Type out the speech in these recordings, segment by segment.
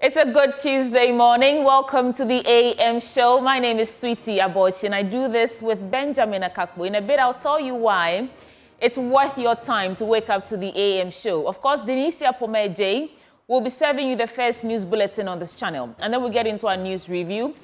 It's a good Tuesday morning. Welcome to the AM show. My name is Sweetie Abochi, and I do this with Benjamin Akakbo. In a bit, I'll tell you why it's worth your time to wake up to the AM show. Of course, Denisia Pomeje will be serving you the first news bulletin on this channel. And then we'll get into our news review.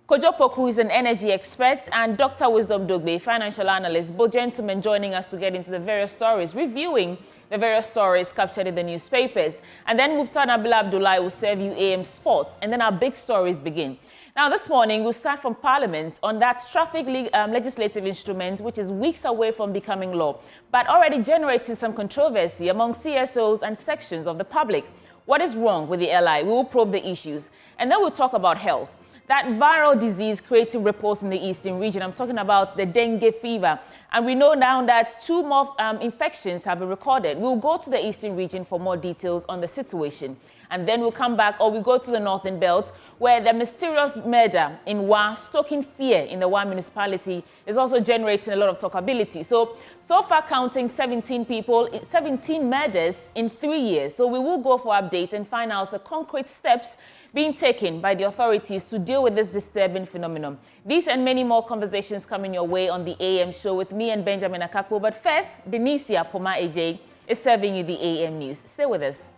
Kojo Poku is an energy expert, and Dr. Wisdom Dogbe, financial analyst. Both gentlemen joining us to get into the various stories, reviewing the various stories captured in the newspapers. And then Muftana Bila Abdullah will serve you AM Sports, and then our big stories begin. Now, this morning, we'll start from Parliament on that traffic legislative instrument, which is weeks away from becoming law, but already generating some controversy among CSOs and sections of the public. What is wrong with the LI? We will probe the issues. And then we'll talk about health. That viral disease creating reports in the eastern region. I'm talking about the dengue fever. And we know now that 2 more infections have been recorded. We'll go to the eastern region for more details on the situation. And then we'll come back, or we go to the northern belt, where the mysterious murder in Wa, stoking fear in the Wa municipality, is also generating a lot of talkability. So far counting 17 people, 17 murders in 3 years. So we will go for updates and find out the concrete steps being taken by the authorities to deal with this disturbing phenomenon. These and many more conversations coming your way on the AM show with me and Benjamin Akakbo. But first, Denisia Pomeje is serving you the AM news. Stay with us.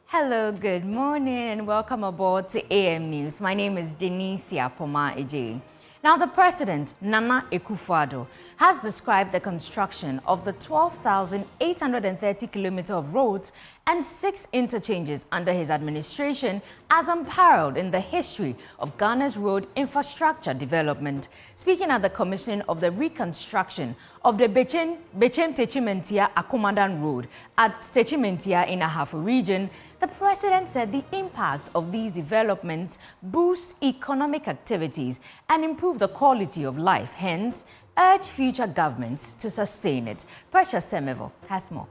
Hello, good morning, and welcome aboard to AM News. My name is Denisia Pomeje. Now, the President, Nana Akufo-Addo, has described the construction of the 12,830 kilometers of roads and 6 interchanges under his administration as unparalleled in the history of Ghana's road infrastructure development. Speaking at the commissioning of the reconstruction of the Bechem-Techimentia-Akumadan Road at Techimentia in Ahafo region, the President said the impact of these developments boost economic activities and improve the quality of life, hence urge future governments to sustain it. Precious Semevo has more.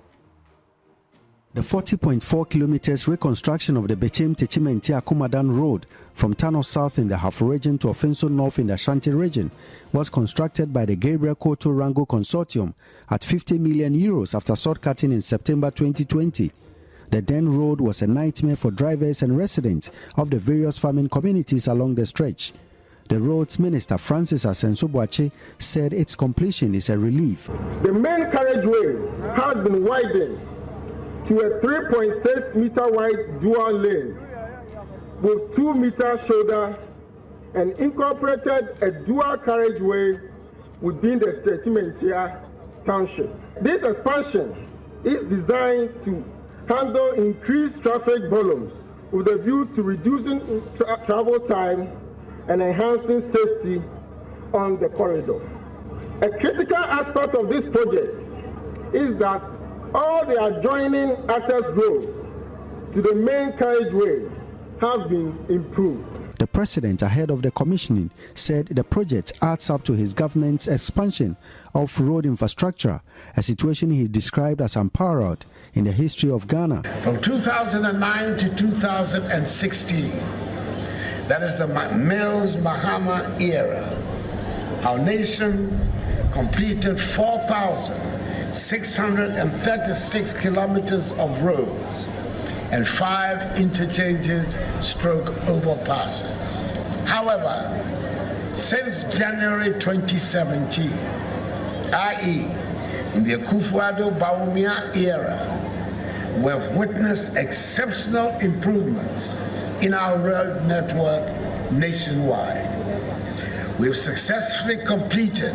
The 40.4 kilometers reconstruction of the Bechem-Techimentia-Akumadan Road from Tano South in the Ahafo region to Ofenso North in the Ashanti region was constructed by the Gabriel Koto Rango Consortium at 50 million euros after shortcutting in September 2020. The then road was a nightmare for drivers and residents of the various farming communities along the stretch. The roads minister Francis Asenso-Boakye said its completion is a relief. The main carriageway has been widened to a 3.6 meter wide dual lane with 2 meter shoulder and incorporated a dual carriageway within the Techimentia township. This expansion is designed to handle increased traffic volumes with a view to reducing travel time and enhancing safety on the corridor. A critical aspect of this project is that all the adjoining access roads to the main carriageway have been improved. The President, ahead of the commissioning, said the project adds up to his government's expansion of road infrastructure, a situation he described as unparalleled in the history of Ghana. From 2009 to 2016, that is the Mills Mahama era, our nation completed 4,636 kilometers of roads and 5 interchanges stroke overpasses. However, since January 2017, i.e. in the Akufo-Addo-Bawumia era, we have witnessed exceptional improvements in our road network nationwide. We have successfully completed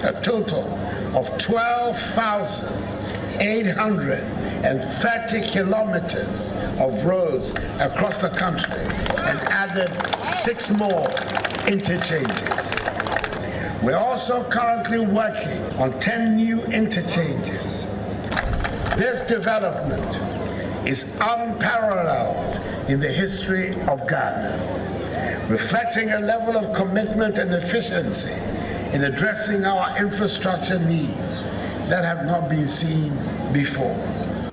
a total of 12,830 kilometers of roads across the country and added 6 more interchanges. We're also currently working on 10 new interchanges. This development is unparalleled in the history of Ghana, reflecting a level of commitment and efficiency in addressing our infrastructure needs that have not been seen before.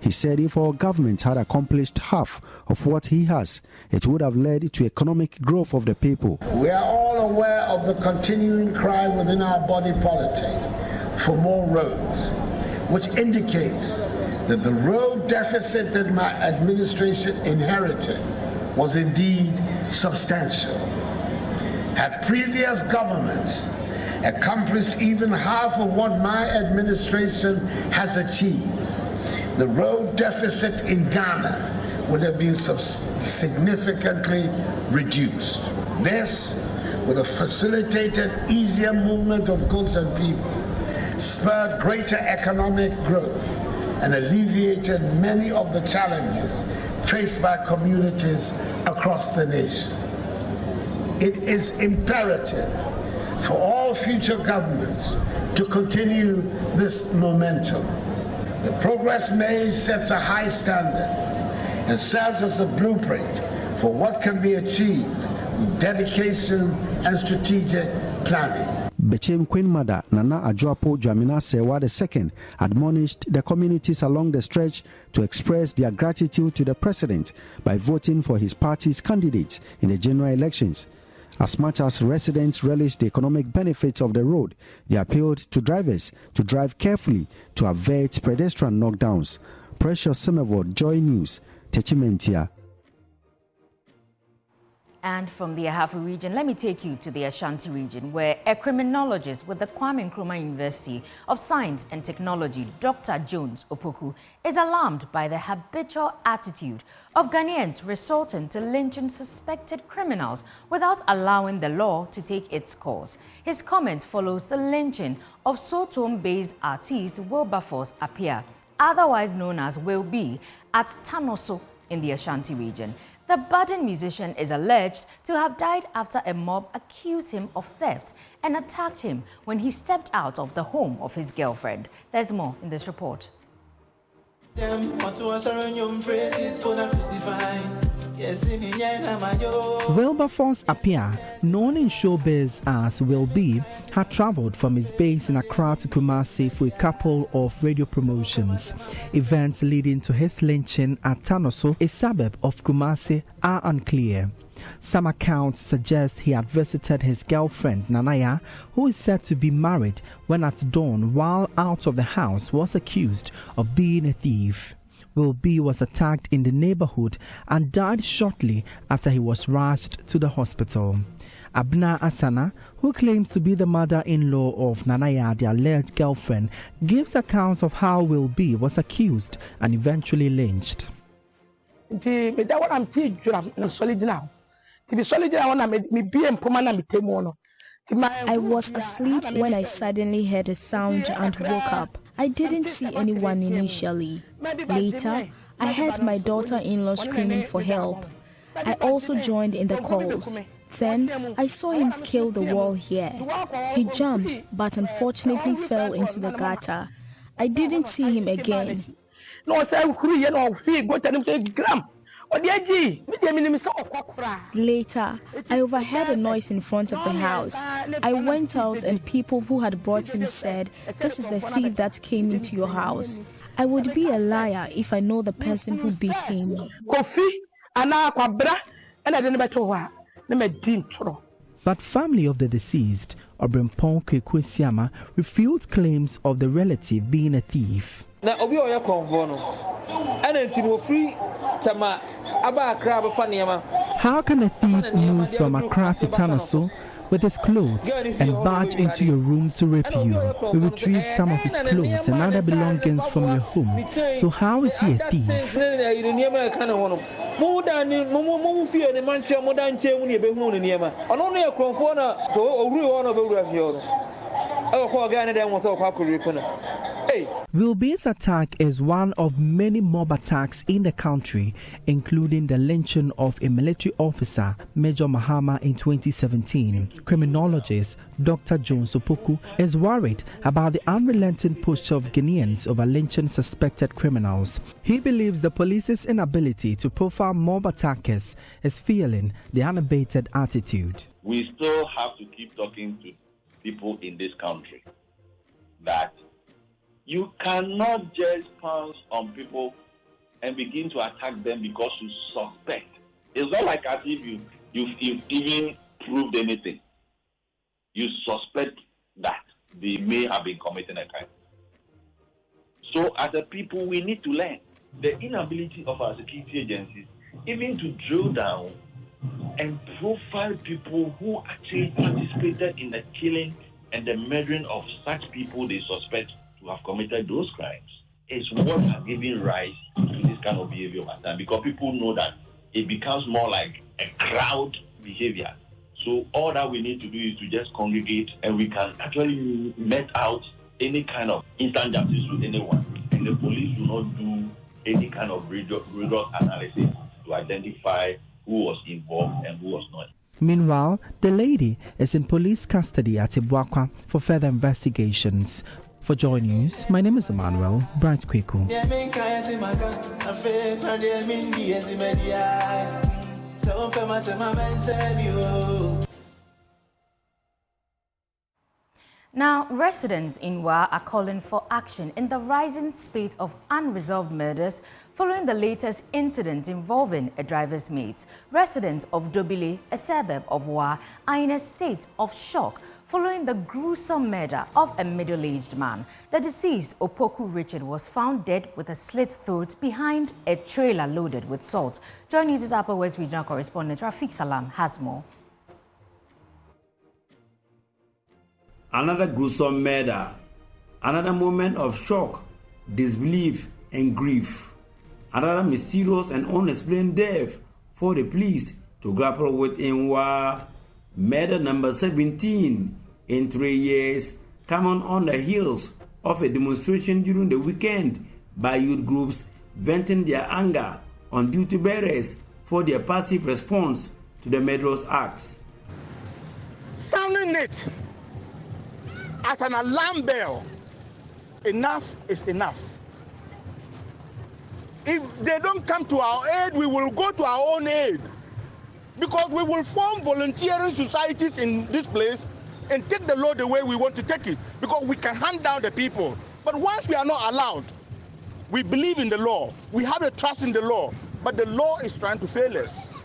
He said if our government had accomplished half of what he has, it would have led to economic growth of the people. We are all aware of the continuing cry within our body politic for more roads, which indicates that the road deficit that my administration inherited was indeed substantial. Had previous governments accomplished even half of what my administration has achieved, the road deficit in Ghana would have been significantly reduced. This would have facilitated easier movement of goods and people, spurred greater economic growth, and alleviated many of the challenges faced by communities across the nation. It is imperative for all future governments to continue this momentum. The progress made sets a high standard and serves as a blueprint for what can be achieved with dedication and strategic planning. Bechem Queen Mother Nana Adwoapo Dwamena Sewa II admonished the communities along the stretch to express their gratitude to the president by voting for his party's candidates in the general elections. As much as residents relish the economic benefits of the road, they appealed to drivers to drive carefully to avert pedestrian knockdowns. Precious Semevod, Joy News, Techimentia. And from the Ahafo region, let me take you to the Ashanti region, where a criminologist with the Kwame Nkrumah University of Science and Technology, Dr. Jones Opoku, is alarmed by the habitual attitude of Ghanaians resorting to lynching suspected criminals without allowing the law to take its course. His comment follows the lynching of Sotom-based artist Wilberforce Appiah, otherwise known as Will B, at Tanoso in the Ashanti region. The budding musician is alleged to have died after a mob accused him of theft and attacked him when he stepped out of the home of his girlfriend. There's more in this report. Wilberforce Appiah, known in showbiz as Will B, had traveled from his base in Accra to Kumasi for a couple of radio promotions. Events leading to his lynching at Tanoso, a suburb of Kumasi, are unclear. Some accounts suggest he had visited his girlfriend Nanaya, who is said to be married, when at dawn, while out of the house, was accused of being a thief. Will B was attacked in the neighborhood and died shortly after he was rushed to the hospital. Abna Asana, who claims to be the mother-in-law of Nanaya, the alleged girlfriend, gives accounts of how Will B was accused and eventually lynched. I was asleep when I suddenly heard a sound and woke up. I didn't see anyone initially. Later, I heard my daughter-in-law screaming for help. I also joined in the calls. Then, I saw him scale the wall here. He jumped, but unfortunately fell into the gutter. I didn't see him again. Later, I overheard a noise in front of the house. I went out and people who had brought him said, "This is the thief that came into your house." I would be a liar if I know the person who beat him. But family of the deceased, Obrempong Kwesiama, refutes claims of the relative being a thief. How can a thief move from Accra to Tanoso with his clothes and barge into your room to rape you? We retrieved some of his clothes and other belongings from your home. So how is he a thief? Will B's attack is one of many mob attacks in the country, including the lynching of a military officer, Major Mahama, in 2017. Criminologist Dr. Jones Opoku is worried about the unrelenting push of Ghanaians over lynching suspected criminals. He believes the police's inability to profile mob attackers is fueling the unabated attitude. We still have to keep talking to people in this country that You cannot just pounce on people and begin to attack them because you suspect. It's not like as if you've even proved anything. You suspect that they may have been committing a crime. So as a people, we need to learn. The inability of our security agencies even to drill down and profile people who actually participated in the killing and the murdering of such people they suspect to have committed those crimes is what has given rise to this kind of behavior over time, because people know that it becomes more like a crowd behavior. So all that we need to do is to just congregate, and we can actually met out any kind of instant justice with anyone. And the police will not do any kind of rigorous analysis to identify who was involved and who was not. Meanwhile, the lady is in police custody at Ibuakwa for further investigations. For Joy News, my name is Emmanuel Bright Kweku. Now, residents in Wa are calling for action in the rising spate of unresolved murders following the latest incident involving a driver's mate. Residents of Dobile, a suburb of Wa, are in a state of shock following the gruesome murder of a middle-aged man. The deceased, Opoku Richard, was found dead with a slit throat behind a trailer loaded with salt. Joy News' Upper West Regional correspondent Traffic L.I has more. Another gruesome murder, another moment of shock, disbelief and grief, another mysterious and unexplained death for the police to grapple with in Wa. Murder number 17 in 3 years, coming on the heels of a demonstration during the weekend by youth groups venting their anger on duty bearers for their passive response to the murderous acts. Sounding it as an alarm bell, enough is enough. If they don't come to our aid, we will go to our own aid, because we will form volunteering societies in this place and take the law the way we want to take it, because we can hand down the people. But once we are not allowed, we believe in the law, we have a trust in the law, but the law is trying to fail us.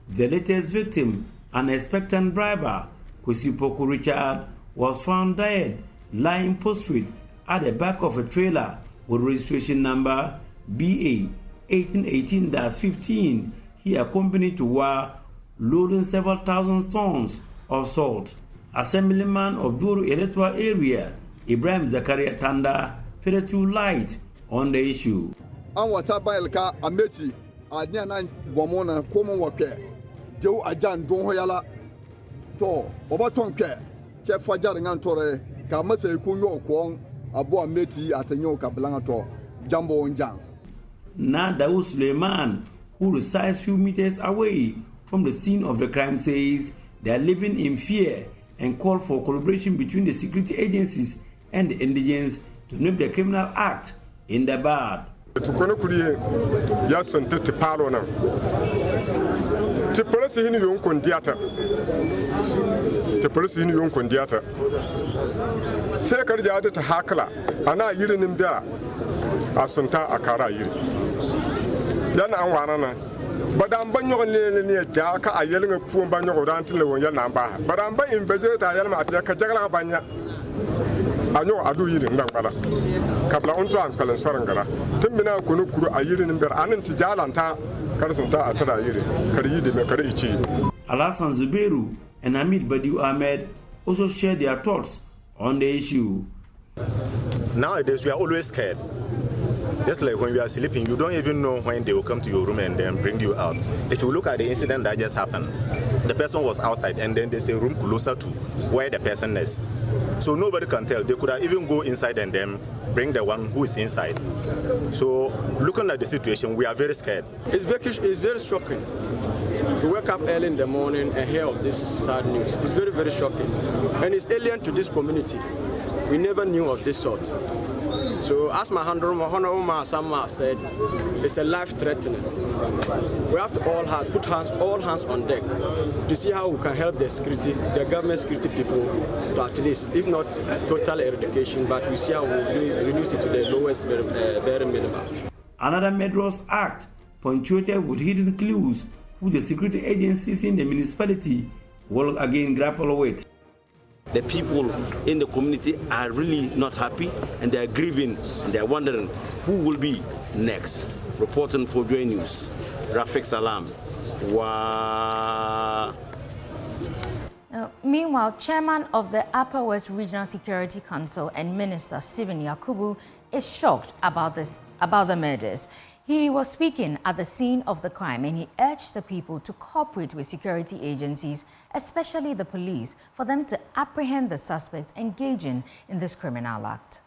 The latest victim, an expectant driver, Opoku Richard, was found dead, lying prostrate at the back of a trailer with registration number BA 1818-15. He accompanied to Wa, loading several thousand tons of salt. Assemblyman of Duru electoral area, Ibrahim Zakaria Tanda, fed too light on the issue. Anwatabailka Ameti, Adniana Wamona, Common Wake, Joe Ajan Donhoyala, To, Obatonke. Chef Fajaringan Tore, Kamase Kunyo Kwong, Abo Ameti Atenyo Kablangato, Jambo Njang. Nadaou Suleiman, who resides few meters away from the scene of the crime, says they are living in fear and call for collaboration between the security agencies and the indigents to nip the criminal act in the bud. The police in your condiata. Second Jada to Hakala, and I yirin him there. Asanta Akara yiri. Yan Awana. But I'm banyo near Jaka, I yelling a poor banyo until when you're number. But I'm by invested I am at Yakajala Banya. I know I do eating Nambala. Kabla Untra and Kalan Timbina Kunukuru, I yirin him there, and into Jalanta, Karsanta Atara yiri, Karidi Makarichi. Alasan Zuberu and Hamid Badiou Ahmed also shared their thoughts on the issue. Nowadays, we are always scared. Just like when you are sleeping, you don't even know when they will come to your room and then bring you out. If you look at the incident that just happened, the person was outside and then there's a room closer to where the person is. So nobody can tell. They could have even go inside and then bring the one who is inside. So looking at the situation, we are very scared. It's very shocking. To wake up early in the morning and hear of this sad news. It's very, very shocking. And it's alien to this community. We never knew of this sort. So as my honorable man Sama said, it's a life-threatening. We have to put all hands on deck to see how we can help the government security people to at least, if not total eradication, but we see how we reduce it to the lowest bare minimum. Another Medros Act punctuated with hidden clues who the security agencies in the municipality will again grapple with. The people in the community are really not happy, and they are grieving, and they are wondering who will be next. Reporting for Joy News, Traffic L.I. Meanwhile, Chairman of the Upper West Regional Security Council and Minister Stephen Yakubu is shocked about the murders. He was speaking at the scene of the crime, and he urged the people to cooperate with security agencies, especially the police, for them to apprehend the suspects engaging in this criminal act.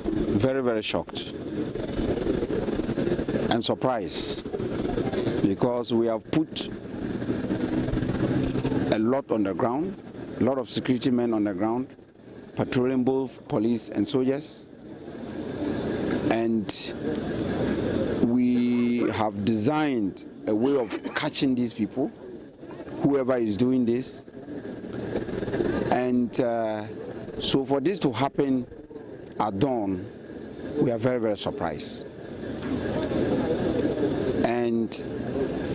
Very, very shocked and surprised, because we have put a lot on the ground, a lot of security men on the ground, patrolling both police and soldiers. And we have designed a way of catching these people, whoever is doing this. And so for this to happen at dawn, we are very, very surprised. And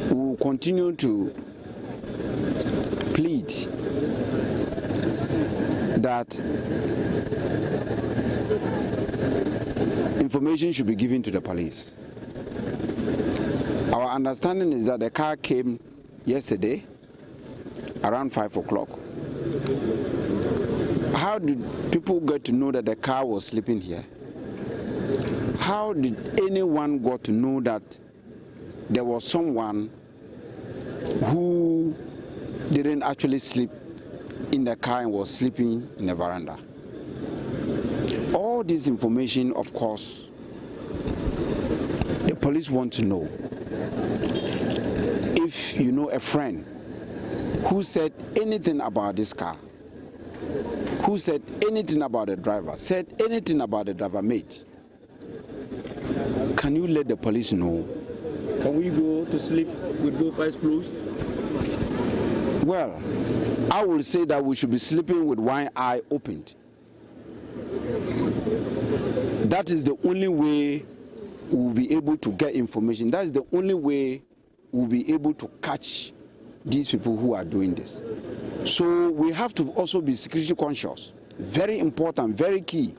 we will continue to plead that information should be given to the police. Our understanding is that the car came yesterday around 5 o'clock. How did people get to know that the car was sleeping here? How did anyone got to know that there was someone who didn't actually sleep in the car and was sleeping in the veranda? All this information, of course, the police want to know. If you know a friend who said anything about this car, who said anything about the driver, said anything about the driver mate, can you let the police know? Can we go to sleep with both eyes closed? Well, I will say that we should be sleeping with one eye opened. That is the only way we will be able to get information. That is the only way we will be able to catch these people who are doing this. So we have to also be security conscious. Very important, very key.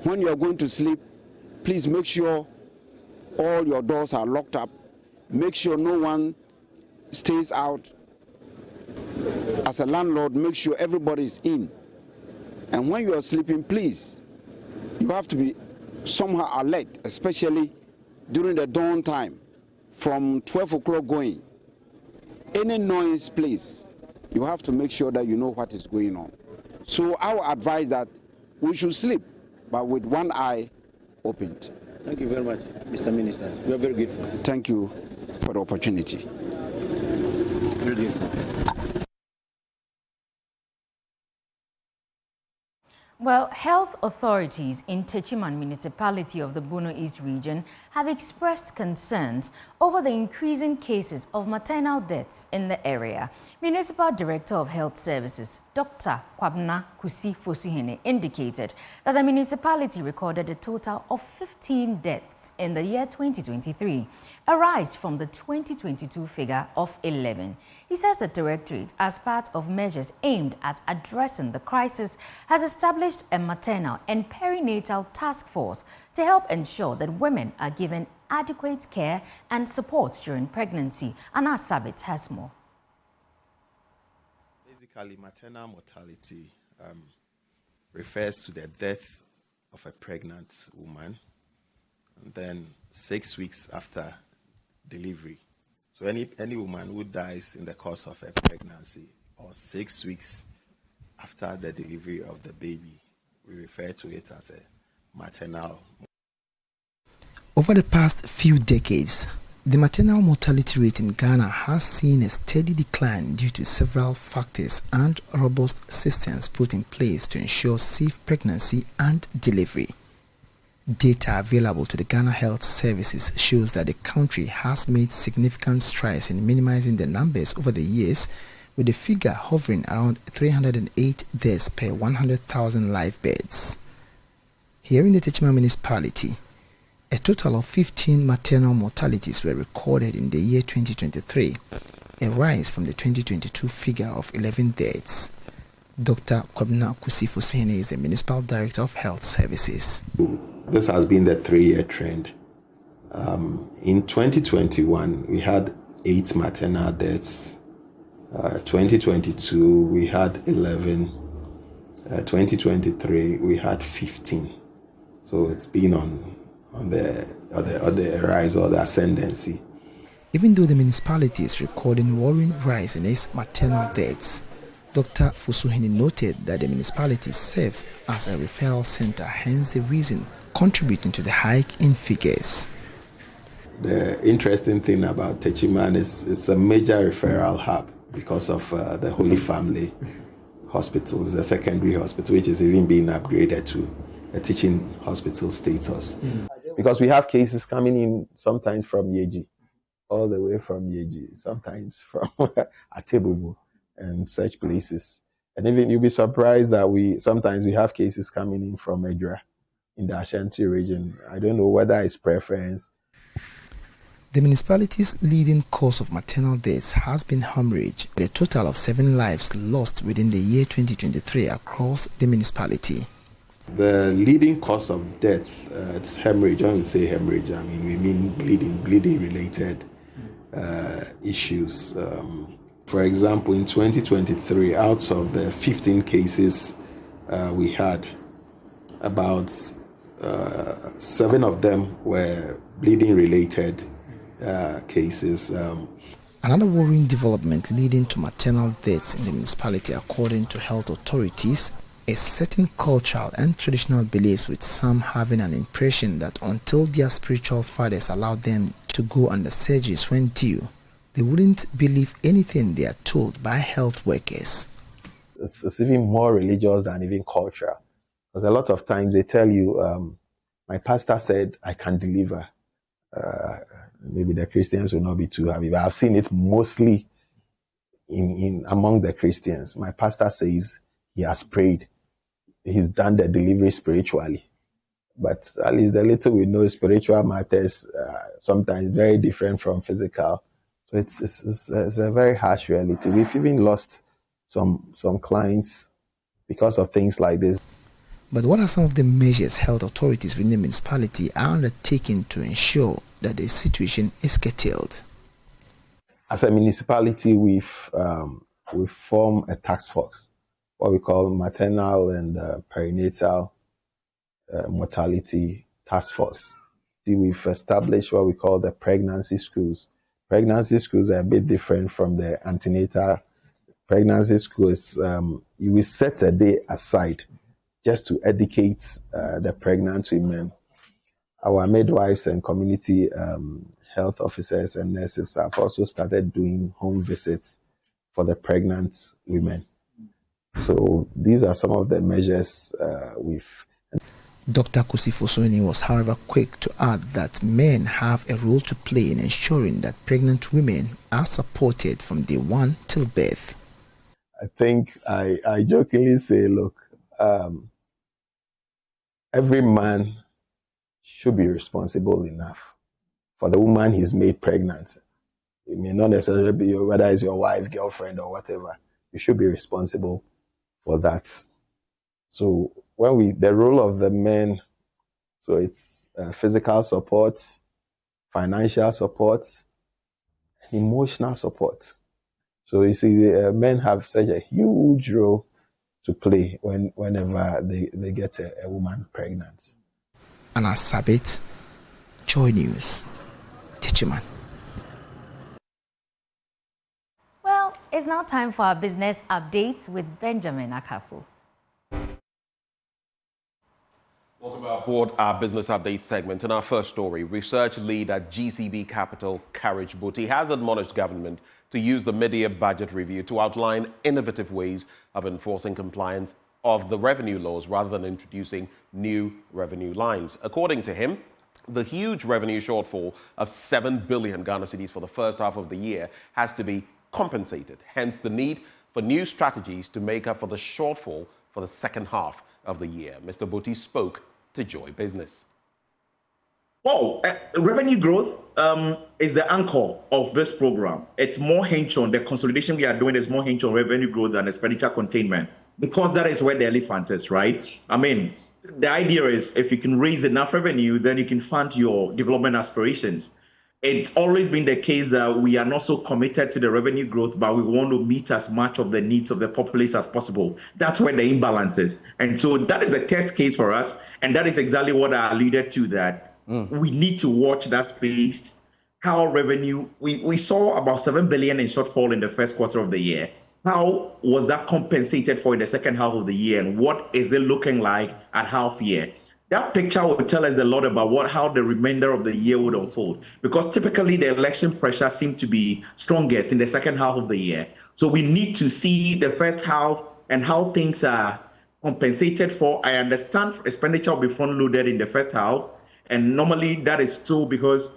When you are going to sleep, please make sure all your doors are locked up. Make sure no one stays out. As a landlord, make sure everybody is in. And when you are sleeping, please, you have to be somehow alert, especially during the dawn time, from 12 o'clock going. Any noise, please, you have to make sure that you know what is going on. So I would advise that we should sleep, but with one eye opened. Thank you very much, Mr. Minister. We are very grateful. Thank you for the opportunity. Brilliant. Well, health authorities in Techiman municipality of the Bono East region have expressed concerns over the increasing cases of maternal deaths in the area. Municipal Director of Health Services, Dr. Kwabna Kusi Fosihene, indicated that the municipality recorded a total of 15 deaths in the year 2023, a rise from the 2022 figure of 11. He says the directorate, as part of measures aimed at addressing the crisis, has established a maternal and perinatal task force to help ensure that women are given adequate care and support during pregnancy. Anna Sabit has more. Basically, maternal mortality refers to the death of a pregnant woman, and then 6 weeks after delivery. So any woman who dies in the course of a pregnancy or 6 weeks after the delivery of the baby, we refer to it as a maternal. Over the past few decades, The maternal mortality rate in Ghana has seen a steady decline due to several factors and robust systems put in place to ensure safe pregnancy and delivery. Data available to the Ghana Health Services shows that the country has made significant strides in minimizing the numbers over the years, with the figure hovering around 308 deaths per 100,000 live births. Here in the Techima municipality, a total of 15 maternal mortalities were recorded in the year 2023, a rise from the 2022 figure of 11 deaths. Dr. Kwabena Kusifusene is the Municipal Director of Health Services. This has been the 3-year trend. In 2021, we had 8 maternal deaths. 2022, we had 11. 2023, we had 15. So it's been on the rise or the ascendancy. Even though the municipality is recording worrying rise in its maternal deaths, Dr. Fusuhini noted that the municipality serves as a referral center, hence the reason contributing to the hike in figures. The interesting thing about Techiman is it's a major referral hub because of the Holy Family Hospital. It's a secondary hospital which is even being upgraded to a teaching hospital status. Because we have cases coming in sometimes from Yeji, all the way from Yeji, sometimes from Atebubu and such places. And even you'll be surprised that sometimes we have cases coming in from Edra in the Ashanti region. I don't know whether it's preference. The municipality's leading cause of maternal deaths has been hemorrhage, with a total of 7 lives lost within the year 2023 across the municipality. The leading cause of death, it's hemorrhage. When we say hemorrhage, I mean we mean bleeding related issues. For example, in 2023, out of the 15 cases we had, about 7 of them were bleeding related cases. Another worrying development leading to maternal deaths in the municipality, according to health authorities, is certain cultural and traditional beliefs, with some having an impression that until their spiritual fathers allow them to go under surgeries when due, they wouldn't believe anything they are told by health workers. It's even more religious than even cultural. Because a lot of times they tell you, my pastor said I can deliver. Maybe the Christians will not be too happy, but I've seen it mostly in among the Christians. My pastor says he has prayed. He's done the delivery spiritually. But at least the little we know, spiritual matters sometimes very different from physical. So it's a very harsh reality. We've even lost some clients because of things like this. But what are some of the measures health authorities within the municipality are undertaking to ensure that the situation is curtailed? As a municipality, we've formed a task force, what we call maternal and perinatal mortality task force. We've established what we call the pregnancy schools. Pregnancy schools are a bit different from the antenatal. Pregnancy schools, you will set a day aside just to educate the pregnant women. Our midwives and community health officers and nurses have also started doing home visits for the pregnant women. So these are some of the measures we've. Dr. Kusifosoni was, however, quick to add that men have a role to play in ensuring that pregnant women are supported from day one till birth. I think I jokingly say, look, every man should be responsible enough for the woman he's made pregnant. It may not necessarily be whether it's your wife, girlfriend, or whatever. You should be responsible for that. So the role of the men, so it's physical support, financial support, emotional support. So you see, men have such a huge role to play whenever they get a woman pregnant. Anna Sabit, Joy News, Techiman. Well, it's now time for our business updates with Benjamin Akapo. Welcome aboard our Business Update segment. In our first story, research lead at GCB Capital, Courage Booty, has admonished government to use the mid-year budget review to outline innovative ways of enforcing compliance of the revenue laws rather than introducing new revenue lines. According to him, the huge revenue shortfall of 7 billion Ghana cedis for the first half of the year has to be compensated. Hence, the need for new strategies to make up for the shortfall for the second half of the year. Mr. Booty spoke to Joy Business. Well, revenue growth is the anchor of this program. It's more hinged on the consolidation we are doing is more hinged on revenue growth than expenditure containment, because that is where the elephant is, right? I mean, the idea is if you can raise enough revenue, then you can fund your development aspirations. It's always been the case that we are not so committed to the revenue growth, but we want to meet as much of the needs of the populace as possible. That's where the imbalance is. And so that is a test case for us. And that is exactly what I alluded to, that we need to watch that space, how revenue, we saw about 7 billion in shortfall in the first quarter of the year. How was that compensated for in the second half of the year? And what is it looking like at half year? That picture will tell us a lot about how the remainder of the year would unfold, because typically the election pressure seems to be strongest in the second half of the year. So we need to see the first half and how things are compensated for. I understand expenditure will be front-loaded in the first half, and normally that is still because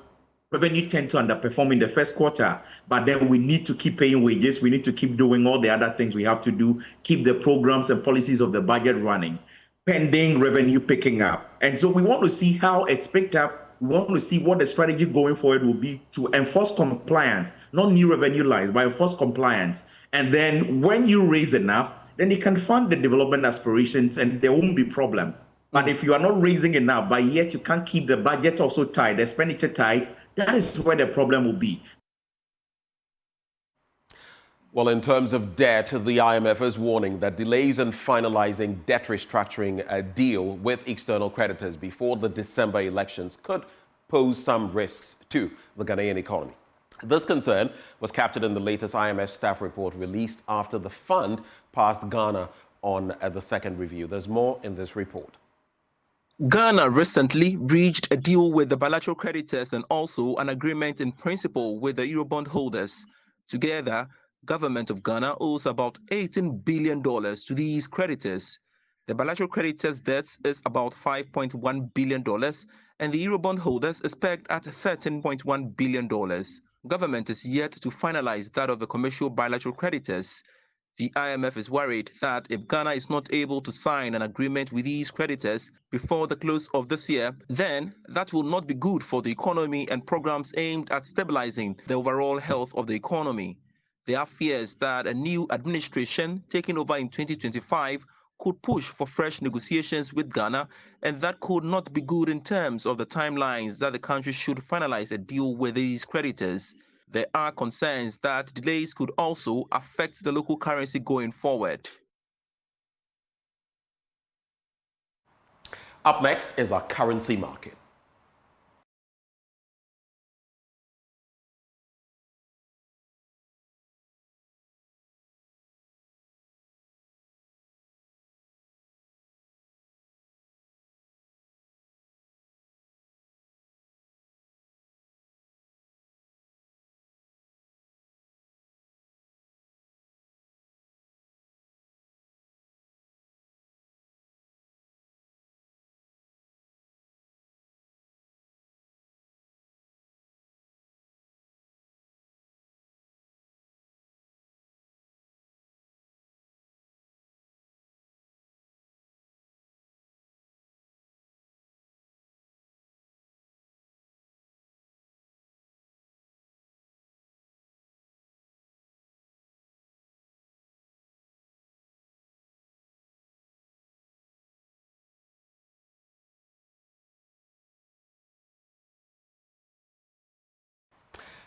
revenue tend to underperform in the first quarter, but then we need to keep paying wages. We need to keep doing all the other things we have to do, keep the programs and policies of the budget running, pending revenue picking up. And so we want to see how it's picked up. We want to see what the strategy going forward will be to enforce compliance, not new revenue lines, but enforce compliance. And then when you raise enough, then you can fund the development aspirations and there won't be problem. But if you are not raising enough, but yet you can't keep the budget also tight, the expenditure tight, that is where the problem will be. Well, in terms of debt, the IMF is warning that delays in finalizing debt restructuring a deal with external creditors before the December elections could pose some risks to the Ghanaian economy. This concern was captured in the latest IMF staff report released after the fund passed Ghana on the second review. There's more in this report. Ghana recently reached a deal with the bilateral creditors and also an agreement in principle with the Eurobond holders. Together, Government of Ghana owes about $18 billion to these creditors. The bilateral creditors' debts is about $5.1 billion and the Eurobond holders is pegged at $13.1 billion. Government is yet to finalize that of the commercial bilateral creditors. The IMF is worried that if Ghana is not able to sign an agreement with these creditors before the close of this year, then that will not be good for the economy and programs aimed at stabilizing the overall health of the economy. There are fears that a new administration taking over in 2025 could push for fresh negotiations with Ghana, and that could not be good in terms of the timelines that the country should finalize a deal with these creditors. There are concerns that delays could also affect the local currency going forward. Up next is our currency market.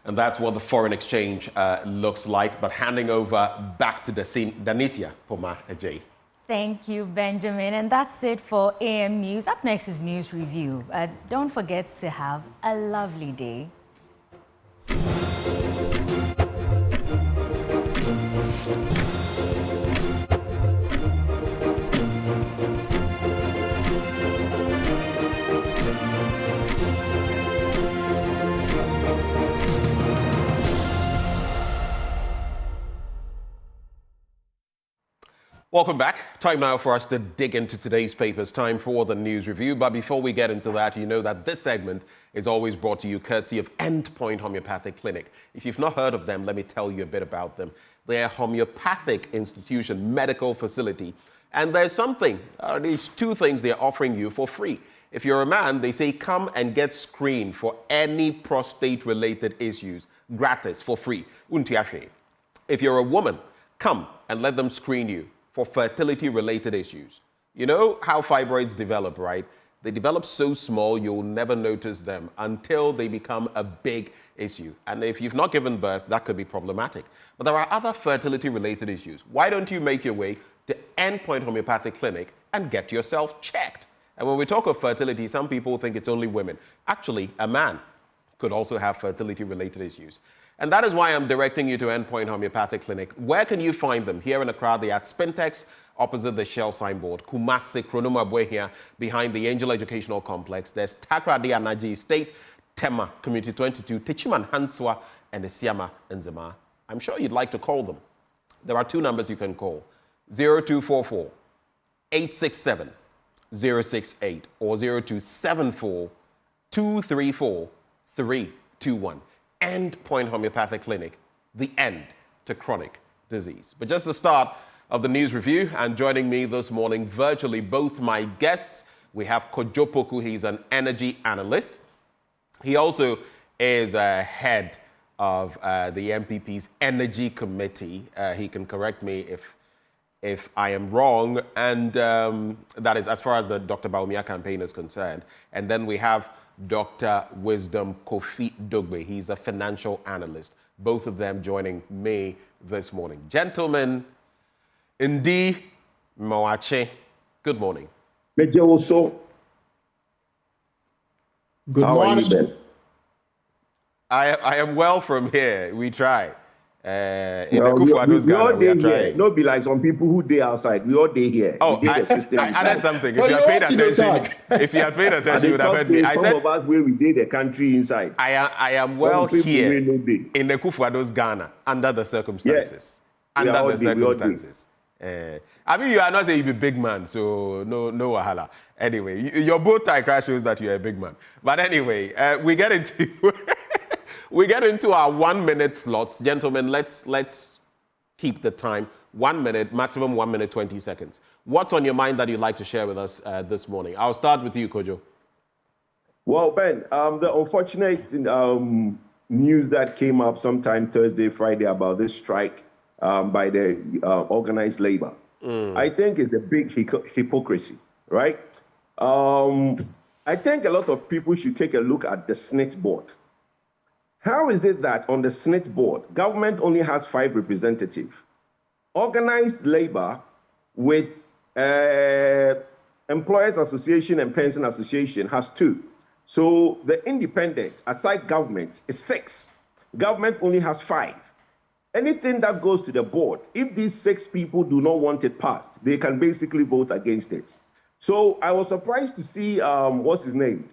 And that's what the foreign exchange looks like. But handing over back to Danicia Poma Ajay. Thank you, Benjamin. And that's it for AM News. Up next is News Review. Don't forget to have a lovely day. Welcome back. Time now for us to dig into today's papers. Time for the news review. But before we get into that, you know that this segment is always brought to you courtesy of Endpoint Homeopathic Clinic. If you've not heard of them, let me tell you a bit about them. They're a homeopathic institution, medical facility. And there's these two things they're offering you for free. If you're a man, they say come and get screened for any prostate-related issues, gratis, for free. If you're a woman, come and let them screen you for fertility-related issues. You know how fibroids develop, right? They develop so small you'll never notice them until they become a big issue. And if you've not given birth, that could be problematic. But there are other fertility-related issues. Why don't you make your way to Endpoint Homeopathic Clinic and get yourself checked? And when we talk of fertility, some people think it's only women. Actually, a man could also have fertility-related issues. And that is why I'm directing you to Endpoint Homeopathic Clinic. Where can you find them? Here in Accra, they are at Spintex, opposite the Shell signboard. Kumasi, Kronoma here, behind the Angel Educational Complex. There's Takrady Anaji Estate, Tema, Community 22, Tichiman Hanswa, and Isiama Nzema. I'm sure you'd like to call them. There are two numbers you can call. 0244 867 068 or 0274 234 321. Endpoint Homeopathic Clinic, the end to chronic disease. But just the start of the news review, and joining me this morning virtually, both my guests. We have Kojo Poku, he's an energy analyst. He also is head of the MPP's Energy Committee. He can correct me if I am wrong, and that is as far as the Dr. Baumia campaign is concerned. And then we have Dr. Wisdom Kofi Dogbe. He's a financial analyst. Both of them joining me this morning. Gentlemen, Ndi Mawache, good morning. Good morning. I am well from here. We try. We all day here. No be like some people who day outside. We all day here. Oh, I added something. If you had paid attention, you would have heard me. I said some of us where we did the country inside. I am well here in the Kufuado's Ghana under the circumstances. Yes. Under the circumstances. I mean, you are not saying you're a big man, so no wahala. Anyway, your bow tie crash shows that you're a big man. But anyway, we get into our 1 minute slots. Gentlemen, let's keep the time. 1 minute, maximum 1 minute, 20 seconds. What's on your mind that you'd like to share with us this morning? I'll start with you, Kojo. Well, Ben, the unfortunate news that came up sometime Thursday, Friday about this strike by the organized labor, I think is a big hypocrisy, right? I think a lot of people should take a look at the SNIT board. How is it that on the SNIT board, government only has 5 representatives? Organized labor with Employers Association and Pension Association has 2. So the independent, aside government, is 6. Government only has 5. Anything that goes to the board, if these 6 people do not want it passed, they can basically vote against it. So I was surprised to see, what's his name?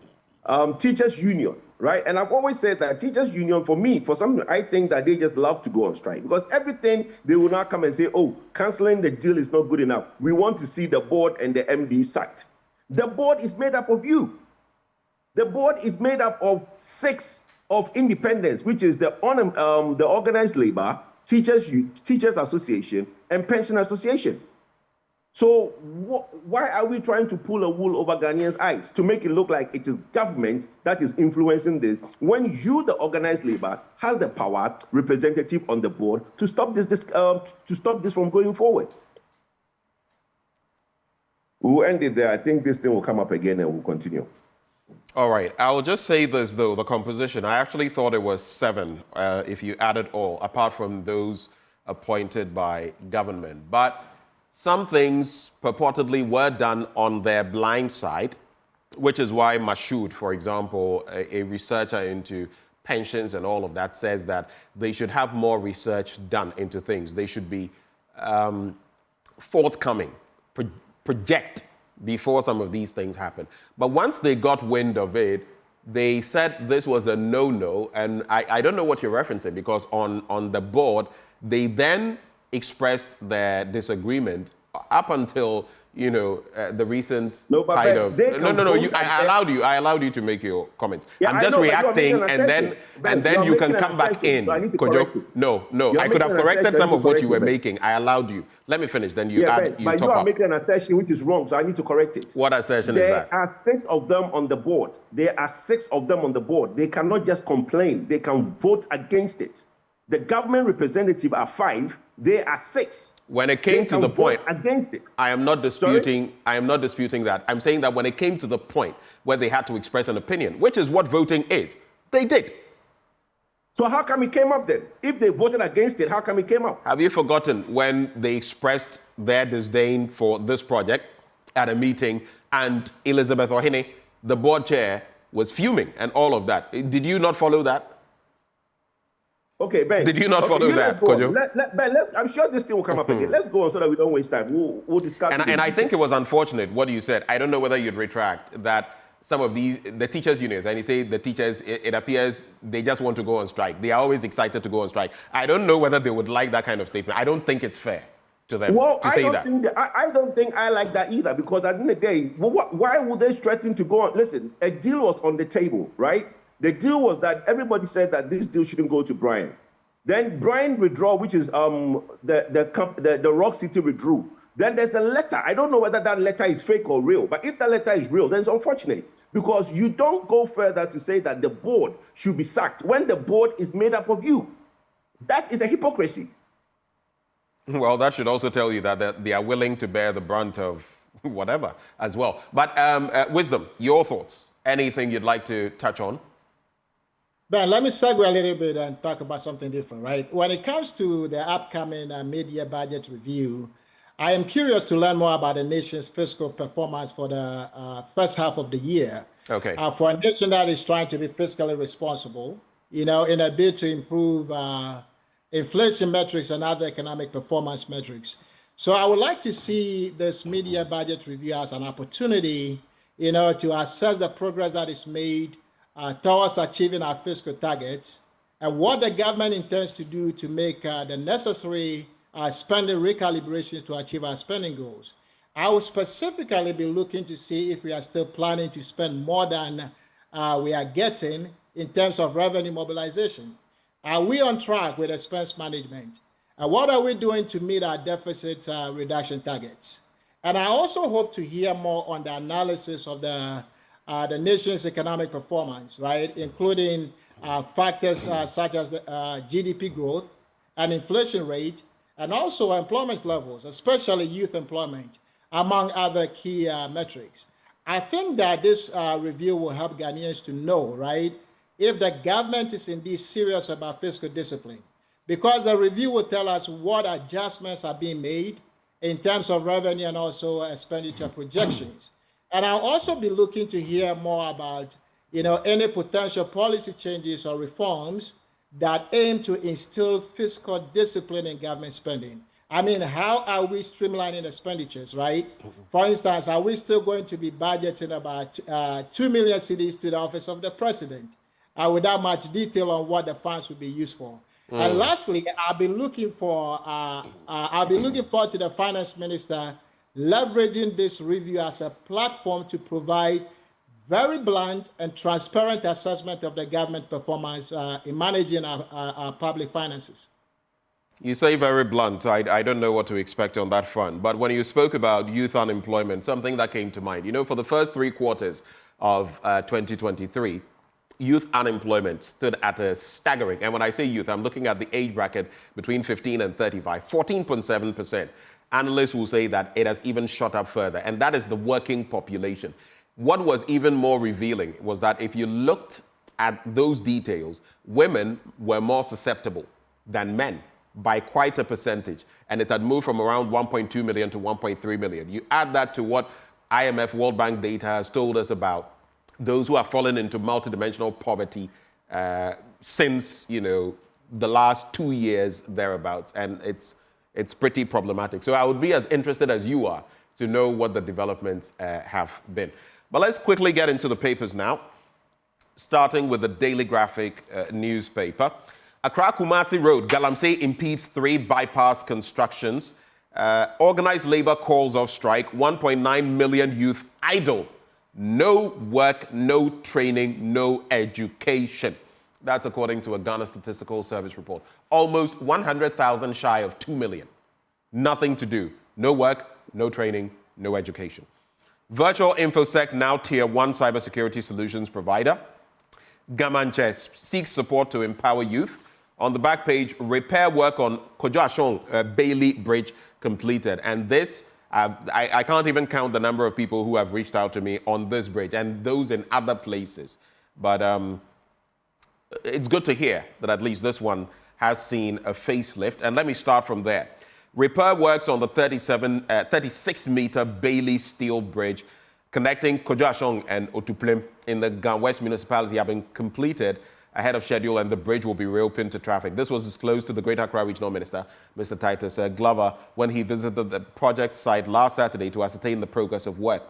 Teachers Union. Right? And I've always said that teachers union, for me, for some, I think that they just love to go on strike because everything they will not come and say, oh, canceling the deal is not good enough. We want to see the board and the MD sacked. The board is made up of you. The board is made up of 6 of independents, which is the organized labor, teachers association, and pension association. So why are we trying to pull a wool over Ghanaians' eyes to make it look like it is government that is influencing this when you, the organized labor, has the power representative on the board to stop this from going forward? We'll end it there. I think this thing will come up again and we'll continue. All right. I will just say this, though, the composition. I actually thought it was 7 if you added all, apart from those appointed by government. But some things purportedly were done on their blind side, which is why Mashoud, for example, a researcher into pensions and all of that, says that they should have more research done into things. They should be forthcoming, project before some of these things happen. But once they got wind of it, they said this was a no-no, and I don't know what you're referencing, because on the board, they then expressed their disagreement up until, you know, the recent no, but kind of... I allowed you to make your comments. Yeah, I'm just reacting, and then you can come back in. So I need to correct it. No, I could have corrected some of what you were making. I allowed you. Let me finish, then you add, you top up. But you are making an assertion which is wrong, so I need to correct it. What assertion is that? There are 6 of them on the board. There are 6 of them on the board. They cannot just complain. They can vote against it. The government representative are 5. They are 6. When it came to the point, against it. I am not disputing. Sorry? I am not disputing that. I'm saying that when it came to the point where they had to express an opinion, which is what voting is, they did. So how come it came up then? If they voted against it, how come it came up? Have you forgotten when they expressed their disdain for this project at a meeting, and Elizabeth Ohene, the board chair, was fuming and all of that? Did you not follow that? Okay, Ben. Did you not follow that, Kojo? Ben, I'm sure this thing will come up again. Let's go on so that we don't waste time. We'll discuss it. And I think it was unfortunate what you said. I don't know whether you'd retract that some of the teachers' unions, and you say the teachers, it appears they just want to go on strike. They are always excited to go on strike. I don't know whether they would like that kind of statement. I don't think it's fair to them to say that. I don't think I like that either, because at the end of the day, why would they threaten to go on? Listen, a deal was on the table, right? The deal was that everybody said that this deal shouldn't go to Brian. Then Brian withdrew, which is the Rock City withdrew. Then there's a letter. I don't know whether that letter is fake or real, but if that letter is real, then it's unfortunate, because you don't go further to say that the board should be sacked when the board is made up of you. That is a hypocrisy. Well, that should also tell you that they are willing to bear the brunt of whatever as well. But Wisdom, your thoughts? Anything you'd like to touch on? Ben, let me segue a little bit and talk about something different, right? When it comes to the upcoming mid-year budget review, I am curious to learn more about the nation's fiscal performance for the first half of the year. Okay. For a nation that is trying to be fiscally responsible, you know, in a bid to improve inflation metrics and other economic performance metrics. So I would like to see this mid-year budget review as an opportunity, you know, to assess the progress that is made towards achieving our fiscal targets, and what the government intends to do to make the necessary spending recalibrations to achieve our spending goals. I will specifically be looking to see if we are still planning to spend more than we are getting in terms of revenue mobilization. Are we on track with expense management? And what are we doing to meet our deficit reduction targets? And I also hope to hear more on the analysis of the nation's economic performance, right, including factors such as the GDP growth and inflation rate, and also employment levels, especially youth employment, among other key metrics. I think that this review will help Ghanaians to know, right, if the government is indeed serious about fiscal discipline, because the review will tell us what adjustments are being made in terms of revenue and also expenditure projections. And I'll also be looking to hear more about, you know, any potential policy changes or reforms that aim to instill fiscal discipline in government spending. I mean, how are we streamlining expenditures, right? For instance, are we still going to be budgeting about 2 million cedis to the office of the president without much detail on what the funds would be used for? And lastly, I'll be looking forward to the finance minister leveraging this review as a platform to provide very blunt and transparent assessment of the government performance in managing our public finances. You say very blunt. I don't know what to expect on that front. But when you spoke about youth unemployment, something that came to mind, you know, for the first 3 quarters of 2023, youth unemployment stood at a staggering, and when I say youth, I'm looking at the age bracket between 15 and 35, 14.7%. Analysts will say that it has even shot up further, and that is the working population. What was even more revealing was that if you looked at those details, women were more susceptible than men by quite a percentage, and it had moved from around 1.2 million to 1.3 million. You add that to what IMF World Bank data has told us about those who have fallen into multidimensional poverty since, you know, the last 2 years thereabouts, and it's pretty problematic. So I would be as interested as you are to know what the developments have been. But let's quickly get into the papers now, starting with the Daily Graphic newspaper. Accra Kumasi Road, Galamsey impedes 3 bypass constructions. Organized labor calls off strike, 1.9 million youth idle. No work, no training, no education. That's according to a Ghana Statistical Service report. Almost 100,000 shy of 2 million. Nothing to do. No work, no training, no education. Virtual InfoSec, now Tier 1 cybersecurity solutions provider. Gamanche seeks support to empower youth. On the back page, repair work on Kojo Ashong Bailey Bridge completed. And this, I can't even count the number of people who have reached out to me on this bridge and those in other places. But it's good to hear that at least this one has seen a facelift. And let me start from there. Repair works on the 36-meter Bailey Steel Bridge connecting Kojo Ashong and Otuplem in the Gan West municipality have been completed ahead of schedule, and the bridge will be reopened to traffic. This was disclosed to the Greater Accra Regional Minister, Mr. Titus Glover, when he visited the project site last Saturday to ascertain the progress of work.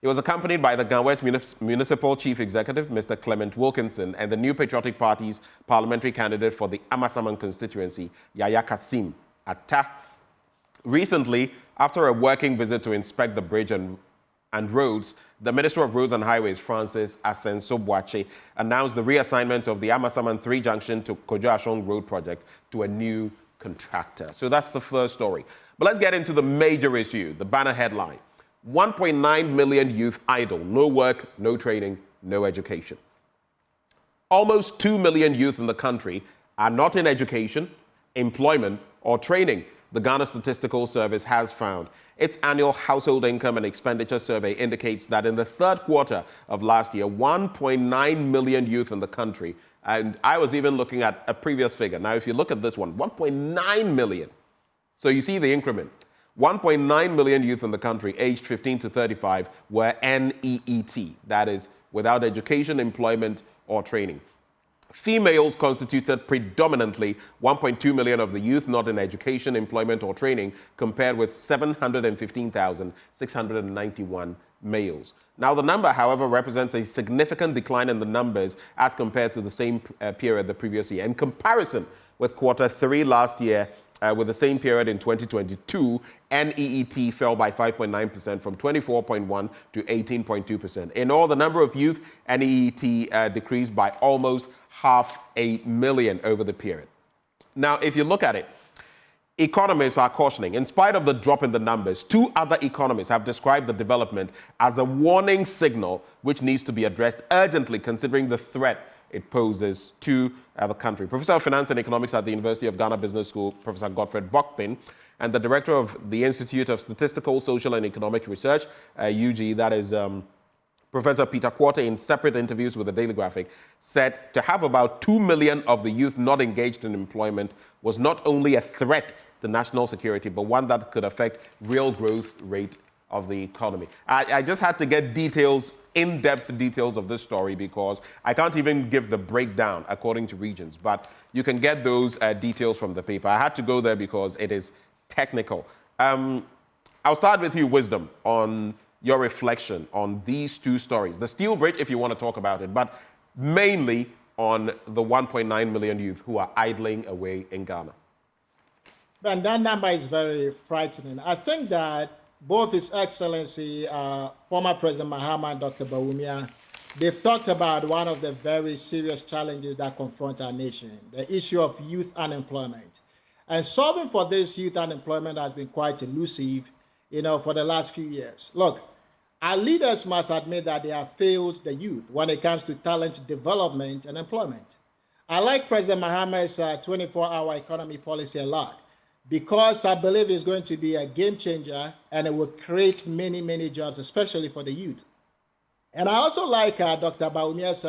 He was accompanied by the Gan West Municipal Chief Executive, Mr. Clement Wilkinson, and the New Patriotic Party's parliamentary candidate for the Amasaman constituency, Yaya Kasim Atta. Recently, after a working visit to inspect the bridge and roads, the Minister of Roads and Highways, Francis Asenso-Boache, announced the reassignment of the Amasaman 3 Junction to Kojo Ashong Road project to a new contractor. So that's the first story. But let's get into the major issue, the banner headline. 1.9 million youth idle, no work, no training, no education. Almost 2 million youth in the country are not in education, employment, or training, the Ghana Statistical Service has found. Its annual household income and expenditure survey indicates that in the third quarter of last year, 1.9 million youth in the country, and I was even looking at a previous figure. Now, if you look at this one, 1.9 million. So you see the increment. 1.9 million youth in the country aged 15 to 35 were NEET, that is, without education, employment, or training. Females constituted predominantly 1.2 million of the youth not in education, employment, or training, compared with 715,691 males. Now, the number, however, represents a significant decline in the numbers as compared to the same period the previous year. In comparison with Q3 last year, with the same period in 2022, NEET fell by 5.9% from 24.1% to 18.2%. In all, the number of youth NEET decreased by almost 500,000 over the period. Now, if you look at it, economists are cautioning. In spite of the drop in the numbers, 2 other economists have described the development as a warning signal which needs to be addressed urgently, considering the threat it poses to the country. Professor of Finance and Economics at the University of Ghana Business School, Professor Godfred Bokpin, and the Director of the Institute of Statistical, Social and Economic Research, UG, that is Professor Peter Quarter, in separate interviews with the Daily Graphic, said to have about 2 million of the youth not engaged in employment was not only a threat to national security, but one that could affect real growth rate of the economy. I just had to get details, in-depth details of this story, because I can't even give the breakdown according to regions, but you can get those details from the paper. I had to go there because it is technical. I'll start with you, Wisdom, on your reflection on these 2 stories. The steel bridge, if you want to talk about it, but mainly on the 1.9 million youth who are idling away in Ghana. And that number is very frightening. I think that both His Excellency, former President Mahama and Dr. Bawumia, they've talked about one of the very serious challenges that confront our nation, the issue of youth unemployment. And solving for this youth unemployment has been quite elusive, for the last few years. Look, our leaders must admit that they have failed the youth when it comes to talent development and employment. I like President Mahama's 24-hour economy policy a lot, because I believe it's going to be a game changer and it will create many, many jobs, especially for the youth. And I also like Dr. Bawumia's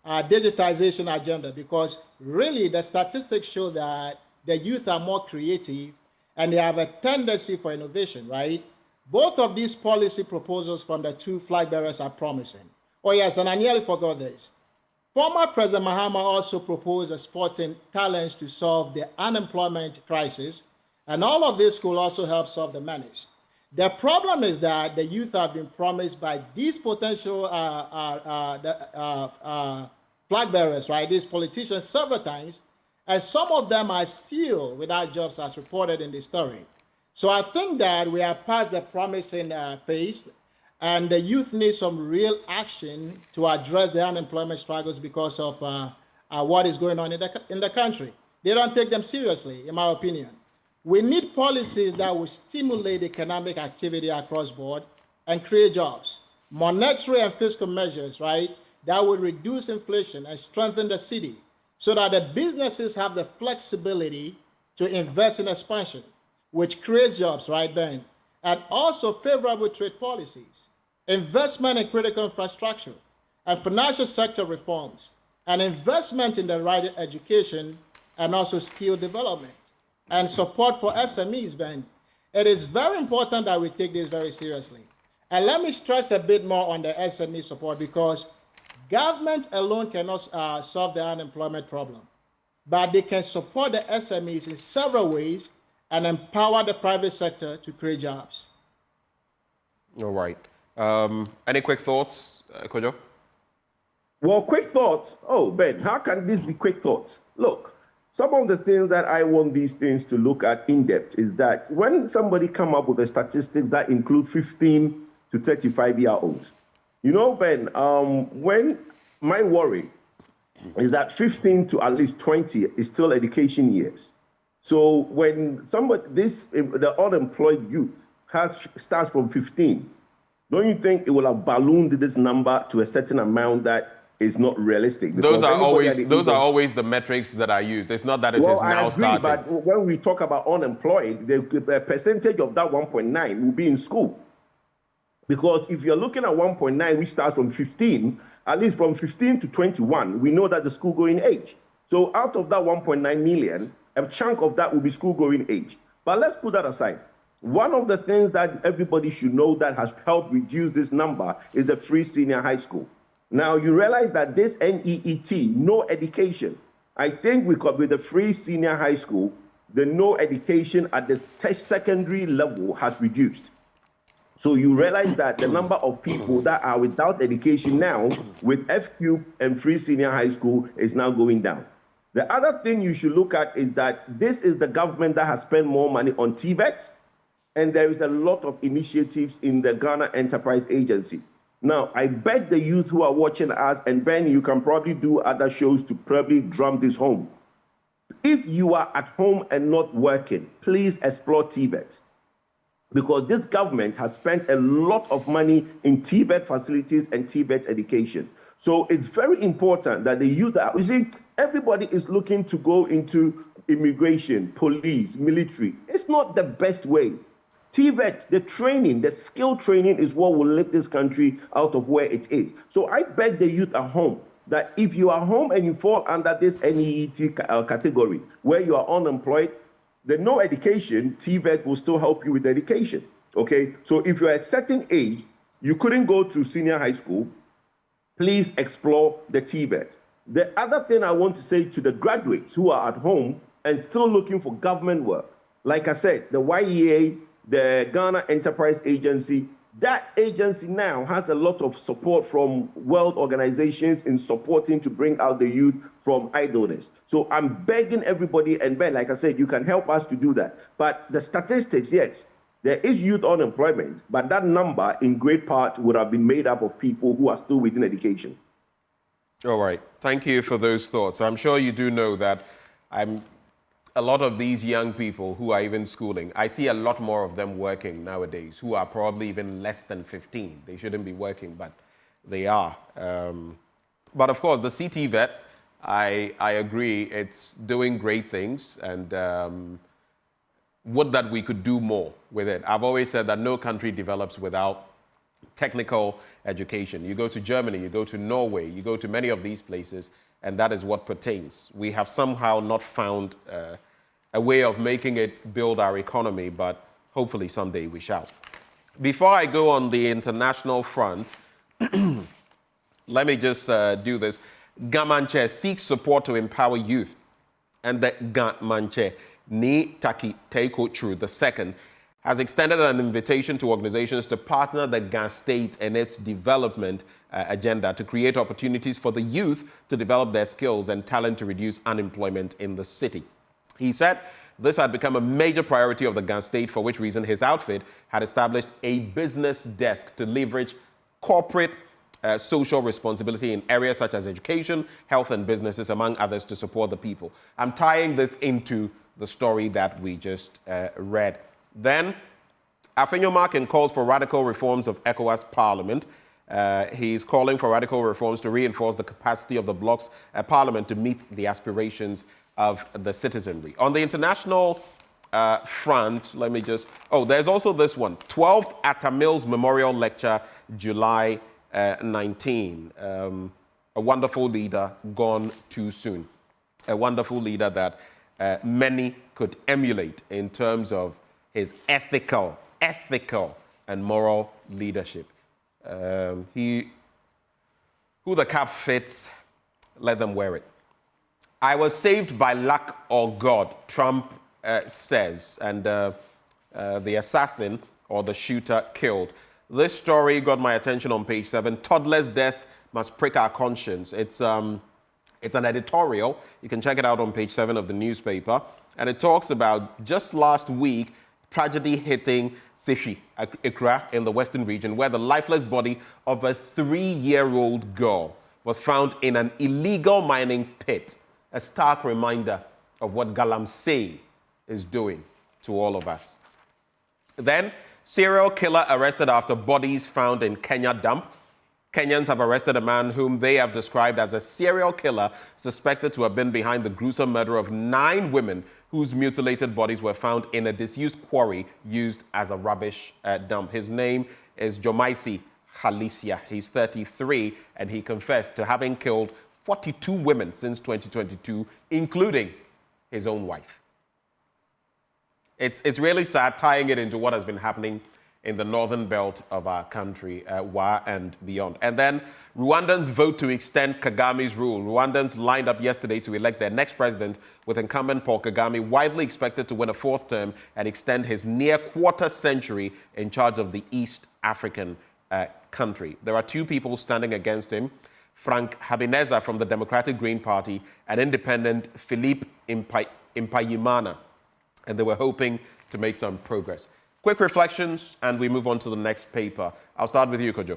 digitization agenda, because really the statistics show that the youth are more creative and they have a tendency for innovation, right? Both of these policy proposals from the 2 flag bearers are promising. Oh yes, and I nearly forgot this. Former President Mahama also proposed exporting talents to solve the unemployment crisis, and all of this could also help solve the menace. The problem is that the youth have been promised by these potential flag bearers, right, these politicians, several times, and some of them are still without jobs, as reported in the story. So I think that we are past the promising phase, and the youth need some real action to address the unemployment struggles because of what is going on in the country. They don't take them seriously, in my opinion. We need policies that will stimulate economic activity across board and create jobs. Monetary and fiscal measures, right, that will reduce inflation and strengthen the city so that the businesses have the flexibility to invest in expansion, which creates jobs right then, and also favorable trade policies, investment in critical infrastructure, and financial sector reforms, and investment in the right education and also skill development, and support for SMEs, Ben. It is very important that we take this very seriously. And let me stress a bit more on the SME support, because government alone cannot solve the unemployment problem, but they can support the SMEs in several ways and empower the private sector to create jobs. All right. Any quick thoughts, Kojo? Well, quick thoughts. Oh, Ben, how can this be quick thoughts? Look, some of the things that I want these things to look at in depth is that when somebody come up with the statistics that include 15 to 35-year-olds, you know, Ben, when my worry is that 15 to at least 20 is still education years. So when the unemployed youth starts from 15, don't you think it will have ballooned this number to a certain amount that is not realistic? Those are always the metrics that are used. It's not that it is now starting. But when we talk about unemployed, the percentage of that 1.9 will be in school. Because if you're looking at 1.9, which starts from 15, at least from 15 to 21, we know that the school-going age. So out of that 1.9 million, a chunk of that will be school-going age. But let's put that aside. One of the things that everybody should know that has helped reduce this number is the free senior high school. Now, you realize that this NEET, no education, I think with the free senior high school, the no education at the secondary level has reduced. So you realize that the number of people that are without education now with FQ and free senior high school is now going down. The other thing you should look at is that this is the government that has spent more money on TVET, and there is a lot of initiatives in the Ghana Enterprise Agency. Now, I beg the youth who are watching us, and Ben, you can probably do other shows to probably drum this home. If you are at home and not working, please explore TVET, because this government has spent a lot of money in TVET facilities and TVET education. So it's very important that the youth, you see, everybody is looking to go into immigration, police, military. It's not the best way. TVET, the training, the skill training is what will lift this country out of where it is. So I beg the youth at home that if you are home and you fall under this NEET category, where you are unemployed, the no education, TVET will still help you with education, okay? So if you're at a certain age, you couldn't go to senior high school, please explore the TVET. The other thing I want to say to the graduates who are at home and still looking for government work, like I said, the YEA, the Ghana Enterprise Agency, that agency now has a lot of support from world organizations in supporting to bring out the youth from idleness. So I'm begging everybody, and Ben, like I said, you can help us to do that. But the statistics, yes, there is youth unemployment, but that number in great part would have been made up of people who are still within education. All right. Thank you for those thoughts. I'm sure you do know that a lot of these young people who are even schooling, I see a lot more of them working nowadays who are probably even less than 15. They shouldn't be working, but they are. But of course, the CTVET, I agree, it's doing great things, and would that we could do more with it. I've always said that no country develops without technical education. You go to Germany, you go to Norway, you go to many of these places, and that is what pertains. We have somehow not found a way of making it build our economy, but hopefully someday we shall. Before I go on the international front, let me just do this. Gamanche seeks support to empower youth, and the Gamanche Ni Taki Teiko True II has extended an invitation to organizations to partner the Ghana state and its development agenda to create opportunities for the youth to develop their skills and talent to reduce unemployment in the city. He said This had become a major priority of the Ghana state, for which reason his outfit had established a business desk to leverage corporate social responsibility in areas such as education, health, and businesses, among others, to support the people. I'm tying this into the story that we just read. Then, Afenyo Markin calls for radical reforms of ECOWAS Parliament. He's calling for radical reforms to reinforce the capacity of the bloc's parliament to meet the aspirations of the citizenry. On the international front, let me just... Oh, there's also this one. 12th Atta Mills Memorial Lecture, July 19. A wonderful leader gone too soon. A wonderful leader that many could emulate in terms of his ethical and moral leadership. Who the cap fits, let them wear it. I was saved by luck or God, Trump says, and the assassin or the shooter killed. This story got my attention on page 7. Toddler's death must prick our conscience. It's an editorial. You can check it out on page 7 of the newspaper. And it talks about just last week, tragedy hitting Sishi, Accra, in the western region, where the lifeless body of a 3-year-old girl was found in an illegal mining pit. A stark reminder of what Galamsey is doing to all of us. Then, serial killer arrested after bodies found in Kenya dump. Kenyans have arrested a man whom they have described as a serial killer suspected to have been behind the gruesome murder of 9 women whose mutilated bodies were found in a disused quarry used as a rubbish dump. His name is Jomaisi Halisia. He's 33, and he confessed to having killed 42 women since 2022, including his own wife. It's really sad, tying it into what has been happening in the northern belt of our country, Wa and beyond. And then Rwandans vote to extend Kagame's rule. Rwandans lined up yesterday to elect their next president, with incumbent Paul Kagame widely expected to win a 4th term and extend his near quarter century in charge of the East African country. There are 2 people standing against him: Frank Habineza from the Democratic Green Party and independent Philippe Mpayimana. And they were hoping to make some progress. Quick reflections, and we move on to the next paper. I'll start with you, Kojo.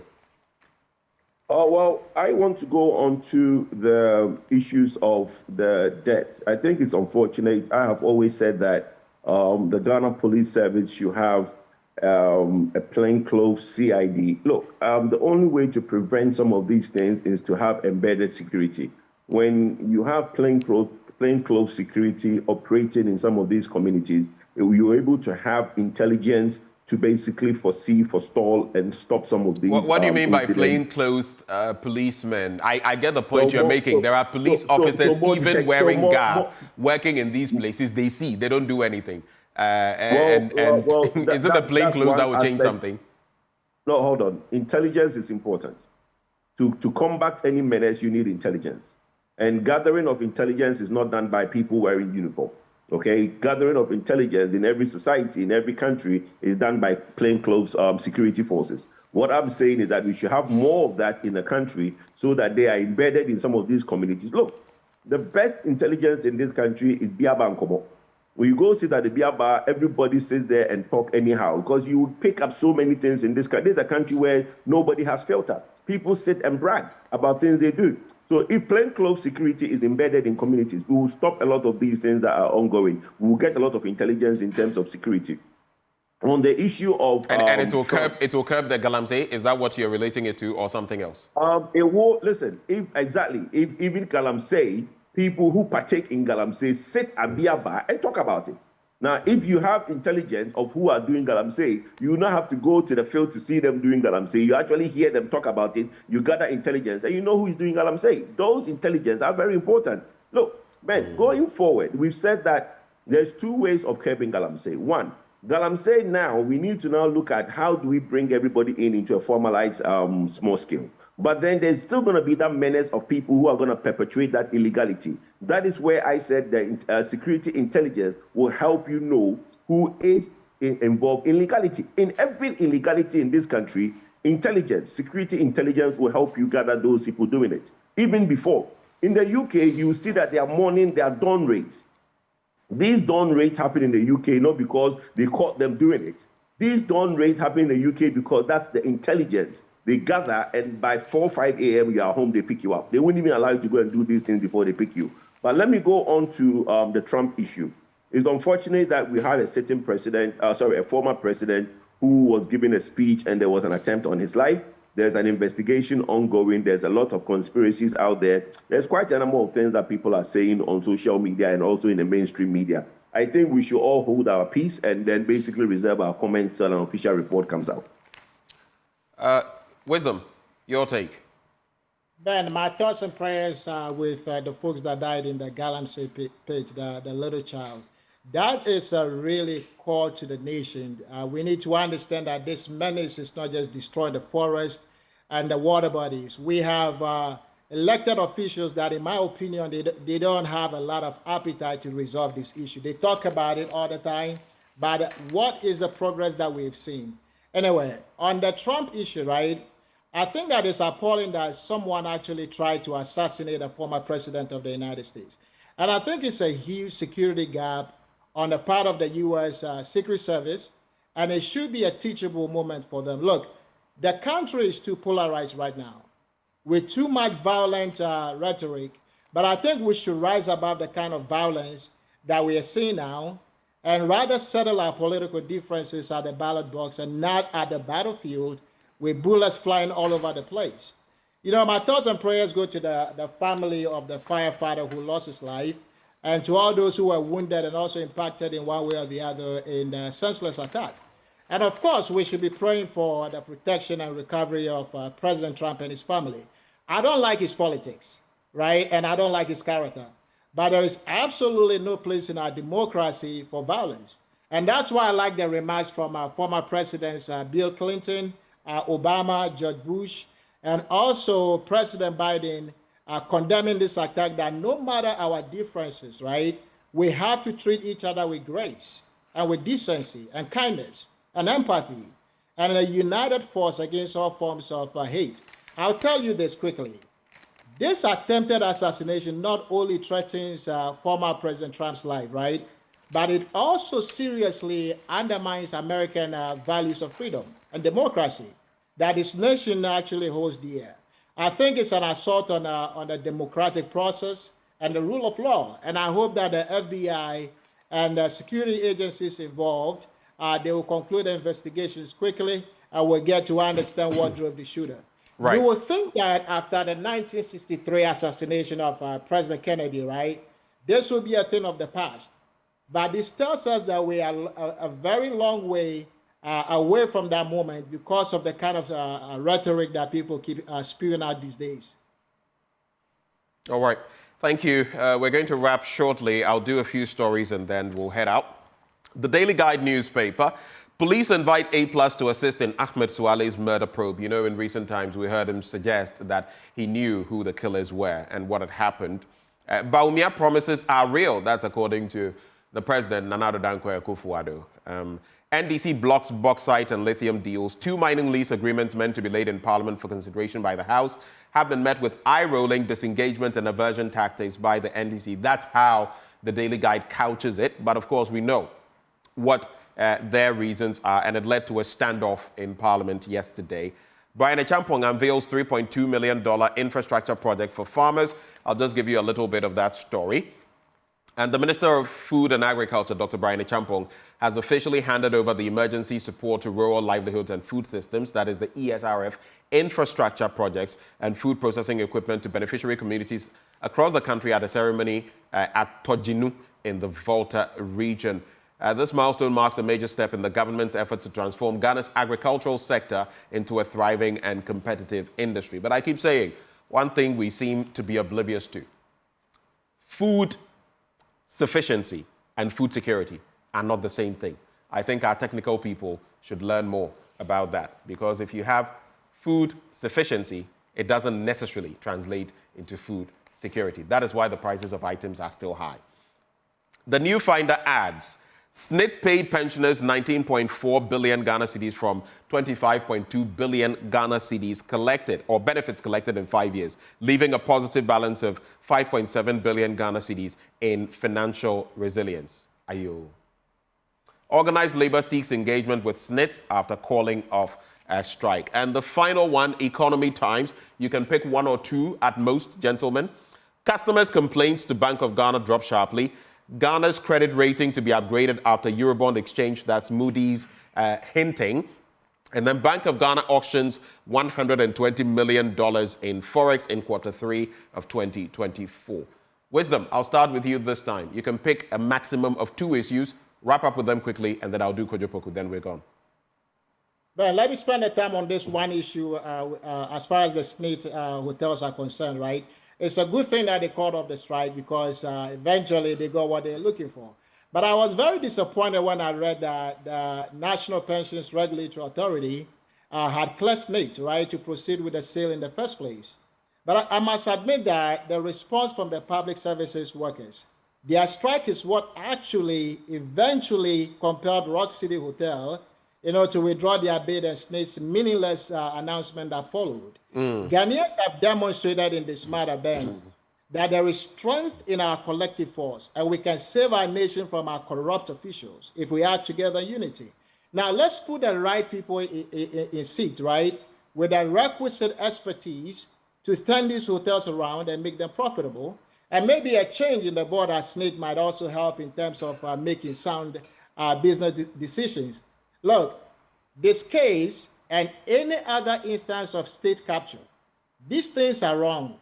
Well, I want to go on to the issues of the death. I think it's unfortunate. I have always said that the Ghana Police Service should have a plainclothes CID. Look, the only way to prevent some of these things is to have embedded security. When you have plainclothes security operating in some of these communities, you're able to have intelligence to basically foresee, forestall, and stop some of these. What do you mean by plainclothes policemen? I get the point you're making. There are police officers even wearing garb, working in these places. They see, they don't do anything. Is it the plainclothes that will change something? No, hold on. Intelligence is important. To combat any menace, you need intelligence. And gathering of intelligence is not done by people wearing uniform. Okay, gathering of intelligence in every society, in every country, is done by plainclothes security forces. What I'm saying is that we should have more of that in the country so that they are embedded in some of these communities. Look, the best intelligence in this country is Biaba and Kobo. When you go sit at the Biaba, everybody sits there and talk anyhow, because you will pick up so many things in this country. This is a country where nobody has filter. People sit and brag about things they do. So if plainclothes security is embedded in communities, we will stop a lot of these things that are ongoing. We will get a lot of intelligence in terms of security. On the issue of... And it will curb the Galamsey? Is that what you're relating it to, or something else? It will, listen, if even Galamsey, people who partake in Galamsey sit at Biaba and talk about it. Now, if you have intelligence of who are doing Galamsey, you will not have to go to the field to see them doing Galamsey. You actually hear them talk about it. You gather intelligence, and you know who is doing Galamsey. Those intelligence are very important. Look, man, going forward, we've said that there's 2 ways of curbing Galamsey. One, Galamsey now, we need to now look at how do we bring everybody into a formalized small scale. But then there's still going to be that menace of people who are going to perpetuate that illegality. That is where I said that security intelligence will help you know who is involved in legality. In every illegality in this country, intelligence, security intelligence will help you gather those people doing it. Even before. In the UK, you see that they are mourning their dawn rates. These dawn raids happen in the UK not because they caught them doing it. These dawn raids happen in the UK because that's the intelligence. They gather, and by 4, 5 a.m. you are home, they pick you up. They wouldn't even allow you to go and do these things before they pick you. But let me go on to the Trump issue. It's unfortunate that we had a sitting president, a former president who was giving a speech and there was an attempt on his life. There's an investigation ongoing. There's a lot of conspiracies out there. There's quite a number of things that people are saying on social media and also in the mainstream media. I think we should all hold our peace and then basically reserve our comments until an official report comes out. Wisdom, your take. Ben, my thoughts and prayers with the folks that died in the Galamsey pit, the little child. That is a really call to the nation. We need to understand that this menace is not just destroying the forest and the water bodies. We have elected officials that, in my opinion, they don't have a lot of appetite to resolve this issue. They talk about it all the time, but what is the progress that we've seen? Anyway, on the Trump issue, right, I think that it's appalling that someone actually tried to assassinate a former president of the United States. And I think it's a huge security gap on the part of the U.S. Secret Service, and it should be a teachable moment for them. Look, the country is too polarized right now with too much violent rhetoric, but I think we should rise above the kind of violence that we are seeing now and rather settle our political differences at the ballot box and not at the battlefield with bullets flying all over the place. You know, my thoughts and prayers go to the family of the firefighter who lost his life, and to all those who were wounded and also impacted in one way or the other in the senseless attack. And of course, we should be praying for the protection and recovery of President Trump and his family. I don't like his politics, right? And I don't like his character. But there is absolutely no place in our democracy for violence. And that's why I like the remarks from our former presidents, Bill Clinton, Obama, George Bush, and also President Biden, condemning this attack, that no matter our differences, right, we have to treat each other with grace and with decency and kindness and empathy and a united force against all forms of hate. I'll tell you this quickly. This attempted assassination not only threatens former President Trump's life, right, but it also seriously undermines American values of freedom and democracy that this nation actually holds dear. I think it's an assault on the democratic process and the rule of law. And I hope that the FBI and the security agencies involved, they will conclude the investigations quickly and we'll get to understand what drove the shooter. Right. You would think that after the 1963 assassination of President Kennedy, right, this will be a thing of the past. But this tells us that we are a very long way away from that moment because of the kind of rhetoric that people keep spewing out these days. All right. Thank you. We're going to wrap shortly. I'll do a few stories and then we'll head out. The Daily Guide newspaper. Police invite A+ to assist in Ahmed Suale's murder probe. You know, in recent times, we heard him suggest that he knew who the killers were and what had happened. Bawumia promises are real. That's according to the president, Nana Addo Dankwa Akufo-Addo. NDC blocks bauxite and lithium deals. 2 mining lease agreements meant to be laid in Parliament for consideration by the House have been met with eye-rolling disengagement and aversion tactics by the NDC. That's how the Daily Guide couches it. But of course, we know what their reasons are, and it led to a standoff in Parliament yesterday. Brian Achampong unveils $3.2 million infrastructure project for farmers. I'll just give you a little bit of that story. And the Minister of Food and Agriculture, Dr. Brian Achampong, has officially handed over the Emergency Support to Rural Livelihoods and Food Systems, that is the ESRF, infrastructure projects and food processing equipment to beneficiary communities across the country at a ceremony at Tojinu in the Volta region. This milestone marks a major step in the government's efforts to transform Ghana's agricultural sector into a thriving and competitive industry. But I keep saying, one thing we seem to be oblivious to. Food sufficiency and food security are not the same thing. I think our technical people should learn more about that, because if you have food sufficiency, it doesn't necessarily translate into food security. That is why the prices of items are still high. The New Finder adds, SNIT paid pensioners 19.4 billion Ghana cedis from 25.2 billion Ghana cedis collected, or benefits collected in 5 years, leaving a positive balance of 5.7 billion Ghana cedis in financial resilience. Ayo. Organized labor seeks engagement with SNIT after calling off a strike. And the final one, Economy Times. You can pick one or two at most, gentlemen. Customers' complaints to Bank of Ghana drop sharply. Ghana's credit rating to be upgraded after Eurobond exchange. That's Moody's hinting. And then Bank of Ghana auctions $120 million in Forex in Q3 of 2024. Wisdom, I'll start with you this time. You can pick a maximum of 2 issues, wrap up with them quickly, and then I'll do Kojopoku, then we're gone. Well, let me spend the time on this one issue as far as the SNIT hotels are concerned, right? It's a good thing that they called off the strike because eventually they got what they're looking for. But I was very disappointed when I read that the National Pensions Regulatory Authority had cleared SNIT, right, to proceed with the sale in the first place. But I must admit that the response from the public services workers, their strike is what actually eventually compelled Rock City Hotel, to withdraw their bid and SNIT's meaningless announcement that followed. Ghanaians have demonstrated in this matter, Ben, that there is strength in our collective force and we can save our nation from our corrupt officials if we act together in unity. Now, let's put the right people in seat, right, with the requisite expertise to turn these hotels around and make them profitable. And maybe a change in the board at SNIT might also help in terms of making sound business decisions. Look, this case and any other instance of state capture, these things are wrong.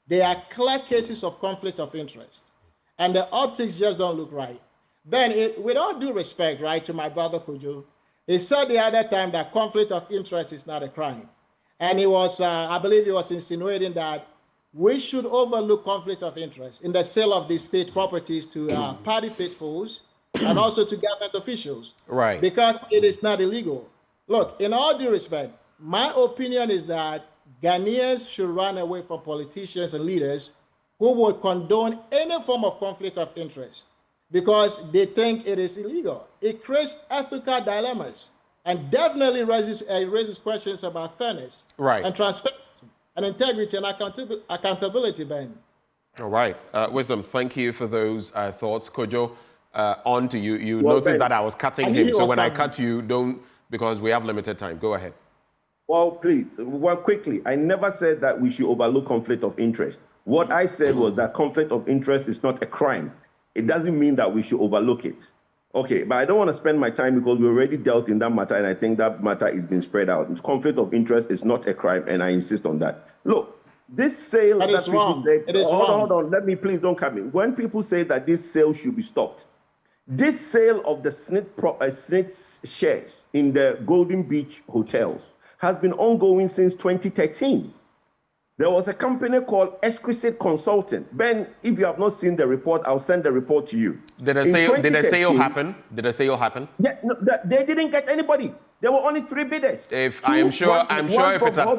They are clear cases of conflict of interest. And the optics just don't look right. Ben, with all due respect, right, to my brother Kojo, he said the other time that conflict of interest is not a crime. And he was, I believe he was insinuating that we should overlook conflict of interest in the sale of these state properties to party faithfuls and also to government officials. Right. Because it is not illegal. Look, in all due respect, my opinion is that Ghanaians should run away from politicians and leaders who would condone any form of conflict of interest because they think it is illegal. It creates ethical dilemmas and definitely raises questions about fairness and transparency and integrity and accountability, Ben. All right. Wisdom, thank you for those thoughts. Kojo, on to you. You noticed that I was cutting him. So when I cut you, don't, because we have limited time. Go ahead. Well, please, quickly. I never said that we should overlook conflict of interest. What I said was that conflict of interest is not a crime. It doesn't mean that we should overlook it. Okay, but I don't want to spend my time because we already dealt in that matter, and I think that matter is being spread out. Conflict of interest is not a crime, and I insist on that. Look, this sale that people say, hold on, let me, please don't cut me. When people say that this sale should be stopped, this sale of the SNIT shares in the Golden Beach hotels has been ongoing since 2013. There was a company called Exquisite Consulting. Ben, if you have not seen the report, I'll send the report to you. Did a sale happen? Did a sale happen? Yeah, no, they didn't get anybody. There were only 3 bidders. I'm sure if it had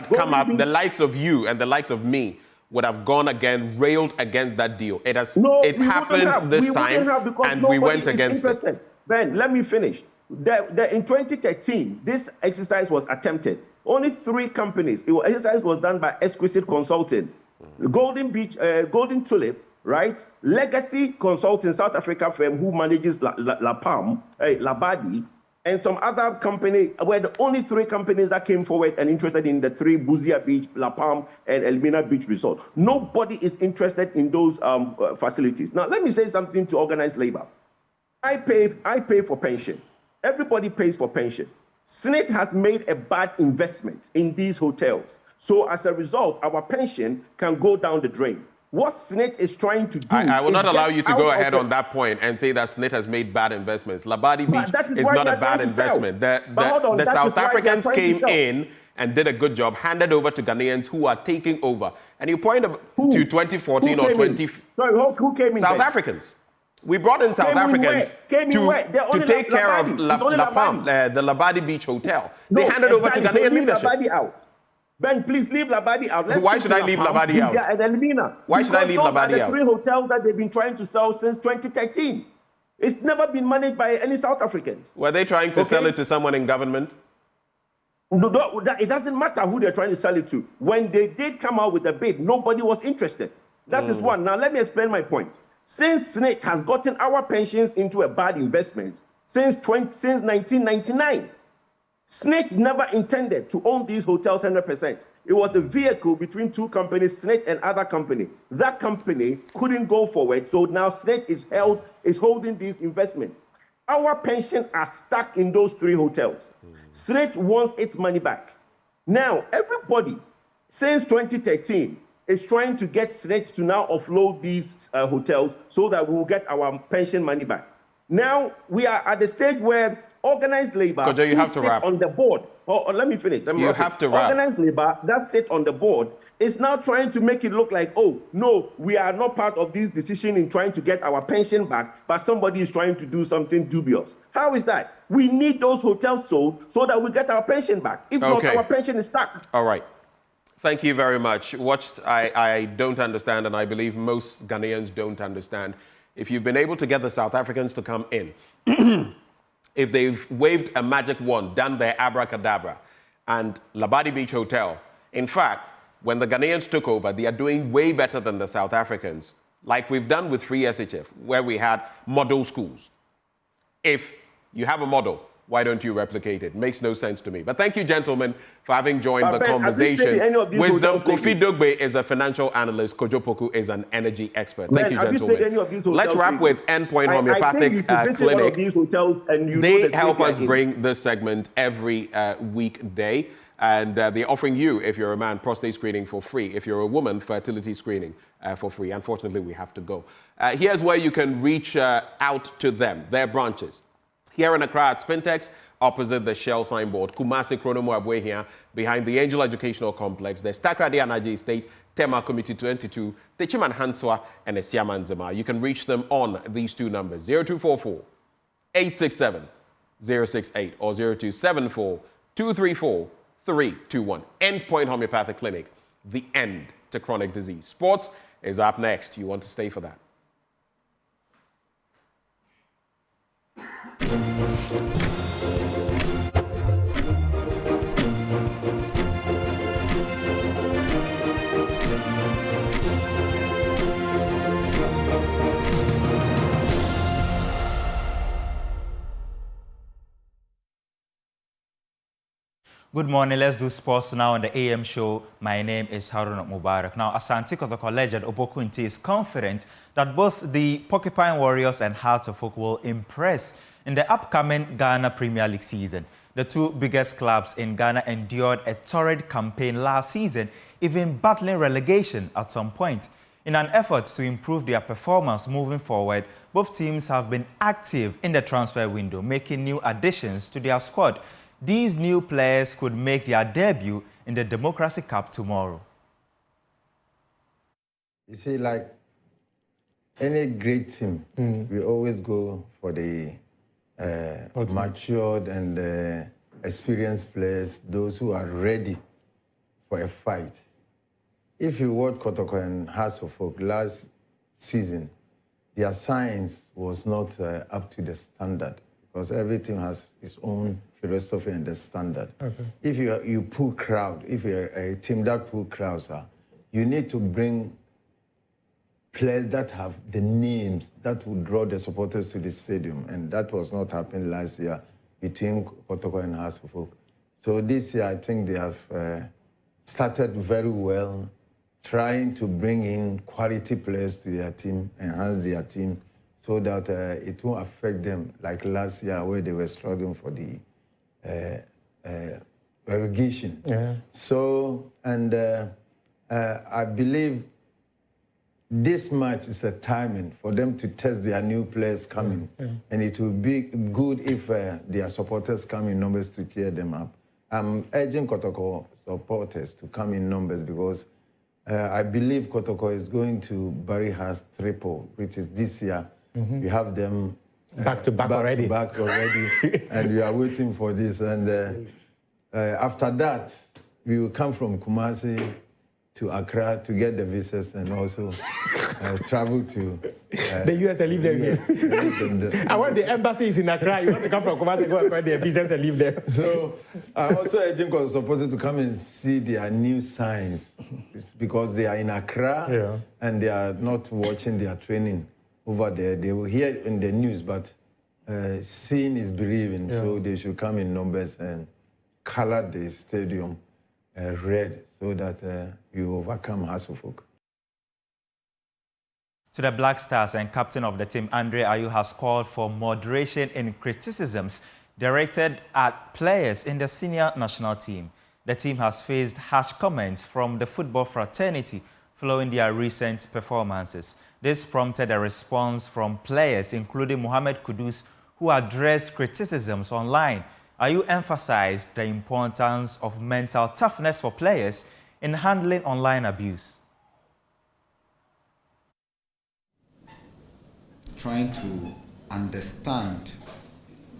come up, the likes of you and the likes of me would have gone again, railed against that deal. It happened this time, and we went against it. Ben, let me finish. In 2013, this exercise was attempted. Only 3 companies. The exercise was done by Exquisite Consulting, Golden Beach, Golden Tulip, right? Legacy Consulting, South Africa firm who manages La Palm, Labadi, and some other company were the only 3 companies that came forward and interested in the 3 Buzia Beach, La Palm, and Elmina Beach Resort. Nobody is interested in those facilities. Now, let me say something to organized labor. I pay for pension. Everybody pays for pension. SNIT has made a bad investment in these hotels. So as a result, our pension can go down the drain. What SNIT is trying to do I will not allow you to go ahead on that point and say that SNIT has made bad investments. Labadi Beach is not a bad investment. The South Africans came in and did a good job, handed over to Ghanaians who are taking over. And you point to 2014 or 20... Sorry, who came in? South Africans. We brought in South Africans to take care of La Palm, the Labadi Beach Hotel. They handed over to Ghanaian leadership. Labadi out. Ben, please leave Labadi out. Why should I leave Labadi out? Why should I leave Labadi out? Those are the 3 hotels that they've been trying to sell since 2013. It's never been managed by any South Africans. Were they trying to sell it to someone in government? No, it doesn't matter who they're trying to sell it to. When they did come out with a bid, nobody was interested. That is one. Now, let me explain my point. Since SNIT has gotten our pensions into a bad investment since 1999, SNIT never intended to own these hotels 100%. It was a vehicle between two companies, SNIT and other company. That company couldn't go forward, so now SNIT is holding these investments. Our pension are stuck in those 3 hotels. SNIT wants its money back. Now, everybody, since 2013, is trying to get SNIT to now offload these hotels so that we will get our pension money back. Now, we are at the stage where organized labor sit on the board. Let me finish. You have to wrap. Organized labor that sit on the board is now trying to make it look like, oh, no, we are not part of this decision in trying to get our pension back, but somebody is trying to do something dubious. How is that? We need those hotels sold so that we get our pension back. If not, our pension is stuck. All right. Thank you very much. What I don't understand, and I believe most Ghanaians don't understand, if you've been able to get the South Africans to come in, if they've waved a magic wand, done their abracadabra, and Labadi Beach Hotel, in fact, when the Ghanaians took over, they are doing way better than the South Africans, like we've done with Free SHF, where we had model schools. If you have a model, why don't you replicate it? Makes no sense to me. But thank you, gentlemen, for having joined the conversation. Wisdom Kofi Dogbe is a financial analyst. Kojo Poku is an energy expert. Thank you, gentlemen. Let's wrap with Endpoint Homeopathic Clinic. They help us bring this segment every weekday. And they're offering you, if you're a man, prostate screening for free. If you're a woman, fertility screening for free. Unfortunately, we have to go. Here's where you can reach out to them, their branches. Here in Accra at Spintex, opposite the Shell signboard. Kumasi Kronomo Abuehia, behind the Angel Educational Complex. There's Takrady Anaji Estate, Tema Committee 22, Techiman Hanswa, and Esiaman Zema. You can reach them on these 2 numbers, 0244 867 068 or 0274 234 321. Endpoint Homeopathic Clinic, the end to chronic disease. Sports is up next. You want to stay for that. Good morning. Let's do sports now on the AM show. My name is Haruna Mubarak. Now, Asante Kotoko legend Obokunti is confident that both the Porcupine Warriors and Hearts of Oak will impress in the upcoming Ghana Premier League season. The 2 biggest clubs in Ghana endured a torrid campaign last season, even battling relegation at some point. In an effort to improve their performance moving forward, both teams have been active in the transfer window, making new additions to their squad. These new players could make their debut in the Democracy Cup tomorrow. You see, like any great team, we always go for the matured and experienced players, those who are ready for a fight. If you watch Kotoko and Hearts of Oak last season, their science was not up to the standard because everything has its own philosophy and the standard. Okay. If you pull crowd, if you're a team that pull crowds, you need to bring players that have the names that would draw the supporters to the stadium, and that was not happening last year between Kotoko and Hearts of Oak. So this year, I think they have started very well, trying to bring in quality players to their team, enhance their team, so that it won't affect them like last year where they were struggling for the relegation. Yeah. So, and I believe this match is a timing for them to test their new players coming. And it will be good if their supporters come in numbers to cheer them up. I'm urging Kotoko supporters to come in numbers because I believe Kotoko is going to bury Hearts triple, which is this year. We have them back to back already, and we are waiting for this. And after that, we will come from Kumasi to Accra to get the visas and also travel to the US and live there here. I want the embassies in Accra. You want to come from Kumasi, go acquire their visas and live there. So I also urging supporters to come and see their new signs because they are in Accra and they are not watching their training over there. They will hear in the news, but seeing is believing. So they should come in numbers and color the stadium red so that you overcome Hasselhoff. To the Black Stars, and captain of the team, Andre Ayew, has called for moderation in criticisms directed at players in the senior national team. The team has faced harsh comments from the football fraternity following their recent performances. This prompted a response from players, including Mohamed Kudus, who addressed criticisms online. Ayew emphasized the importance of mental toughness for players in handling online abuse. Trying to understand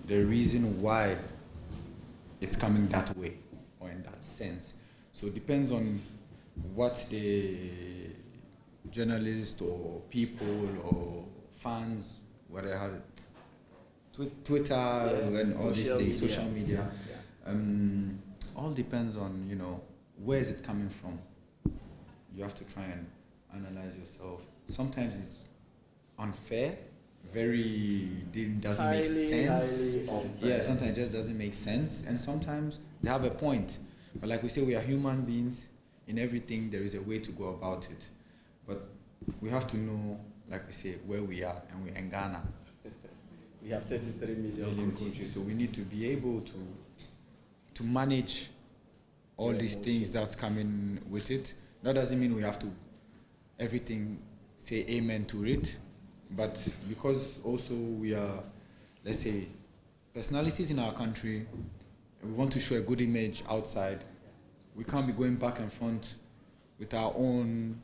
the reason why it's coming that way or in that sense. So it depends on what the journalist or people or fans, whatever, Twitter and all these things, social media, all depends on, you know, where is it coming from. You have to try and analyze yourself. Sometimes it's unfair, doesn't make sense. Yeah, sometimes it just doesn't make sense, and sometimes they have a point. But like we say, we are human beings. In everything, there is a way to go about it. But we have to know, like we say, where we are, and we're in Ghana. We have 33 million coaches. So we need to be able to manage all these things that's coming with it. That doesn't mean we have to everything say amen to it, but because also we are, let's say, personalities in our country, and we want to show a good image outside, we can't be going back and front with our own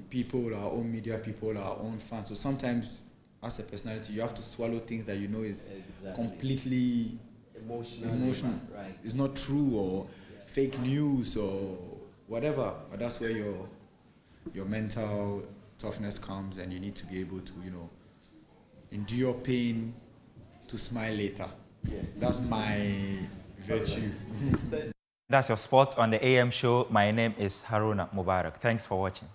people, our own media people, our own fans. So sometimes, as a personality, you have to swallow things that you know is completely emotional. Right. It's not true or fake news or whatever. But that's where your mental toughness comes, and you need to be able to, you know, endure pain to smile later. Yes. That's my virtue. That's your spot on the AM show. My name is Haruna Mubarak. Thanks for watching.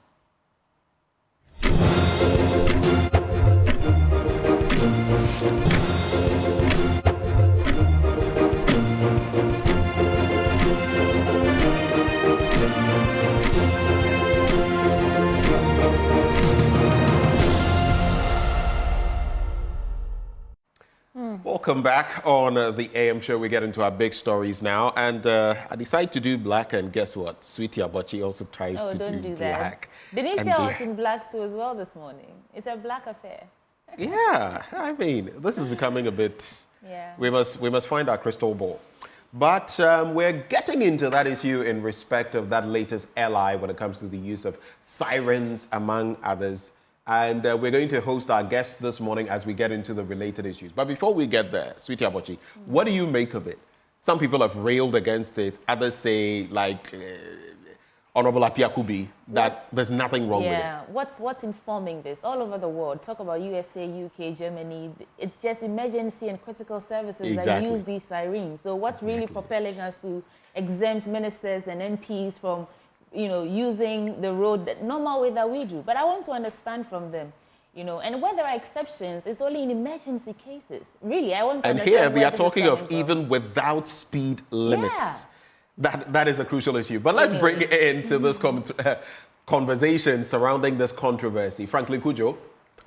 Welcome back on the AM show. We get into our big stories now. And I decided to do black, and guess what? Sweetie Abachi also tries to do black. Denise was in black too as well this morning. It's a black affair. Yeah, I mean, this is becoming a bit... Yeah. We must find our crystal ball. But we're getting into that issue in respect of that latest L.I. when it comes to the use of sirens, among others. And we're going to host our guests this morning as we get into the related issues. But before we get there, Sweetie Abachi, what do you make of it? Some people have railed against it. Others say, like Honorable Apiakubi, that there's nothing wrong with it. Yeah, what's informing this? All over the world, talk about USA, UK, Germany. It's just emergency and critical services that use these sirens. So what's really propelling us to exempt ministers and MPs from, you know, using the road the normal way that we do? But I want to understand from them, you know, and where there are exceptions, it's only in emergency cases. Really, I want to understand. And here we are talking of even without speed limits. Yeah. That is a crucial issue. But let's bring it into this conversation surrounding this controversy. Franklin Kujo,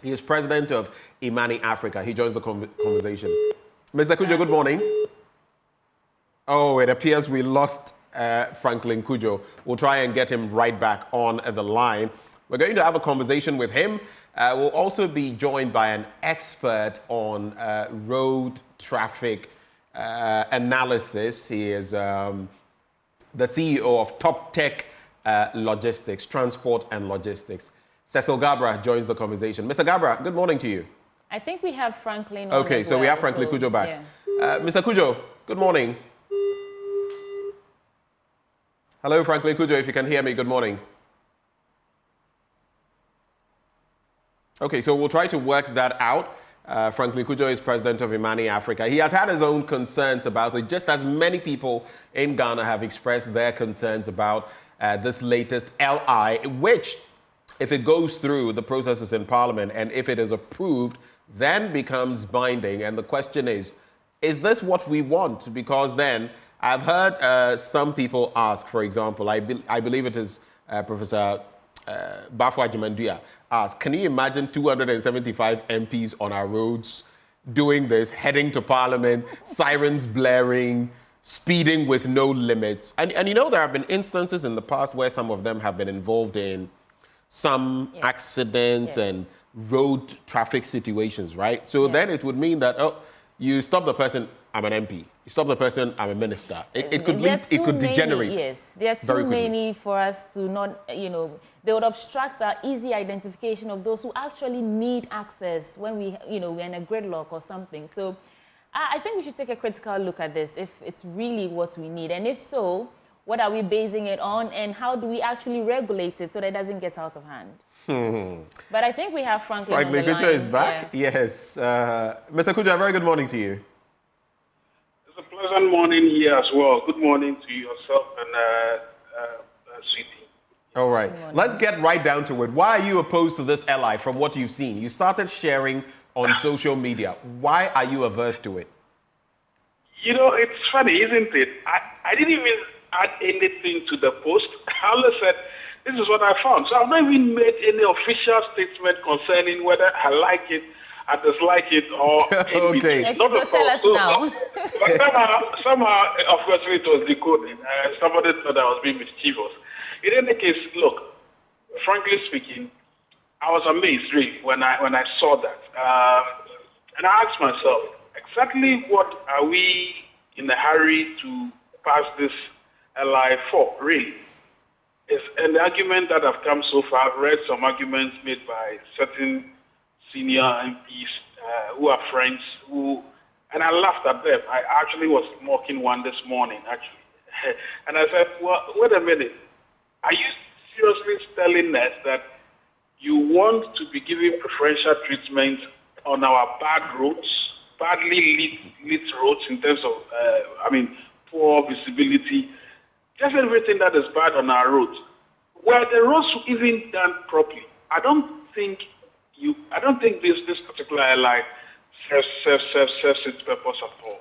he is president of Imani Africa. He joins the conversation. Mr. Kujo, good morning. Oh, it appears we lost Franklin Kujo. We'll try and get him right back on the line. We're going to have a conversation with him. We'll also be joined by an expert on road traffic analysis. He is the CEO of Top Tech Logistics, Transport and Logistics. Cecil Gabra joins the conversation. Mr. Gabra, good morning to you. I think we have Franklin on Okay, as so well, we have Franklin Kujo back. Yeah. Mr. Kujo, good morning. Hello, Franklin Kujo, if you can hear me, good morning. Okay, so we'll try to work that out. Franklin Kujo is president of Imani Africa. He has had his own concerns about it, just as many people in Ghana have expressed their concerns about this latest LI, which, if it goes through the processes in Parliament and if it is approved, then becomes binding. And the question is this what we want? Because then I've heard some people ask, for example, I believe it is Professor Bafwa Jumanduya asked, can you imagine 275 MPs on our roads doing this, heading to Parliament, sirens blaring, speeding with no limits? And you know, there have been instances in the past where some of them have been involved in some accidents and road traffic situations, right? So then it would mean that, oh, you stop the person, I'm an MP. You stop the person, I'm a minister. It could lead, it could degenerate. Yes, there are too many for us to not, you know, they would obstruct our easy identification of those who actually need access when we, you know, we're in a gridlock or something. So I think we should take a critical look at this, if it's really what we need. And if so, what are we basing it on, and how do we actually regulate it so that it doesn't get out of hand? But I think we have Franklin on the line. Kujo is back. Yeah. Yes. Mr. Kujo, a very good morning to you. It's a pleasant morning here as well. Good morning to yourself and Sweetie. All right. Let's get right down to it. Why are you opposed to this LI from what you've seen? You started sharing on social media. Why are you averse to it? You know, it's funny, isn't it? I didn't even add anything to the post. I only said, this is what I found. So I've not even made any official statement concerning whether I like it, I dislike it, or okay. Not so tell us now. But somehow, of course, it was decoded. Somebody thought I was being mischievous. In any case, look, frankly speaking, I was amazed really when I saw that. And I asked myself, exactly what are we in a hurry to pass this LI for, really? And the argument that have come so far, I've read some arguments made by certain senior MPs who are friends, and I laughed at them. I actually was mocking one this morning, actually. And I said, well, wait a minute. Are you seriously telling us that you want to be giving preferential treatment on our bad roads, badly lit roads in terms of, poor visibility, just everything that is bad on our roads? Where the roads isn't done properly, I don't think this particular LI serves its purpose at all.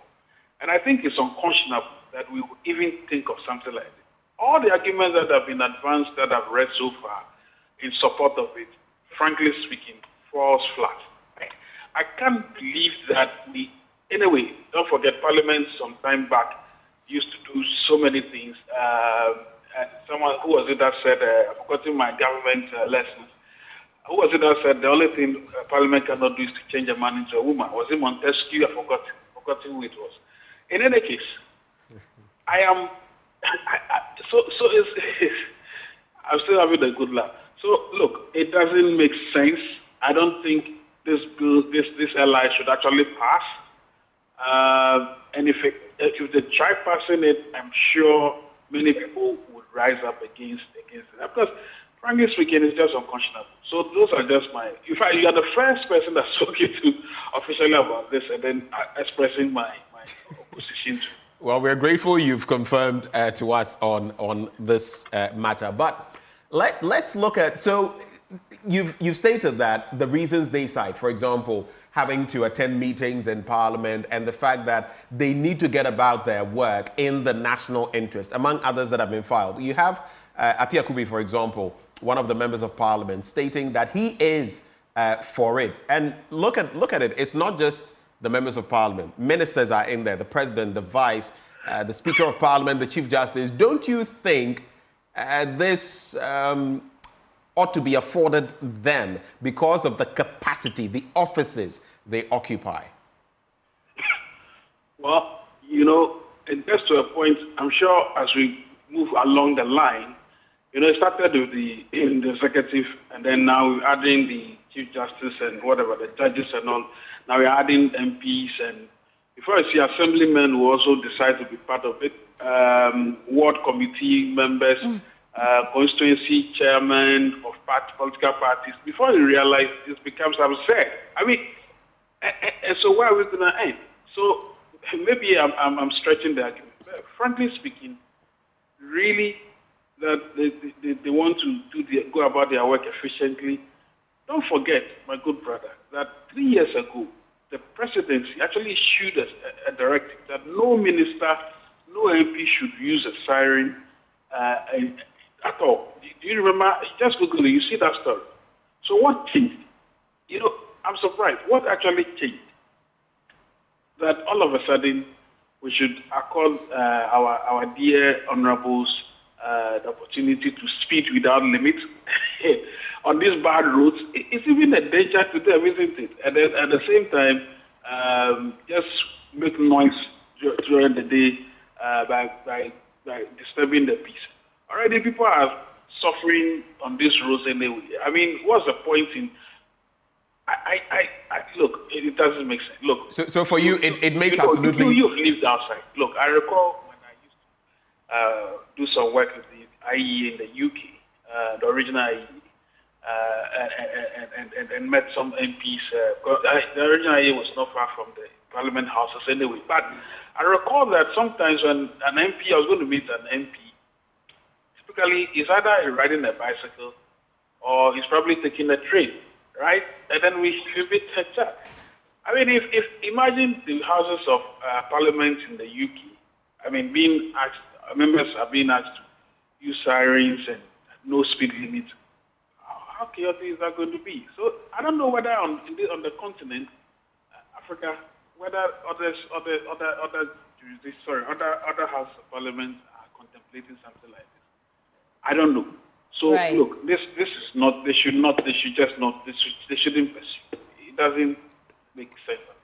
And I think it's unconscionable that we would even think of something like this. All the arguments that have been advanced that I've read so far in support of it, frankly speaking, falls flat. I can't believe that anyway, don't forget, Parliament some time back used to do so many things. And someone, who was it that said, I've forgotten my government lessons. Who was it that said the only thing Parliament cannot do is to change a man into a woman? Was it Montesquieu? I've forgotten who it was. In any case, I'm still having a good laugh. So look, it doesn't make sense. I don't think this bill, this LI should actually pass. And if they try passing it, I'm sure many people would rise up against it. Because frankly speaking, it's just unconscionable. So those are just in fact, you are the first person that's spoken to officially about this, and then expressing my opposition to. Well, we're grateful you've confirmed to us on this matter. But let's look at, so you've stated that the reasons they cite, for example, having to attend meetings in Parliament and the fact that they need to get about their work in the national interest, among others that have been filed. You have Apia Kubi, for example, one of the members of Parliament, stating that he is for it. And look at it. It's not just the members of Parliament. Ministers are in there, the President, the Vice, the Speaker of Parliament, the Chief Justice. Don't you think this ought to be afforded them because of the capacity, the offices they occupy? Well, you know, it gets to a point, I'm sure as we move along the line, you know, it started with the executive, and then now we're adding the Chief Justice and whatever, the judges and all. Now we're adding MPs, and before I see assemblymen who also decide to be part of it, ward committee members, constituency chairman of political parties, before you realize this becomes absurd. I mean, and so where are we going to end? So maybe I'm stretching the argument. But frankly speaking, really, that they want to go about their work efficiently. Don't forget, my good brother, that 3 years ago, the presidency actually issued a directive that no minister, no MP should use a siren at all. Do you remember? Just Google it, you see that story. So what changed? You know, I'm surprised. What actually changed? That all of a sudden we should accord our dear honorables the opportunity to speed without limit on these bad roads. It's even a danger to them, isn't it? And then at the same time, just make noise during the day by disturbing the peace. Already people are suffering on these roads anyway. I mean, what's the point in... look, it doesn't make sense. Look. So for you, it makes absolutely... You've lived outside. Look, I recall when I used to do some work with the IE in the UK, the original IE, and met some MPs. The original IE was not far from the Parliament houses anyway. But I recall that sometimes when an MP, I was going to meet an MP, typically he's either riding a bicycle or he's probably taking a train, right? And then we meet a chat. I mean, if imagine the houses of Parliament in the UK, I mean, being asked, members are being asked to use sirens and no speed limit. How chaotic is that going to be? So I don't know whether on the continent, Africa, whether other houses of Parliament are contemplating something like this. I don't know. So right. Look, this is not. They shouldn't pursue. It doesn't make sense at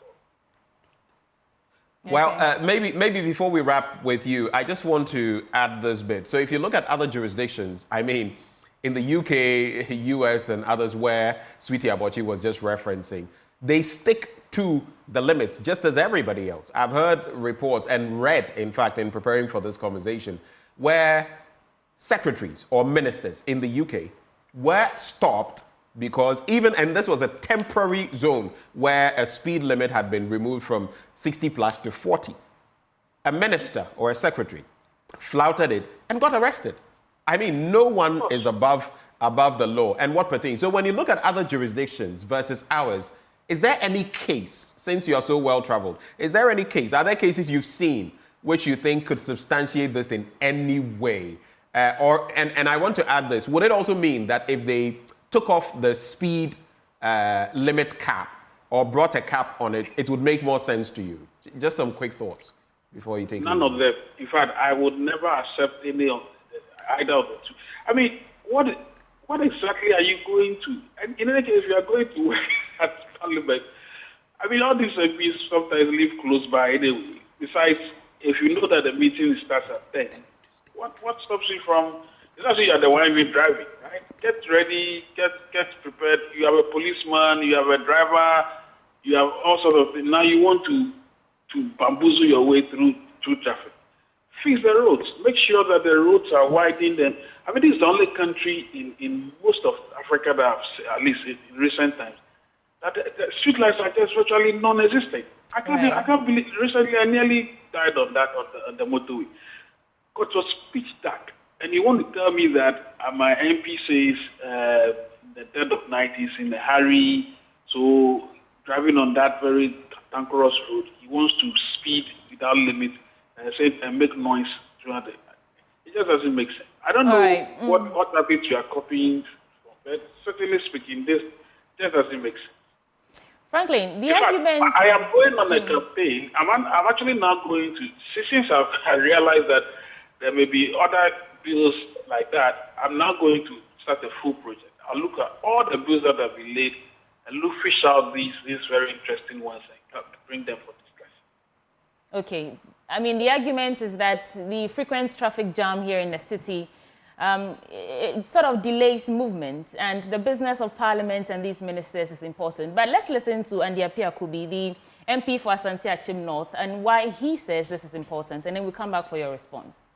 all. Well, maybe before we wrap with you, I just want to add this bit. So if you look at other jurisdictions, I mean, in the UK, US, and others where Sweetie Abochi was just referencing, they stick to the limits just as everybody else. I've heard reports and read, in fact, in preparing for this conversation, where secretaries or ministers in the UK were stopped because and this was a temporary zone where a speed limit had been removed from 60 plus to 40. A minister or a secretary flouted it and got arrested. I mean, no one is above the law and what pertains. So when you look at other jurisdictions versus ours, is there any case, since you are so well traveled, are there cases you've seen which you think could substantiate this in any way? And I want to add this, would it also mean that if they took off the speed limit cap or brought a cap on it, it would make more sense to you? Just some quick thoughts before you take None of them. In fact, I would never accept any of either of the two. I mean, what exactly are you going to? And in any case, if you are going to work at Parliament, I mean, all these MPs sometimes live close by anyway. Besides, if you know that the meeting starts at 10, what stops you from? It's not you are the one driving, right? Get ready, get prepared. You have a policeman, you have a driver, you have all sorts of things. Now you want to bamboozle your way through traffic. Fix the roads. Make sure that the roads are widened. And I mean, this is the only country in most of Africa that I've seen, at least in recent times, that the street lights are just virtually non-existent. I can't believe. Recently, I nearly died on the motorway. It was pitch dark. And you want to tell me that my MP says the dead of night is in a hurry, so driving on that very cantankerous road, he wants to speed without limit and make noise throughout the night. It just doesn't make sense. I don't know what habits you are copying from, but certainly speaking, this just doesn't make sense. Franklin, the argument... I am going on a campaign. I'm actually now going to, since I realized that there may be other bills like that, I'm now going to start a full project. I'll look at all the bills that have been laid and fish out these very interesting ones and bring them for discussion. Okay. I mean, the argument is that the frequent traffic jam here in the city it sort of delays movement, and the business of Parliament and these ministers is important. But let's listen to Andy Apiakubi, the MP for Asante Achim North, and why he says this is important, and then we'll come back for your response.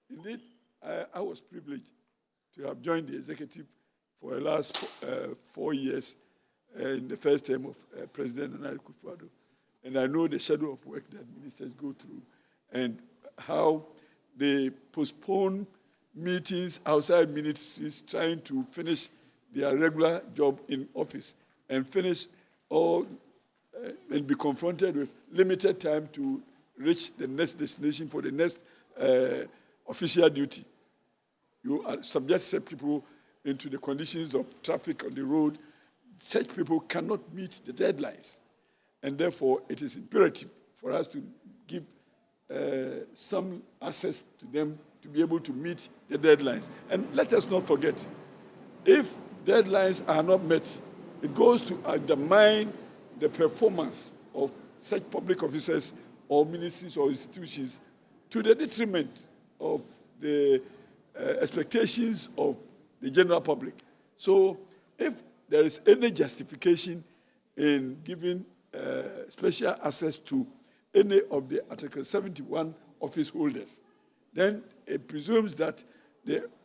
Indeed, I was privileged to have joined the executive for the last 4 years in the first term of President Nana Akufo-Addo. And I know the shadow of work that ministers go through and how they postpone meetings outside ministries trying to finish their regular job in office and finish all and be confronted with limited time to reach the next destination for the next official duty. You subject such people into the conditions of traffic on the road. Such people cannot meet the deadlines. And therefore, it is imperative for us to give some access to them to be able to meet the deadlines. And let us not forget, if deadlines are not met, it goes to undermine the performance of such public officers or ministries or institutions to the detriment of the expectations of the general public. So if there is any justification in giving special access to any of the Article 71 office holders, then it presumes that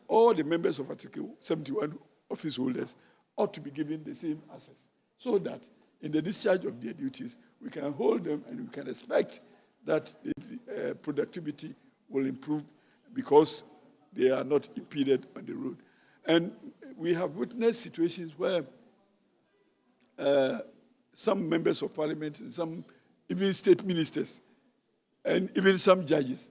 all the members of Article 71 office holders ought to be given the same access, so that in the discharge of their duties, we can hold them and we can expect that the productivity will improve because they are not impeded on the road. And we have witnessed situations where some members of parliament and some even state ministers and even some judges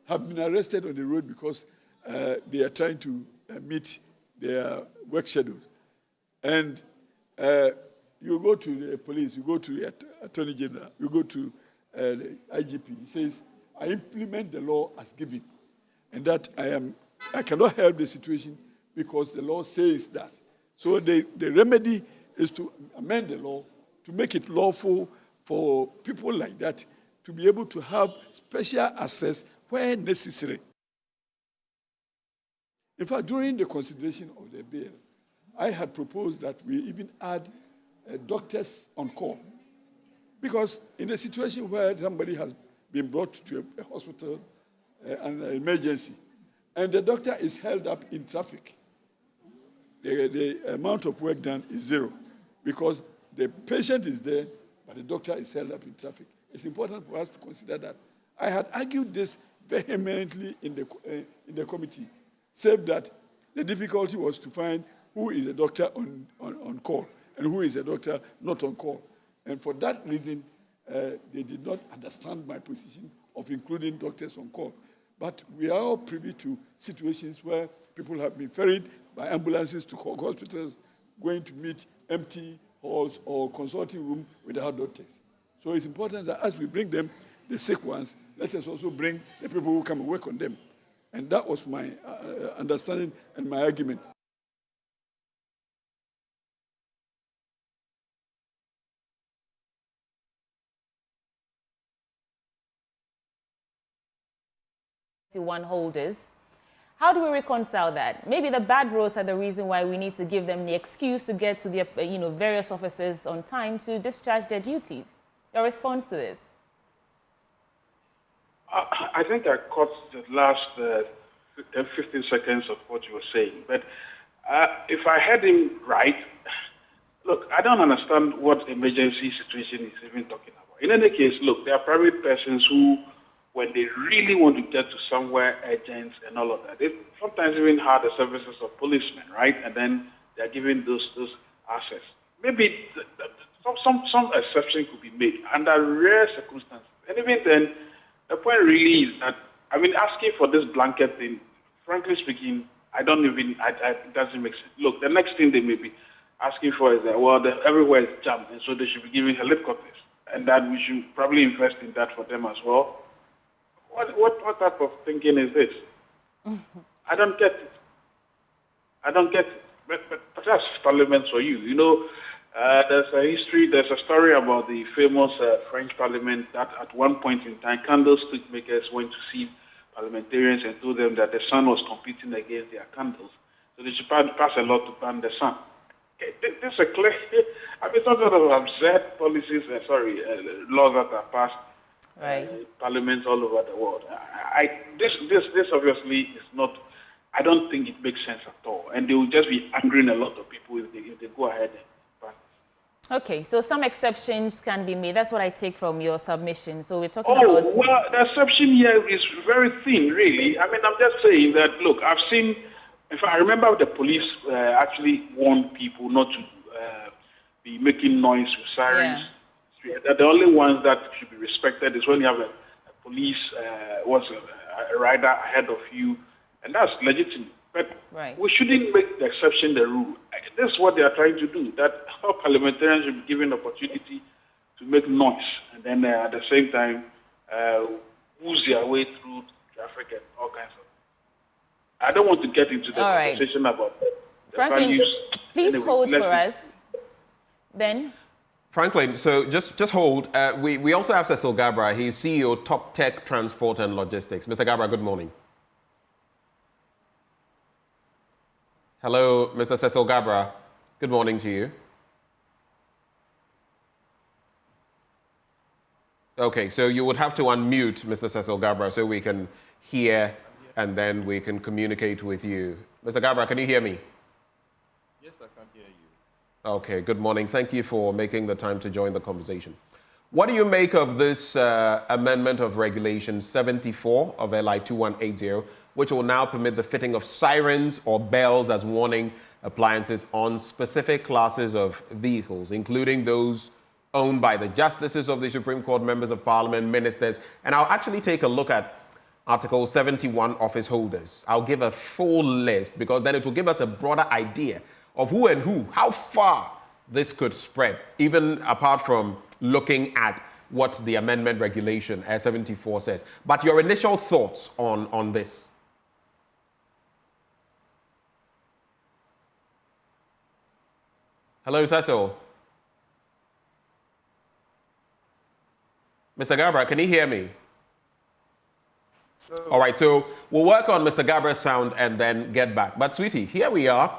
have been arrested on the road because they are trying to meet their work schedules. And you go to the police, you go to the Attorney General, you go to the IGP. He says, I implement the law as given. And that I cannot help the situation because the law says that. So the remedy is to amend the law to make it lawful for people like that to be able to have special access where necessary. In fact, during the consideration of the bill, I had proposed that we even add doctors on call. Because in a situation where somebody has been brought to a hospital, an emergency, and the doctor is held up in traffic, the amount of work done is zero. Because the patient is there, but the doctor is held up in traffic. It's important for us to consider that. I had argued this vehemently in the committee, save that the difficulty was to find who is a doctor on call and who is a doctor not on call. And for that reason, they did not understand my position of including doctors on call. But we are all privy to situations where people have been ferried by ambulances to hospitals, going to meet empty halls or consulting room without doctors. So it's important that as we bring them, the sick ones, let us also bring the people who come and work on them. And that was my understanding and my argument. One holders. How do we reconcile that? Maybe the bad roads are the reason why we need to give them the excuse to get to their various offices on time to discharge their duties. Your response to this? I think I caught the last 10, 15 seconds of what you were saying. But if I heard him right, look, I don't understand what emergency situation he's even talking about. In any case, look, there are private persons who, when they really want to get to somewhere urgent and all of that, they sometimes even hire the services of policemen, right? And then they're given those access. Maybe some exception could be made under rare circumstances. And even then, the point really is that, asking for this blanket thing, frankly speaking, it doesn't make sense. Look, the next thing they may be asking for is that, everywhere is jammed, and so they should be giving helicopters, and that we should probably invest in that for them as well. What type of thinking is this? I don't get it. But that's Parliament for you. There's a story about the famous French Parliament that at one point in time, candlestick makers went to see parliamentarians and told them that the sun was competing against their candles. So they should pass a law to ban the sun. Okay, this is a clear, some sort of absurd policies, laws that are passed parliaments all over the world. This obviously is not. I don't think it makes sense at all, and they will just be angering a lot of people if they go ahead. Okay, so some exceptions can be made. That's what I take from your submission. So we're talking about... well, the exception here is very thin, really. I mean, I'm just saying that, look, I've seen... If I remember, the police actually warned people not to be making noise with sirens. Yeah. The only ones that should be respected is when you have a police, a rider ahead of you, and that's legitimate. But we shouldn't make the exception the rule. This is what they are trying to do, that our parliamentarians should be given opportunity to make noise, and then at the same time, ooze their way through traffic and all kinds of... I don't want to get into the conversation about the Franklin, values. Please hold for us. Ben? Franklin, so just hold. We also have Cecil Gabra. He's CEO, Top Tech Transport and Logistics. Mr. Gabra, good morning. Hello, Mr. Cecil Gabra. Good morning to you. Okay, so you would have to unmute Mr. Cecil Gabra so we can hear and then we can communicate with you. Mr. Gabra, can you hear me? Yes, I can hear you. Okay, good morning. Thank you for making the time to join the conversation. What do you make of this amendment of Regulation 74 of LI 2180, which will now permit the fitting of sirens or bells as warning appliances on specific classes of vehicles, including those owned by the justices of the Supreme Court, members of Parliament, ministers? And I'll actually take a look at Article 71, office holders. I'll give a full list because then it will give us a broader idea of who and who, how far this could spread, even apart from looking at what the amendment regulation 74 says. But your initial thoughts on this? Hello, Cecil. Mr. Gabra, can you hear me? All right, so we'll work on Mr. Gabra's sound and then get back. But, sweetie, here we are.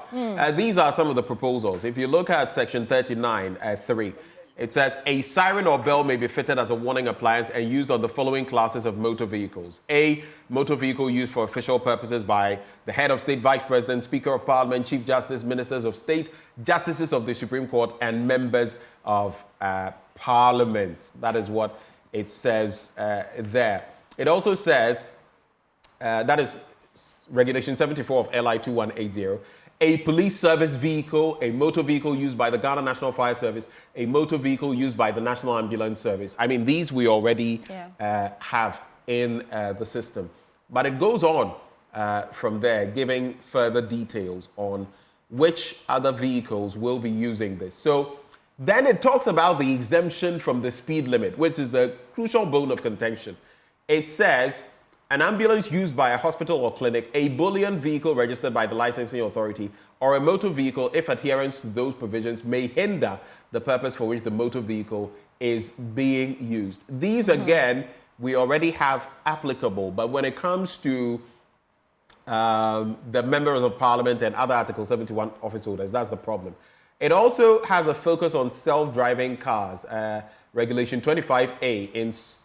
These are some of the proposals. If you look at Section 39(3), it says a siren or bell may be fitted as a warning appliance and used on the following classes of motor vehicles. A, motor vehicle used for official purposes by the head of state, vice president, speaker of parliament, chief justice, ministers of state, justices of the Supreme Court, and members of parliament. That is what it says there. It also says, that is Regulation 74 of LI 2180, a police service vehicle, a motor vehicle used by the Ghana National Fire Service, a motor vehicle used by the National Ambulance Service. I mean, these we already have in the system. But it goes on from there, giving further details on which other vehicles will be using this. So then it talks about the exemption from the speed limit, which is a crucial bone of contention. It says, an ambulance used by a hospital or clinic, a bullion vehicle registered by the licensing authority, or a motor vehicle, if adherence to those provisions may hinder the purpose for which the motor vehicle is being used. These, again, we already have applicable, but when it comes to the members of parliament and other Article 71 office holders, that's the problem. It also has a focus on self-driving cars, Regulation 25A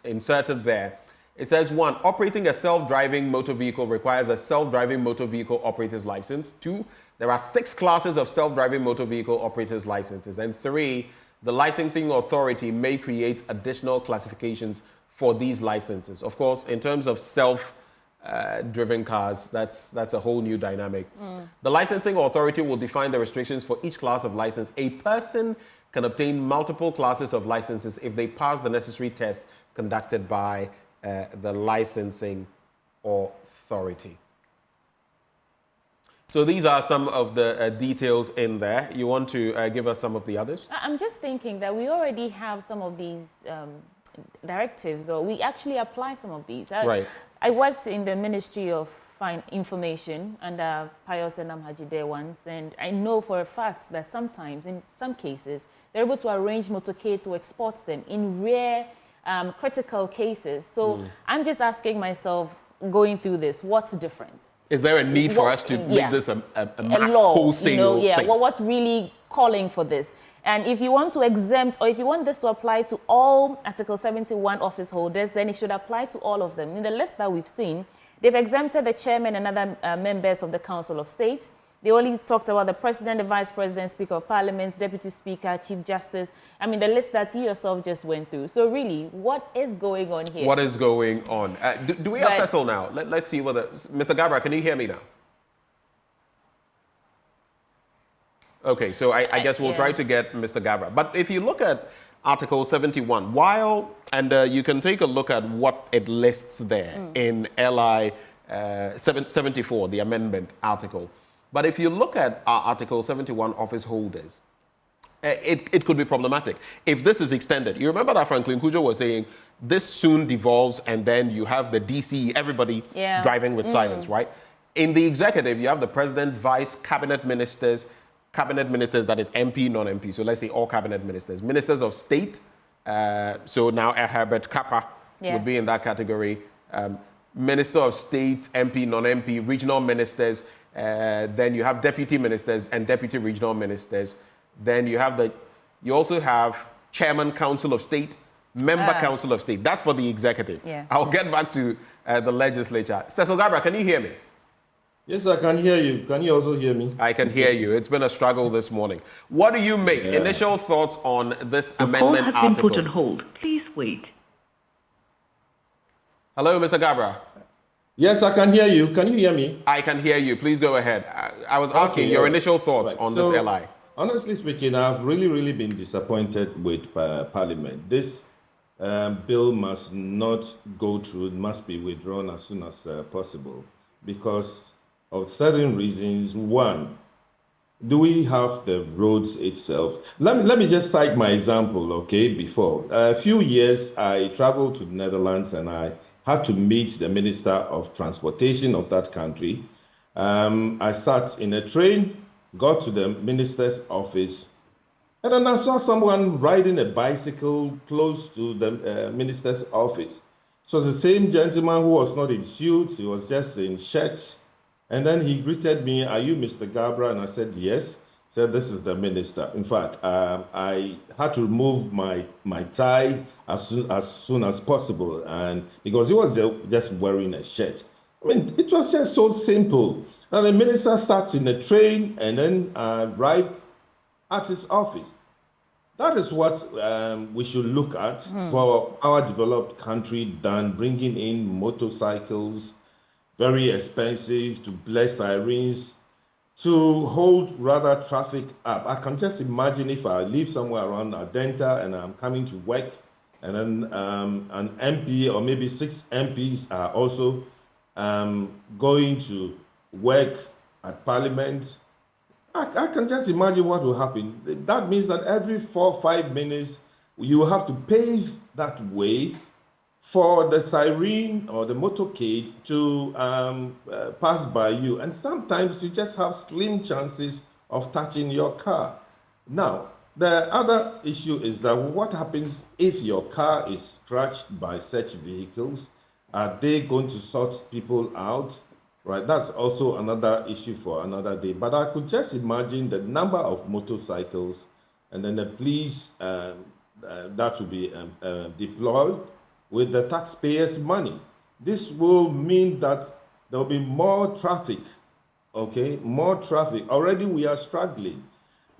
inserted there. It says, 1, operating a self-driving motor vehicle requires a self-driving motor vehicle operator's license. 2, there are 6 classes of self-driving motor vehicle operator's licenses. And 3, the licensing authority may create additional classifications for these licenses. Of course, in terms of self-driven cars, that's a whole new dynamic. The licensing authority will define the restrictions for each class of license. A person can obtain multiple classes of licenses if they pass the necessary tests conducted by the licensing authority. So these are some of the details in there. You want to give us some of the others? I'm just thinking that we already have some of these directives, or we actually apply some of these. Right. I worked in the Ministry of Information under Pius Enam Hajide once, and I know for a fact that sometimes, in some cases, they're able to arrange motorcade to export them in rare critical cases. So I'm just asking myself, going through this, what's different? Is there a need for us to make this a mass wholesale thing? What's really calling for this? And if you want to exempt, or if you want this to apply to all Article 71 office holders, then it should apply to all of them. In the list that we've seen, they've exempted the chairman and other members of the Council of State. They only talked about the president, the vice president, speaker of parliament, deputy speaker, chief justice. I mean, the list that you yourself just went through. So really, what is going on here? What is going on? Do we have Cecil now? Let's see whether... Mr. Gabra, can you hear me now? Okay, so I guess we'll try to get Mr. Gabra. But if you look at Article 71, and you can take a look at what it lists there in LI 74, the amendment article. But if you look at Article 71 office holders, it could be problematic. If this is extended, you remember that Franklin Kujo was saying, this soon devolves and then you have the DC, everybody driving with sirens, right? In the executive, you have the president, vice, cabinet ministers that is MP, non-MP. So let's say all cabinet ministers. Ministers of state, so now Herbert Kappa would be in that category. Minister of state, MP, non-MP, regional ministers. Then you have deputy ministers and deputy regional ministers. Then you also have chairman council of state, member council of state. That's for the executive. I'll get back to the legislature. Cecil Gabra, can you hear me? Yes, I can hear you. Can you also hear me? I can hear you. It's been a struggle this morning. What do you make? Initial thoughts on this amendment article? The call has been put on hold. Please wait. Hello, Mr. Gabra. Yes, I can hear you. Can you hear me? I can hear you. Please go ahead. I was asking your initial thoughts on this LI. Honestly speaking, I've really been disappointed with Parliament. This bill must not go through. It must be withdrawn as soon as possible because of certain reasons. One, do we have the roads itself? Let me just cite my example, okay, before. A few years, I traveled to the Netherlands and I had to meet the Minister of Transportation of that country. I sat in a train, got to the minister's office, and then I saw someone riding a bicycle close to the minister's office. It was the same gentleman who was not in suit, he was just in shirts. And then he greeted me, "Are you Mr. Gabra?" And I said, "Yes." He said, "This is the minister." In fact, I had to remove my tie as soon as possible, and because he was just wearing a shirt. I mean, it was just so simple. Now the minister sat in the train and then arrived at his office. That is what we should look at for our developed country than bringing in motorcycles, very expensive, to bless sirens, to hold rather traffic up. I can just imagine if I live somewhere around Adenta and I'm coming to work and then an MP or maybe 6 MPs are also going to work at Parliament. I can just imagine what will happen. That means that every 4 or 5 minutes, you will have to pave that way for the siren or the motorcade to pass by you. And sometimes you just have slim chances of touching your car. Now, the other issue is that what happens if your car is scratched by such vehicles? Are they going to sort people out? Right, that's also another issue for another day. But I could just imagine the number of motorcycles and then the police that will be deployed with the taxpayers' money. This will mean that there will be more traffic, okay? More traffic. Already we are struggling.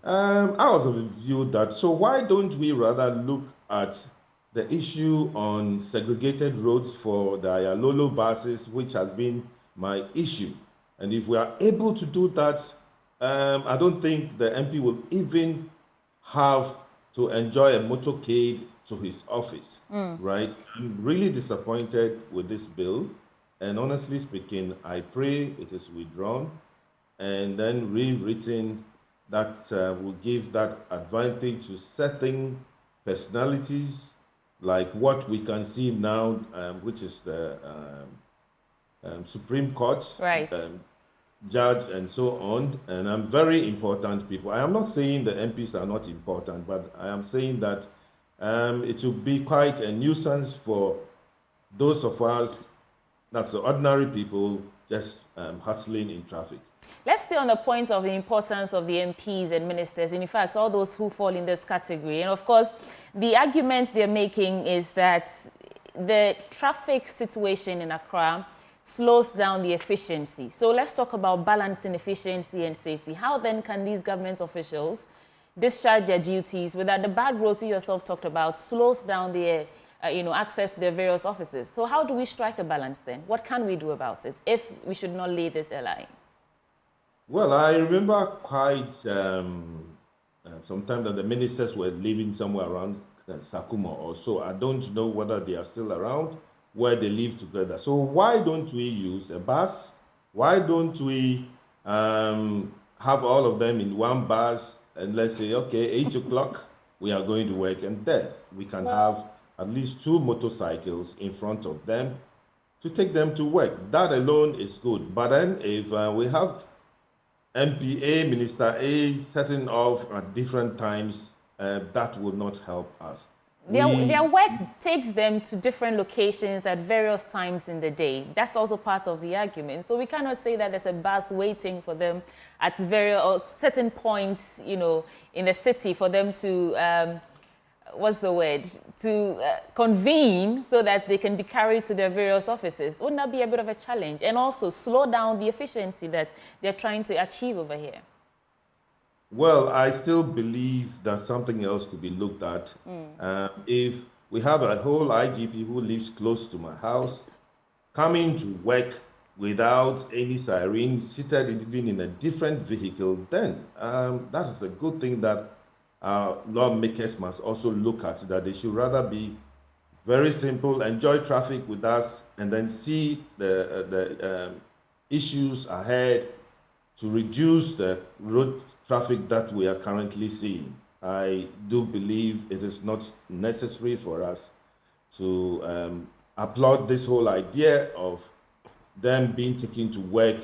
I was of the view that, so why don't we rather look at the issue on segregated roads for the Ayalolo buses, which has been my issue. And if we are able to do that, I don't think the MP will even have to enjoy a motorcade to his office, right? I'm really disappointed with this bill. And honestly speaking, I pray it is withdrawn and then rewritten that will give that advantage to certain personalities, like what we can see now, which is the Supreme Court, judge and so on, and very important people. I am not saying the MPs are not important, but I am saying that it will be quite a nuisance for those of us, that's the ordinary people, just hustling in traffic. let's stay on the point of the importance of the MPs and ministers, and in fact, all those who fall in this category. And of course, the argument they're making is that the traffic situation in Accra slows down the efficiency. So let's talk about balancing efficiency and safety. How then can these government officials discharge their duties without the bad roads you yourself talked about slows down their access to their various offices? So how do we strike a balance then? What can we do about it if we should not lay this LI? Well, I remember quite some time that the ministers were living somewhere around Sakuma or so. I don't know whether they are still around, where they live together. So why don't we use a bus? Why don't we have all of them in one bus and let's say, okay, 8 o'clock, we are going to work, and then we can have at least 2 motorcycles in front of them to take them to work. That alone is good. But then if we have MPA, Minister A, setting off at different times, that will not help us. Their work takes them to different locations at various times in the day. That's also part of the argument. So we cannot say that there's a bus waiting for them at various or certain points, in the city for them to, convene so that they can be carried to their various offices. Wouldn't that be a bit of a challenge? And also slow down the efficiency that they're trying to achieve over here? Well, I still believe that something else could be looked at. If we have a whole IGP who lives close to my house, coming to work without any siren, seated even in a different vehicle, then that is a good thing that lawmakers must also look at, that they should rather be very simple, enjoy traffic with us, and then see the issues ahead to reduce the road traffic that we are currently seeing. I do believe it is not necessary for us to applaud this whole idea of them being taken to work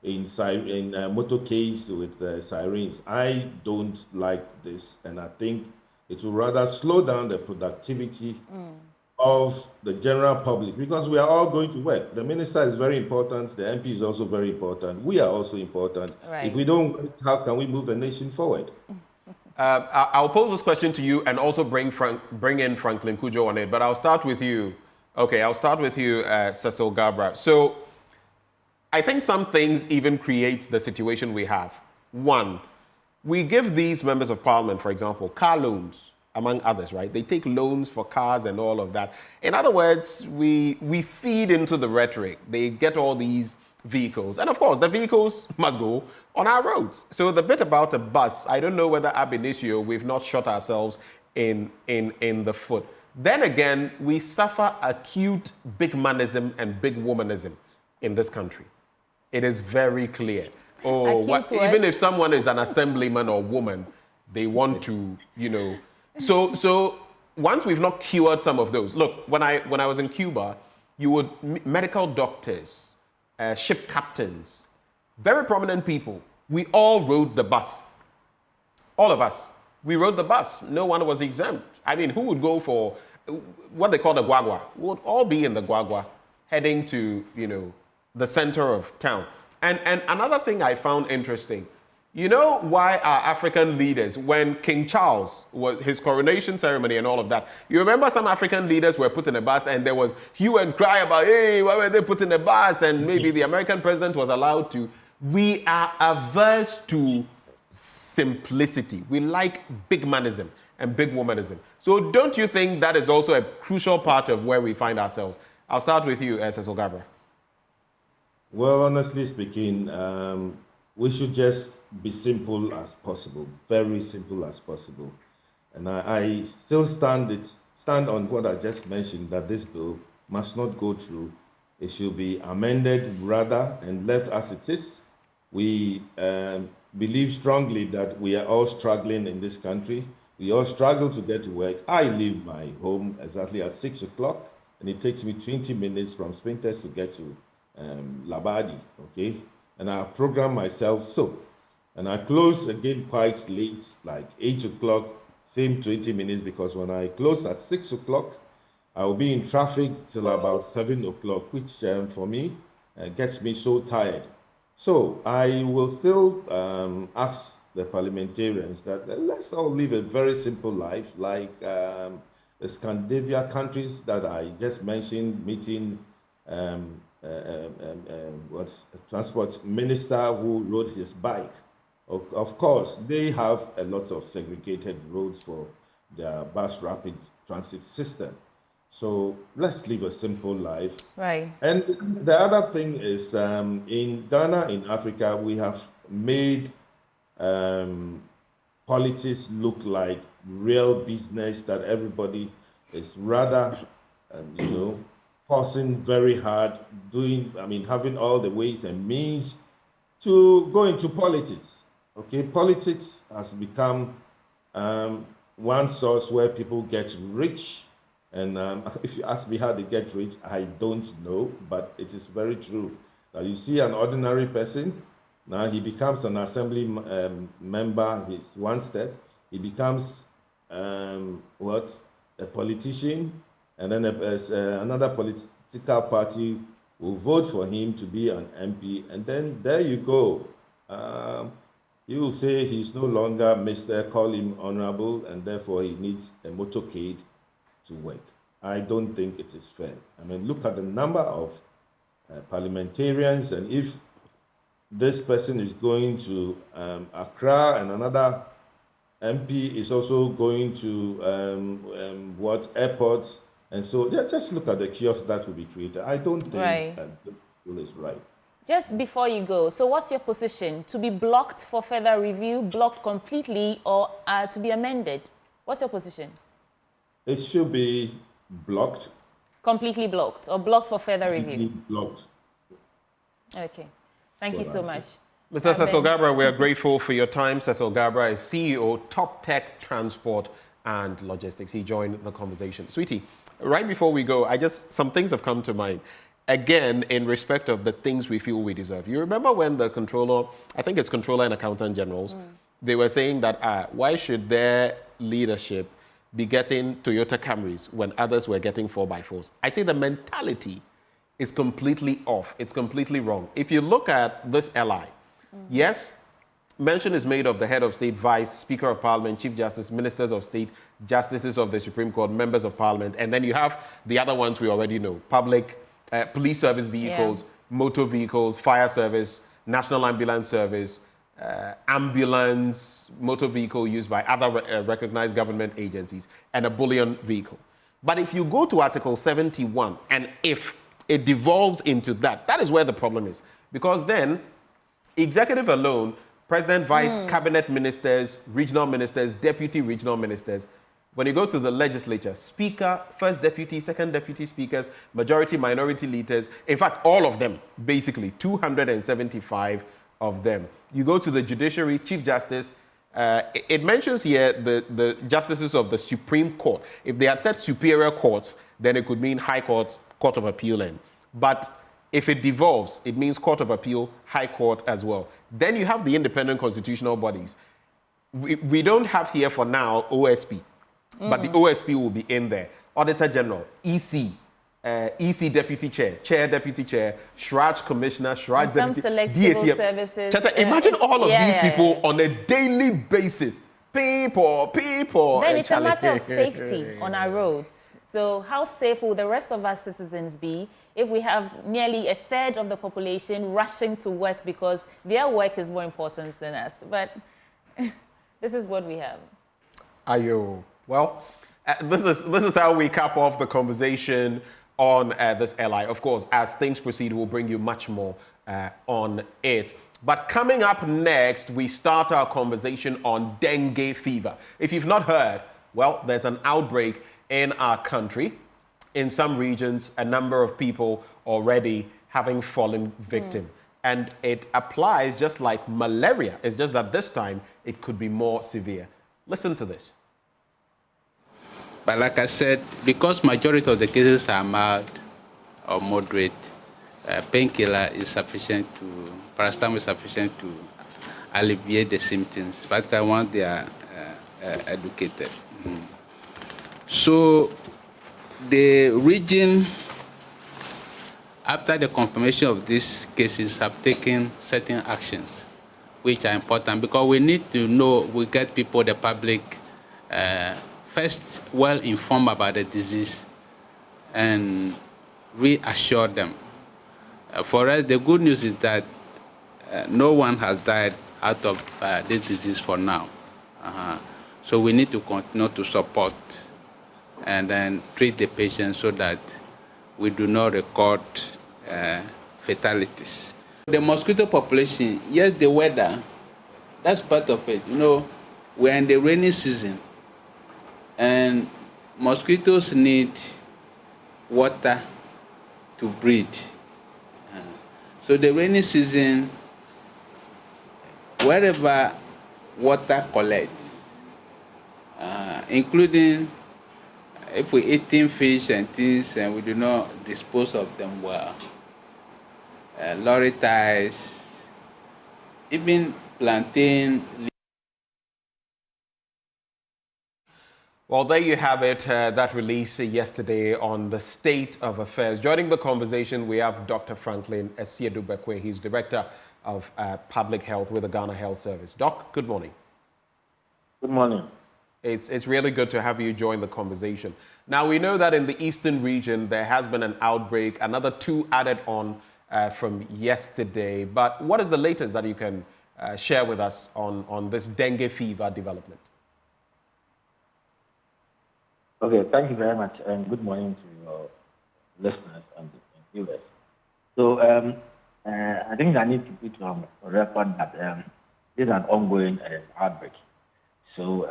in motorcades with sirens. I don't like this, and I think it will rather slow down the productivity of the general public, because we are all going to work. The minister is very important, the MP is also very important, we are also important. Right. If we don't work, how can we move the nation forward? I'll pose this question to you and also bring in Franklin Kujo on it, but I'll start with you. Okay, I'll start with you, Cecil Gabra. So I think some things even create the situation we have. One, we give these members of parliament, for example, car loans, among others, right? They take loans for cars and all of that. In other words, we feed into the rhetoric. They get all these vehicles. And of course, the vehicles must go on our roads. So the bit about a bus, I don't know whether ab initio we've not shot ourselves in the foot. Then again, we suffer acute big manism and big womanism in this country. It is very clear. Even if someone is an assemblyman or woman, they want to, So once we've not cured some of those, look, when I was in Cuba, you would medical doctors, ship captains, very prominent people. We all rode the bus. All of us. We rode the bus. No one was exempt. I mean, who would go for what they call the guagua? We would all be in the guagua, heading to the center of town. And another thing I found interesting. You know why our African leaders, when King Charles was his coronation ceremony and all of that, you remember some African leaders were put in a bus and there was hue and cry about, hey, why were they put in a bus? And maybe the American president was allowed to. We are averse to simplicity. We like big manism and big womanism. So don't you think that is also a crucial part of where we find ourselves? I'll start with you, Cecil Gabra. Well, honestly speaking, we should just be simple as possible, very simple as possible. And I still stand on what I just mentioned, that this bill must not go through. It should be amended rather and left as it is. We believe strongly that we are all struggling in this country. We all struggle to get to work. I leave my home exactly at 6 o'clock, and it takes me 20 minutes from Spintex to get to Labadi, okay? And I program myself so. And I close again quite late, like 8 o'clock, same 20 minutes, because when I close at 6 o'clock, I will be in traffic till about 7 o'clock, which for me gets me so tired. So I will still ask the parliamentarians that let's all live a very simple life, like the Scandinavia countries that I just mentioned, meeting transport minister who rode his bike. Of course, they have a lot of segregated roads for their bus rapid transit system. So let's live a simple life. Right. And the other thing is, in Ghana, in Africa, we have made politics look like real business that everybody is rather, forcing very hard, having all the ways and means to go into politics. Okay, politics has become one source where people get rich. And if you ask me how they get rich, I don't know, but it is very true. Now you see an ordinary person, now he becomes an assembly member, he's one step. He becomes, a politician, and then another political party will vote for him to be an MP, and then there you go. You will say he's no longer Mr. Call him honorable, and therefore he needs a motorcade to work. I don't think it is fair. I mean, look at the number of parliamentarians, and if this person is going to Accra and another MP is also going to airports, and so just look at the chaos that will be created. I don't think that is right. Just before you go, so what's your position? To be blocked for further review, blocked completely, or to be amended? What's your position? It should be blocked. Completely blocked, or blocked for further review? Blocked. Okay. Thank you so much. Mr. Cecil Gabra, we are grateful for your time. Cecil Gabra is CEO, Top Tech Transport and Logistics. He joined the conversation. Sweetie, right before we go, some things have come to mind. Again, in respect of the things we feel we deserve. You remember when the controller, I think it's controller and accountant generals, they were saying that why should their leadership be getting Toyota Camrys when others were getting 4x4s? I say the mentality is completely off. It's completely wrong. If you look at this LI, yes, mention is made of the head of state, vice, speaker of parliament, chief justice, ministers of state, justices of the Supreme Court, members of parliament, and then you have the other ones we already know, public, police service vehicles, motor vehicles, fire service, national ambulance service, ambulance, motor vehicle used by other recognized government agencies, and a bullion vehicle. But if you go to Article 71, and if it devolves into that, that is where the problem is. Because then, executive alone, president, vice, cabinet ministers, regional ministers, deputy regional ministers, when you go to the legislature, speaker, first deputy, second deputy speakers, majority, minority leaders, in fact, all of them, basically, 275 of them. You go to the judiciary, chief justice, it mentions here the justices of the Supreme Court. If they had said superior courts, then it could mean High Court, Court of Appeal. But if it devolves, it means Court of Appeal, High Court as well. Then you have the independent constitutional bodies. We don't have here for now OSP. But the OSP will be in there. Auditor General, EC, EC Deputy Chair, Chair Deputy Chair, Shraj Commissioner, Shraj Deputy, select civil services. Just imagine all of these people on a daily basis. People. Then it's a matter of safety on our roads. So how safe will the rest of our citizens be if we have nearly a third of the population rushing to work because their work is more important than us? But this is what we have. Ayo. Well, this is how we cap off the conversation on this LI. Of course, as things proceed, we'll bring you much more on it. But coming up next, we start our conversation on dengue fever. If you've not heard, well, there's an outbreak in our country. In some regions, a number of people already having fallen victim. And it applies just like malaria. It's just that this time, it could be more severe. Listen to this. But like I said, because majority of the cases are mild or moderate, painkiller is sufficient to, paracetamol is sufficient to alleviate the symptoms, particularly once they are educated. So the region after the confirmation of these cases, have taken certain actions, which are important because we need to know, we get people, the public, first well informed about the disease and reassure them. For us, the good news is that no one has died out of this disease for now. So we need to continue to support and then treat the patients so that we do not record fatalities. The mosquito population, yes, the weather, that's part of it. You know, we're in the rainy season, and mosquitoes need water to breed. So the rainy season, wherever water collects, including if we're eating fish and things and we do not dispose of them well, lorry ties, even plantain. Well, there you have it, that release yesterday on the state of affairs. Joining the conversation, we have Dr. Franklin Esiedu-Bekwe. He's Director of Public Health with the Ghana Health Service. Doc, good morning. Good morning. It's really good to have you join the conversation. Now, we know that in the eastern region, there has been an outbreak, another 2 added on from yesterday. But what is the latest that you can share with us on this dengue fever development? Okay, thank you very much, and good morning to your listeners and viewers. So, I think I need to put on record that this is an ongoing outbreak. So,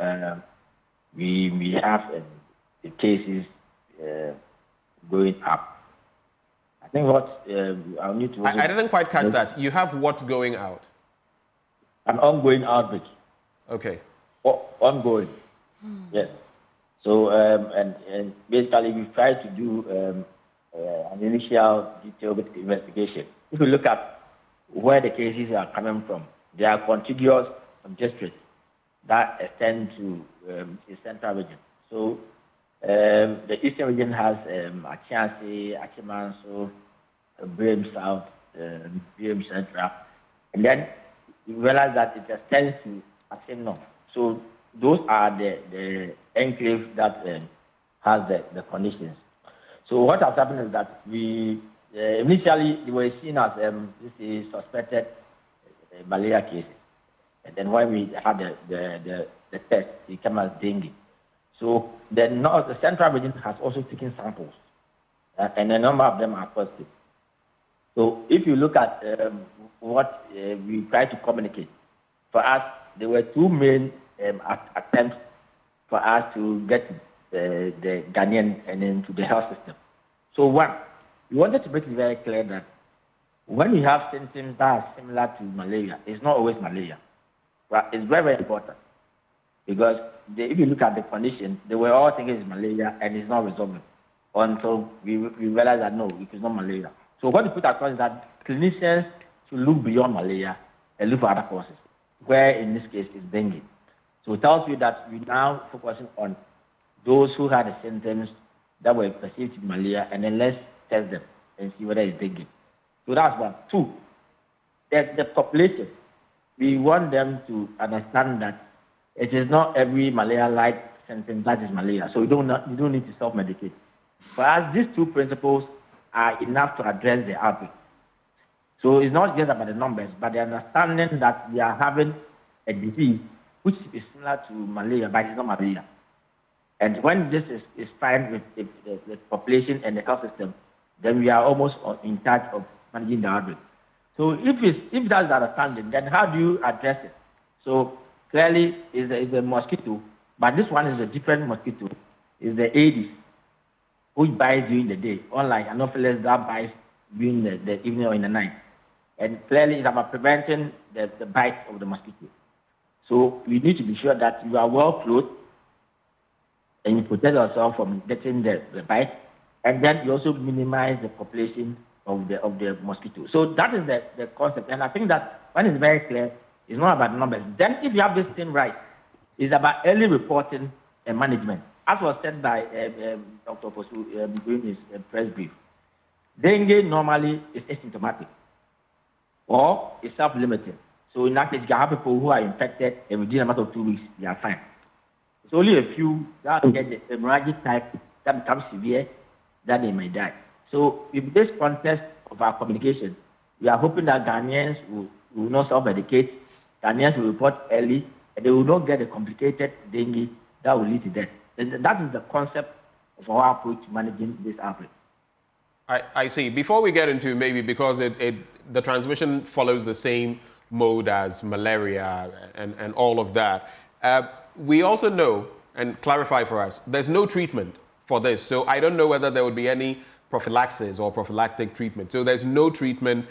we have the cases going up. I think what I'll need to... I didn't quite catch that. You have what going out? An ongoing outbreak. Okay. Ongoing, yes. So, and basically we try to do an initial detailed investigation. If you look at where the cases are coming from, they are contiguous districts that extend to the central region. So, the eastern region has Achansi, Achimanso, Brame South, Brame Central, and then you realize that it extends to Achin North. So, those are the enclaves that has the conditions. So what has happened is that we initially they were seen as this is suspected malaria cases, and then when we had the test, it came as dengue. So the central region has also taken samples, and a number of them are positive. So if you look at what we try to communicate, for us there were 2 main attempts for us to get the Ghanaian and into the health system. So one, we wanted to make it very clear that when we have symptoms that are similar to malaria, it's not always malaria. But it's very, very important because if you look at the condition, they were all thinking it's malaria and it's not resolving until we realized that no, it is not malaria. So what we put across is that clinicians should look beyond malaria and look for other causes, where in this case is dengue. So it tells you that we're now focusing on those who had the symptoms that were perceived to be malaria, and then let's test them and see whether it's dengue. So that's one. 2, the population, we want them to understand that it is not every malaria-like symptom that is malaria. So you don't need to self-medicate. For us, these 2 principles are enough to address the outbreak. So it's not just about the numbers, but the understanding that we are having a disease which is similar to malaria, but it's not malaria. And when this is fine with the population and the health system, then we are almost in charge of managing the outbreak. So if that's the understanding, then how do you address it? So clearly, it's a mosquito, but this one is a different mosquito. It's the Aedes, which bites during the day, unlike Anopheles that bites during the evening or in the night. And clearly, it's about preventing the bite of the mosquito. So we need to be sure that you are well clothed and you protect yourself from getting the bite, and then you also minimize the population of the mosquito. So that is the concept, and I think that when it's very clear, it's not about numbers. Then if you have this thing right, it's about early reporting and management. As was said by Dr. Fosu during his press brief, Dengue normally is asymptomatic or is self-limiting. So in that case, you can have people who are infected and within a matter of 2 weeks, they are fine. It's only a few that get the hemorrhagic type that becomes severe, that they may die. So in this context of our communication, we are hoping that Ghanaians will not self-medicate, Ghanaians will report early, and they will not get a complicated dengue that will lead to death. And that is the concept of our approach to managing this outbreak. I see. Before we get into maybe because the transmission follows the same mode as malaria and all of that, we also know, and clarify for us, there's no treatment for this. So I don't know whether there would be any prophylaxis or prophylactic treatment. So there's no treatment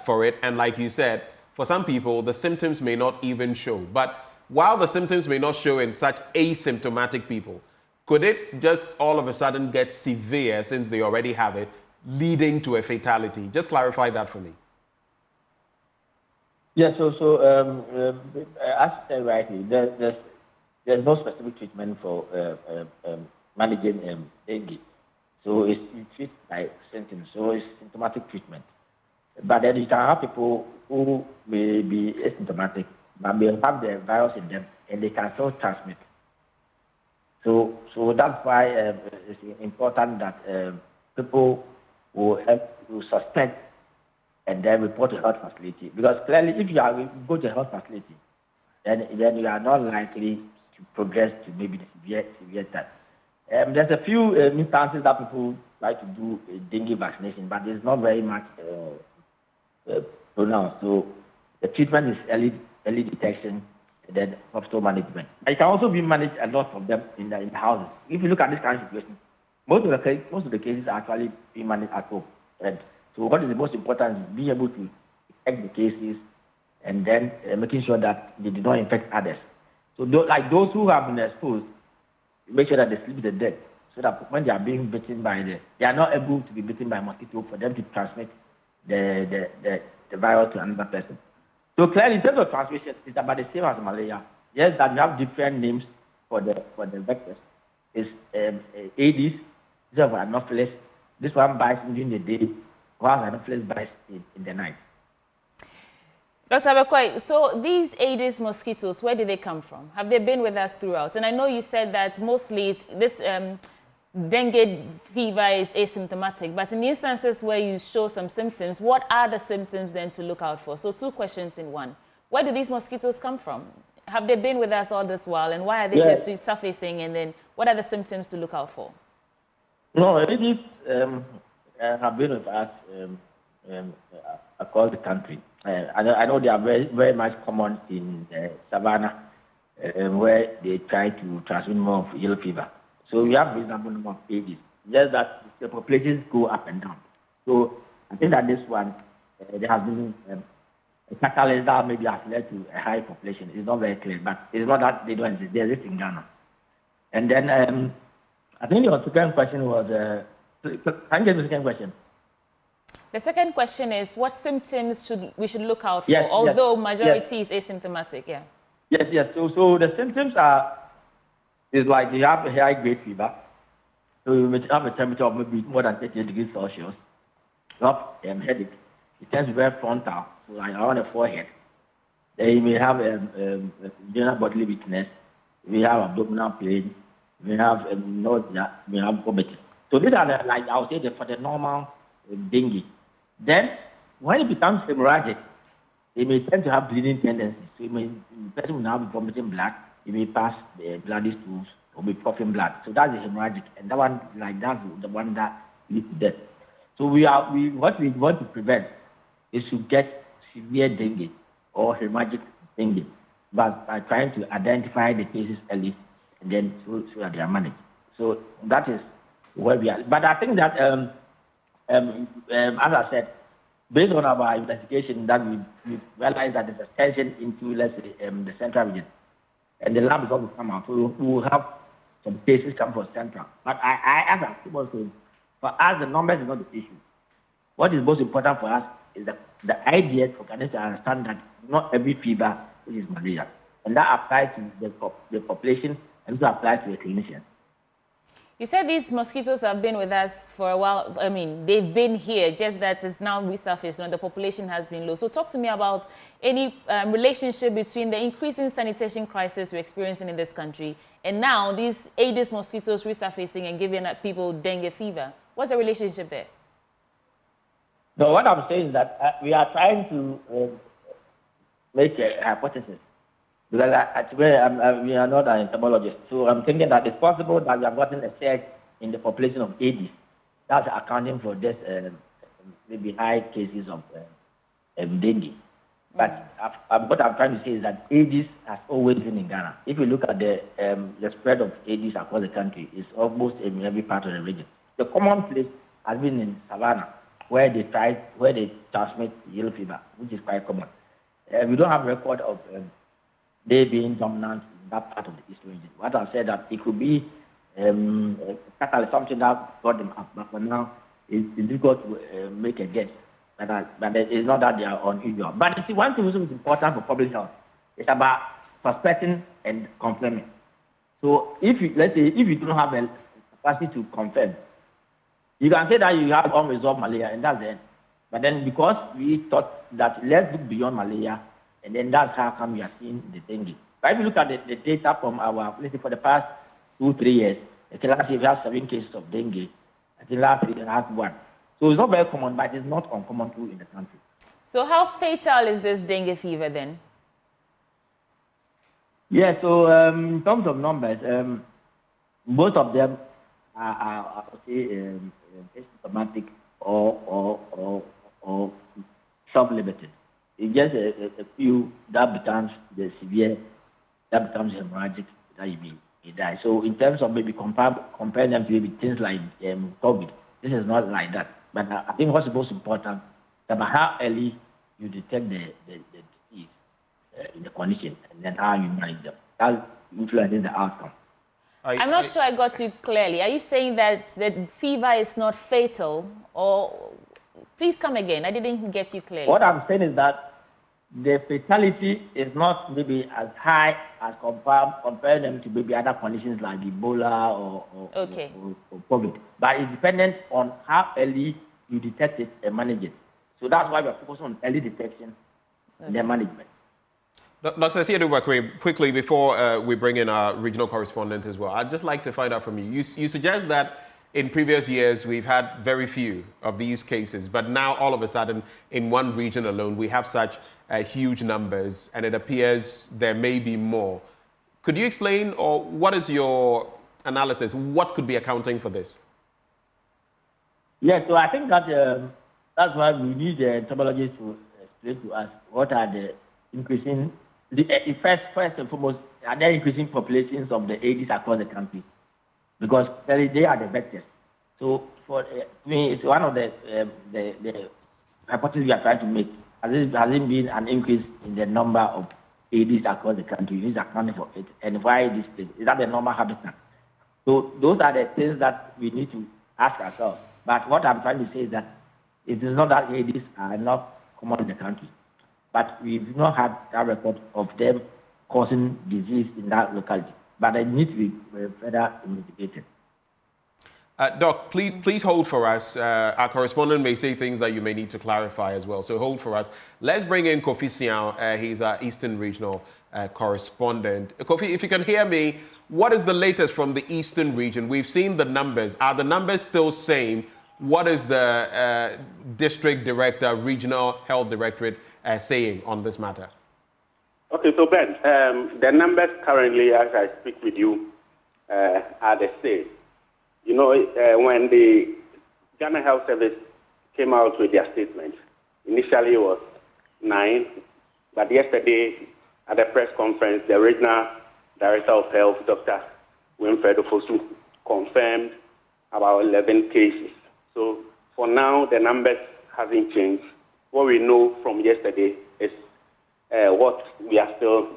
for it. And like you said, for some people, the symptoms may not even show. But while the symptoms may not show in such asymptomatic people, could it just all of a sudden get severe since they already have it, leading to a fatality? Just clarify that for me. Yeah, as you said rightly, there's no specific treatment for managing dengue. So you treat by symptoms, so it's symptomatic treatment. But then you can have people who may be asymptomatic, but may have the virus in them, and they can still transmit. So that's why it's important that people will suspect and then report to health facility. Because clearly, if you go to a health facility, then you are not likely to progress to maybe the severe type. There's a few instances that people try to do dengue vaccination, but it's not very much pronounced. So the treatment is early detection and then hospital management. It can also be managed a lot of them in the houses. If you look at this kind of situation, most of the cases are actually being managed at home. And so what is the most important is being able to detect the cases and then making sure that they do not infect others. So those who have been exposed, make sure that they sleep the dead, so that when they are being bitten they are not able to be bitten by a mosquito for them to transmit the virus to another person. So clearly, in terms of transmission, it's about the same as malaria. Yes, that we have different names for the vectors. It's Aedes, this is Anopheles. This one bites during the day, while Anopheles bites in the night. Dr. Abekwai, so these Aedes mosquitoes, where did they come from? Have they been with us throughout? And I know you said that mostly this dengue fever is asymptomatic, but in the instances where you show some symptoms, what are the symptoms then to look out for? So 2 questions in one. Where do these mosquitoes come from? Have they been with us all this while, and why are they just surfacing? And then what are the symptoms to look out for? No, Aedes have been with us across the country. I know they are very, very much common in savannah, where they try to transmit more of yellow fever. So we have reasonable number of Aedes. Just that the populations go up and down. So I think that this one, there has been a catalyst that maybe has led to a high population. It's not very clear, but it's not that they don't exist. They exist in Ghana. And then I think your second question was, can you get the second question? The second question is, what symptoms we should look out for, although majority is asymptomatic, Yes. So the symptoms is like you have a high-grade fever. So you may have a temperature of maybe more than 38 degrees Celsius. You have headache. It tends to be very frontal, so like around the forehead. Then you may have general bodily weakness. We have abdominal pain. We have nausea. We have vomiting. So these are I would say for the normal dengue. Then when it becomes hemorrhagic, they may tend to have bleeding tendencies. So the person will now be vomiting blood. It may pass the bloody stools or be coughing blood. So that's the hemorrhagic, and that one, that's the one that leads to death. So what we want to prevent is to get severe dengue or hemorrhagic dengue, but by trying to identify the cases early and then so that they are managed. So that is where we are. But I think that as I said, based on our investigation, that we realized that there's a tension into, let's say, the central region. And the lab is going to come out. So we will have some cases come from central. But as I was saying, for us, the numbers is not the issue. What is most important for us is the idea for Ghanaians to understand that not every fever is malaria. And that applies to the population and also applies to the clinician. You said these mosquitoes have been with us for a while. I mean, they've been here, just that it's now resurfaced and the population has been low. So talk to me about any relationship between the increasing sanitation crisis we're experiencing in this country and now these Aedes mosquitoes resurfacing and giving people dengue fever. What's the relationship there? No, what I'm saying is that we are trying to make a hypothesis. Because we are not an entomologist, so I'm thinking that it's possible that we have gotten a surge in the population of Aedes. That's accounting for this maybe high cases of dengue. But what I'm trying to say is that Aedes has always been in Ghana. If you look at the spread of Aedes across the country, it's almost in every part of the region. The common place has been in Savannah, where they transmit yellow fever, which is quite common. We don't have a record of they being dominant in that part of the East region. What I've said that it could be something that brought them up, but for now it's difficult to make a guess. But it's not that they are unusual. But you see, one thing which is important for public health is about suspecting and confirming. So let's say if you don't have a capacity to confirm, you can say that you have unresolved malaria and that's it. But then because we thought that let's look beyond malaria, and then that's how come we are seeing the dengue. But if you look at the data from our, let's say for the past 2-3 years, I think last year we had 7 cases of dengue. I think last year we had 1. So it's not very common, but it's not uncommon too in the country. So how fatal is this dengue fever then? Yeah, so in terms of numbers, most of them are asymptomatic or self-limited. It's just a few that becomes the severe, that becomes hemorrhagic, that you die. So in terms of maybe compare them to maybe things like COVID, this is not like that. But I think what's most important is about how early you detect the disease in the condition and then how you manage them. That influences the outcome. I'm not sure I got you clearly. Are you saying that the fever is not fatal, or please come again? I didn't get you clearly. What I'm saying is that the fatality is not maybe as high as compare them to maybe other conditions like Ebola or COVID. But it's dependent on how early you detect it and manage it. So that's why we're focusing on early detection and then management. Dr. Siedu, quickly before we bring in our regional correspondent as well, I'd just like to find out from you. You suggest that in previous years we've had very few of these cases, but now all of a sudden in one region alone we have such huge numbers, and it appears there may be more. Could you explain, or what is your analysis? What could be accounting for this? Yeah, so I think that that's why we need the entomologists to explain to us what are the increasing, first and foremost, are there increasing populations of the Aedes across the country? Because they are the vectors. So for me, it's one of the hypotheses we are trying to make. Has it been an increase in the number of Aedes across the country? Who is accounting for it? And why this thing? Is that the normal habitat? So those are the things that we need to ask ourselves. But what I'm trying to say is that it is not that Aedes are not common in the country, but we do not have that record of them causing disease in that locality. But they need to be further investigated. Doc, please hold for us. Our correspondent may say things that you may need to clarify as well, so hold for us. Let's bring in Kofi Sian. He's our Eastern Regional correspondent. Kofi, if you can hear me, what is the latest from the Eastern region? We've seen the numbers. Are the numbers still same? What is the district director, regional health directorate saying on this matter? Okay, so Ben, the numbers currently, as I speak with you, are the same. You know, when the Ghana Health Service came out with their statement, initially it was 9, but yesterday at the press conference, the regional director of health, Dr. Winfred Ofosu, confirmed about 11 cases. So for now, the numbers haven't changed. What we know from yesterday is what we are still,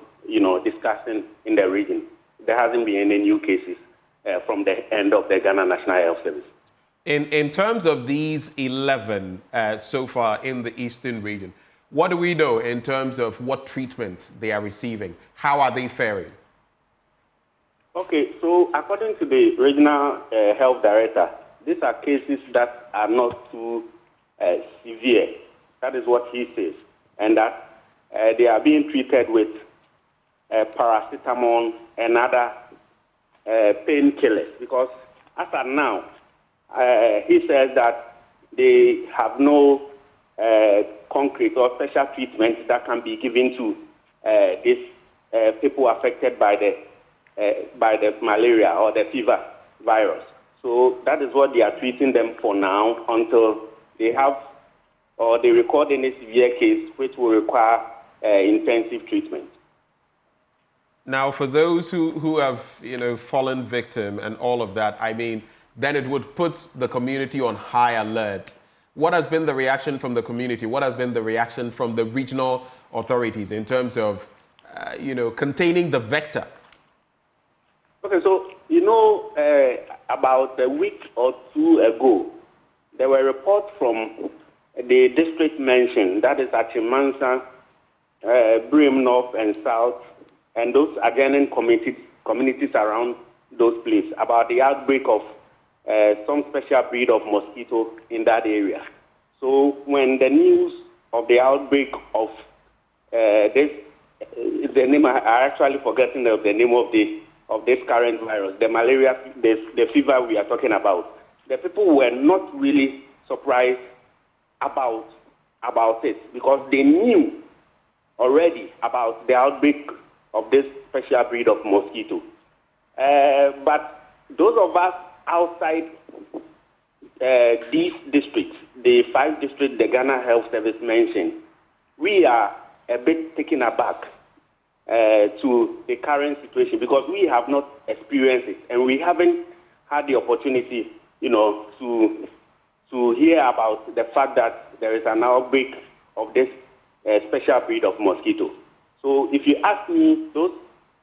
discussing in the region. There hasn't been any new cases from the end of the Ghana National Health Service. In terms of these 11 so far in the Eastern region, what do we know in terms of what treatment they are receiving? How are they faring? Okay, so according to the regional health director, these are cases that are not too severe. That is what he says. And that they are being treated with paracetamol and other painkillers. Because as of now, he says that they have no concrete or special treatment that can be given to these people affected by the malaria or the fever virus. So that is what they are treating them for now until they have or they record any severe case which will require intensive treatment. Now, for those who have fallen victim and all of that, I mean, then it would put the community on high alert. What has been the reaction from the community? What has been the reaction from the regional authorities in terms of, containing the vector? Okay, so, about a week or two ago, there were reports from the district mentioned, that is Achimansa, Brim North and South, and those adjoining communities around those places, about the outbreak of some special breed of mosquito in that area. So when the news of the outbreak of this, the name I actually forgotten the name of this current virus, the malaria, the fever we are talking about, the people were not really surprised about it because they knew already about the outbreak of this special breed of mosquito. But those of us outside these districts, the 5 districts the Ghana Health Service mentioned, we are a bit taken aback to the current situation because we have not experienced it and we haven't had the opportunity, to hear about the fact that there is an outbreak of this special breed of mosquito. So if you ask me, those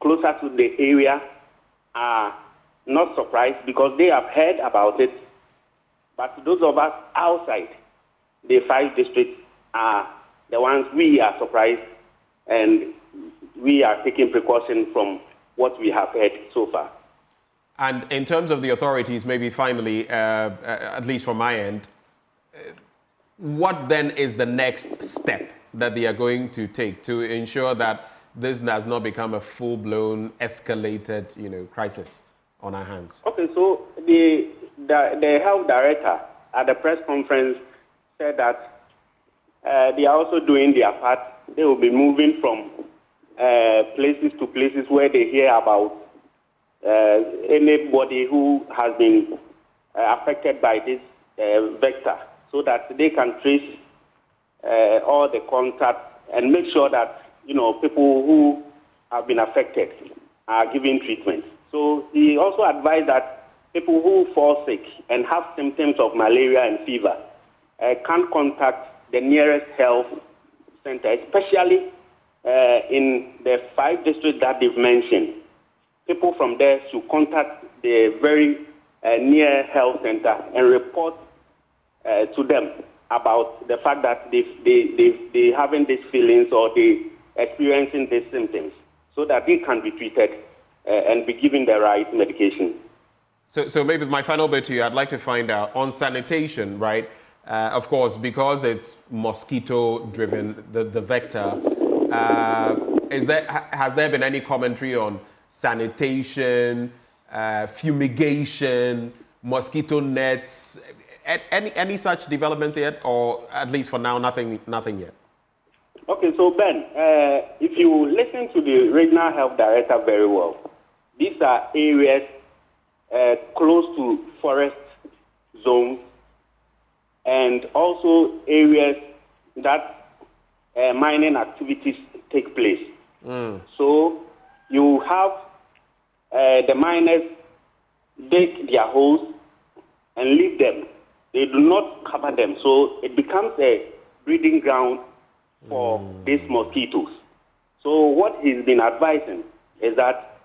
closer to the area are not surprised because they have heard about it. But those of us outside the 5 districts are the ones we are surprised and we are taking precaution from what we have heard so far. And in terms of the authorities, maybe finally, at least from my end, what then is the next step that they are going to take to ensure that this does not become a full-blown, escalated, crisis on our hands? Okay, so the health director at the press conference said that they are also doing their part. They will be moving from places to places where they hear about anybody who has been affected by this vector so that they can trace all the contacts and make sure that, people who have been affected are given treatment. So he also advised that people who fall sick and have symptoms of malaria and fever can contact the nearest health center, especially in the 5 districts that they've mentioned. People from there should contact the very near health center and report to them about the fact that they having these feelings or they experiencing these symptoms so that they can be treated and be given the right medication. So maybe my final bit to you, I'd like to find out on sanitation, right? Of course, because it's mosquito-driven, the vector, has there been any commentary on sanitation, fumigation, mosquito nets, any such developments yet, or at least for now, nothing yet? Okay, so Ben, if you listen to the regional health director very well, these are areas close to forest zones and also areas that mining activities take place. So you have the miners dig their holes and leave them. They do not cover them. So it becomes a breeding ground for these mosquitoes. So what he's been advising is that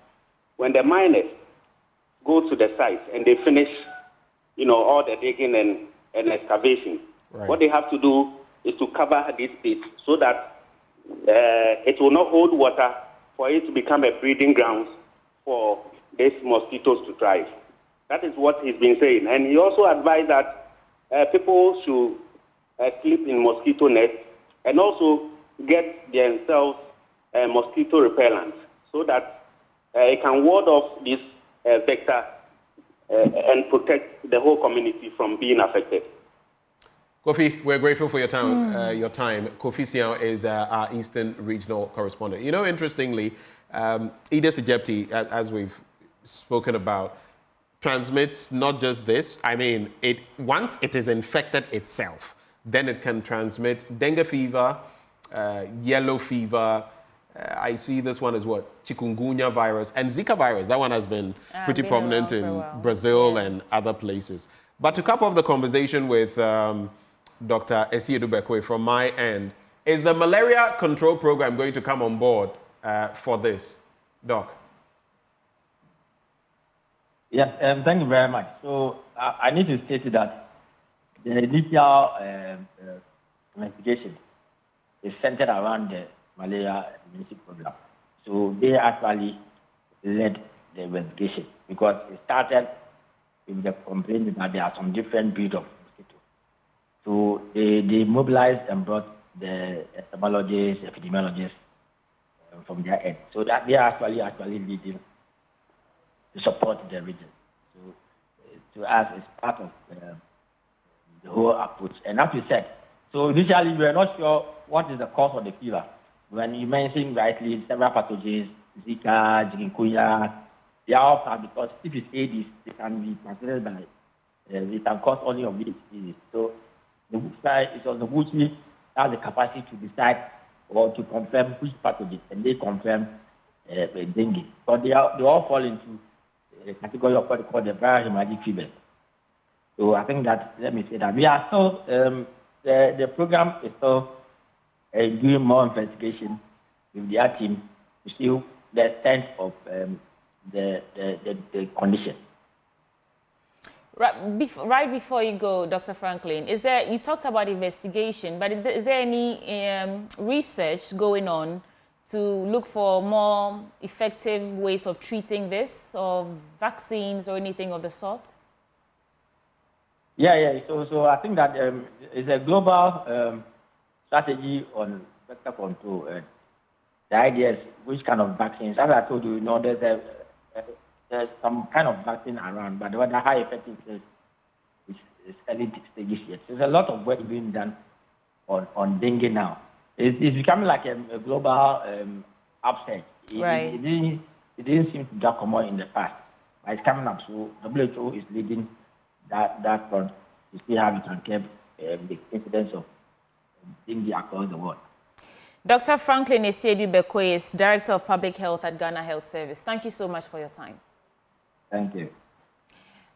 when the miners go to the site and they finish, all the digging and excavation, what they have to do is to cover these pits so that it will not hold water for it to become a breeding ground for these mosquitoes to thrive. That is what he's been saying. And he also advised that people should sleep in mosquito nets and also get themselves mosquito repellent so that it can ward off this vector and protect the whole community from being affected. Kofi, we're grateful for your time. Kofi Siao is our Eastern Regional Correspondent. You know, interestingly, Aedes aegypti, as we've spoken about, transmits not just this. I mean, once it is infected itself, then it can transmit dengue fever, yellow fever. I see this one as what? Chikungunya virus and Zika virus. That one has been pretty prominent in Brazil and other places. But to cap off the conversation with Dr. Esiedu Bekwe from my end, is the malaria control program going to come on board for this, Doc? Yes, thank you very much. So I need to state that the initial investigation is centered around the malaria immunity program. So they actually led the investigation because it started with the complaint that there are some different breeds of mosquitoes. So they mobilized and brought the entomologists, epidemiologists from their end. So that they are actually leading to support the region. So to us, it's part of the whole approach. And as you said, so initially we were not sure what is the cause of the fever. When you mentioned rightly several pathogens, Zika, chikungunya, they are all part because if it's Aedes, they can be considered by, it can cause only of these diseases. So the side is on the which has the capacity to decide or to confirm which pathogen, and they confirm dengue. But they all fall into a category of what they call the viral hemorrhagic fever. So I think that, let me say that we are still, the program is still doing more investigation with their team to see the extent of the condition. Right before you go, Dr. Franklin, you talked about investigation, but is there any research going on to look for more effective ways of treating this, or vaccines or anything of the sort? Yeah. So I think that it's a global strategy on vector control. The idea is which kind of vaccines. As I told you, there's some kind of vaccine around, but the high effectiveness is early stages yet. There's a lot of work being done on dengue now. It's becoming like a global upset. Right. It didn't seem to just come out in the past, but it's coming up. So WHO is leading that front to see how we can curb the incidence of dengue across the world. Dr. Franklin Esiedu Bekwe is Director of Public Health at Ghana Health Service. Thank you so much for your time. Thank you.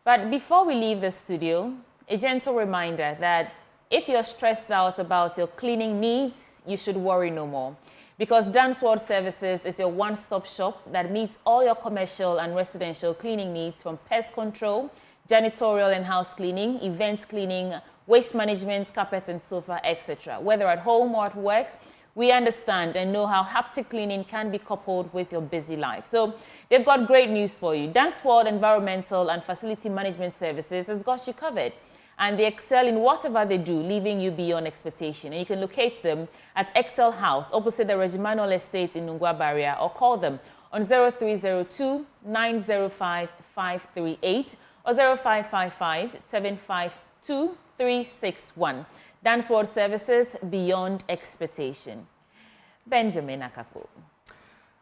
But before we leave the studio, a gentle reminder that if you're stressed out about your cleaning needs, you should worry no more. Because Dance World Services is your one-stop shop that meets all your commercial and residential cleaning needs, from pest control, janitorial and house cleaning, event cleaning, waste management, carpet and sofa, etc. Whether at home or at work, we understand and know how haptic cleaning can be coupled with your busy life. So they've got great news for you. Dance World Environmental and Facility Management Services has got you covered. And they excel in whatever they do, leaving you beyond expectation. And you can locate them at Excel House, opposite the Regimanol Estate in Nungwa Barrier, or call them on 0302 905 538 or 0555 752 361. Dance World Services, beyond expectation. Benjamin Akapo.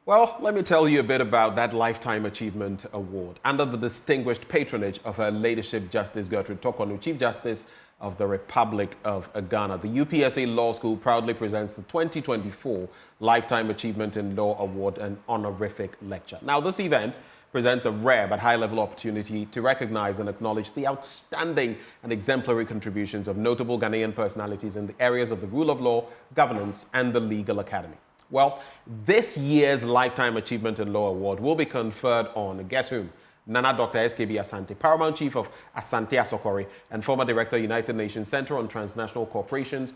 Well, let me tell you a bit about that Lifetime Achievement Award. Under the distinguished patronage of Her Ladyship Justice Gertrude Tokonu, Chief Justice of the Republic of Ghana, the UPSA Law School proudly presents the 2024 Lifetime Achievement in Law Award and Honorific Lecture. Now, this event presents a rare but high-level opportunity to recognize and acknowledge the outstanding and exemplary contributions of notable Ghanaian personalities in the areas of the rule of law, governance, and the legal academy. Well, this year's Lifetime Achievement in Law Award will be conferred on, guess whom? Nana Dr. SKB Asante, Paramount Chief of Asante Asokore and former Director, United Nations Center on Transnational Corporations,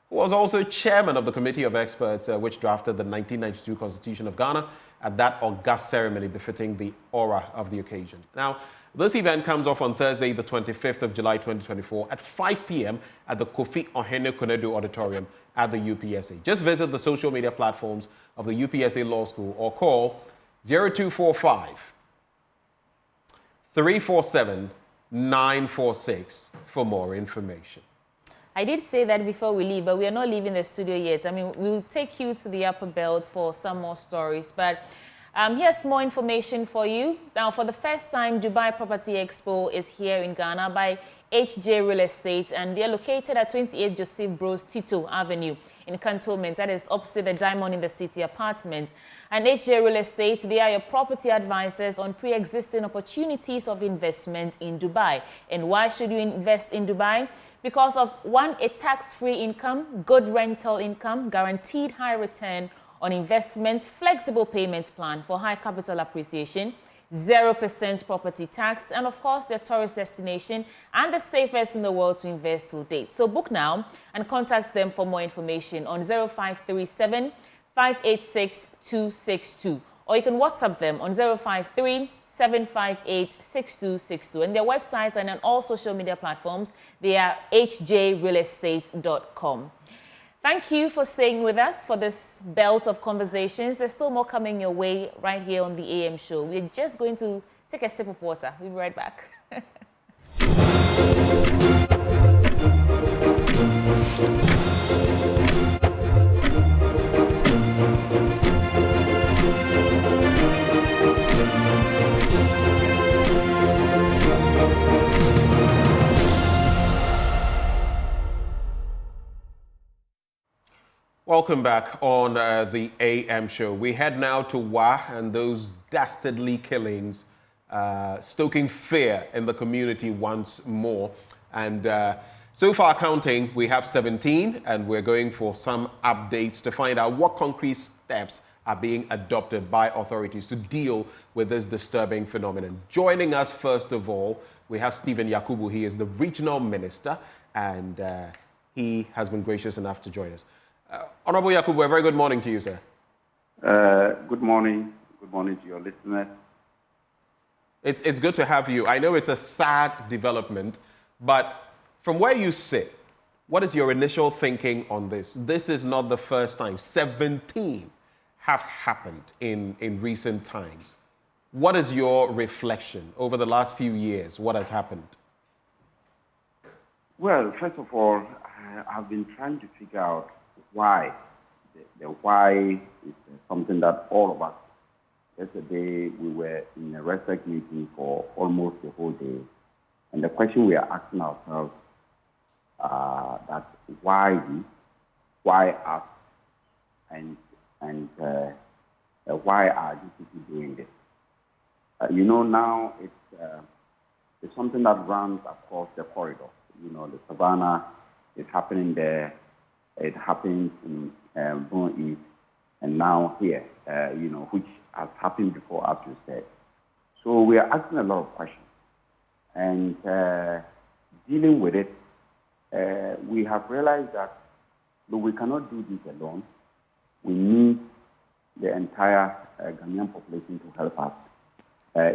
who was also Chairman of the Committee of Experts which drafted the 1992 Constitution of Ghana at that august ceremony befitting the aura of the occasion. Now, this event comes off on Thursday, the 25th of July, 2024 at 5 p.m. at the Kofi Ohene Konedu Auditorium at the UPSA. Just visit the social media platforms of the UPSA Law School or call 0245 347 946 for more information. I did say that before we leave, but we are not leaving the studio yet. I mean, we'll take you to the upper belt for some more stories, but here's more information for you. Now, for the first time, Dubai Property Expo is here in Ghana by HJ Real Estate, and they're located at 28 Joseph Bros Tito Avenue in Cantonment. That is opposite the Diamond in the City apartment. And HJ Real Estate, they are your property advisors on pre-existing opportunities of investment in Dubai. And why should you invest in Dubai? Because of one, a tax-free income, good rental income, guaranteed high return on investments, flexible payment plan for high capital appreciation, 0% property tax, and of course, the tourist destination and the safest in the world to invest to date. So book now and contact them for more information on 0537 586 262. Or you can WhatsApp them on 053 758 6262. And their websites and on all social media platforms, they are hjrealestate.com. Thank you for staying with us for this belt of conversations. There's still more coming your way right here on the AM show. We're just going to take a sip of water. We'll be right back. Welcome back on the AM show. We head now to Wa and those dastardly killings, stoking fear in the community once more. And so far counting, we have 17, and we're going for some updates to find out what concrete steps are being adopted by authorities to deal with this disturbing phenomenon. Joining us, first of all, we have Stephen Yakubu. He is the regional minister, and he has been gracious enough to join us. Honorable Yakubu, a very good morning to you, sir. Good morning. Good morning to your listeners. It's good to have you. I know it's a sad development, but from where you sit, what is your initial thinking on this? This is not the first time. 17 have happened in recent times. What is your reflection over the last few years? What has happened? Well, first of all, I've been trying to figure out why. The why is something that all of us, yesterday we were in a respect meeting for almost the whole day, and the question we are asking ourselves that why we, why us, and why are these people doing this? Now it's something that runs across the corridor. The savannah is happening there. It happens in Bon East, and now here, which has happened before, as you said. So we are asking a lot of questions, and dealing with it, we have realized that we cannot do this alone. We need the entire Ghanaian population to help us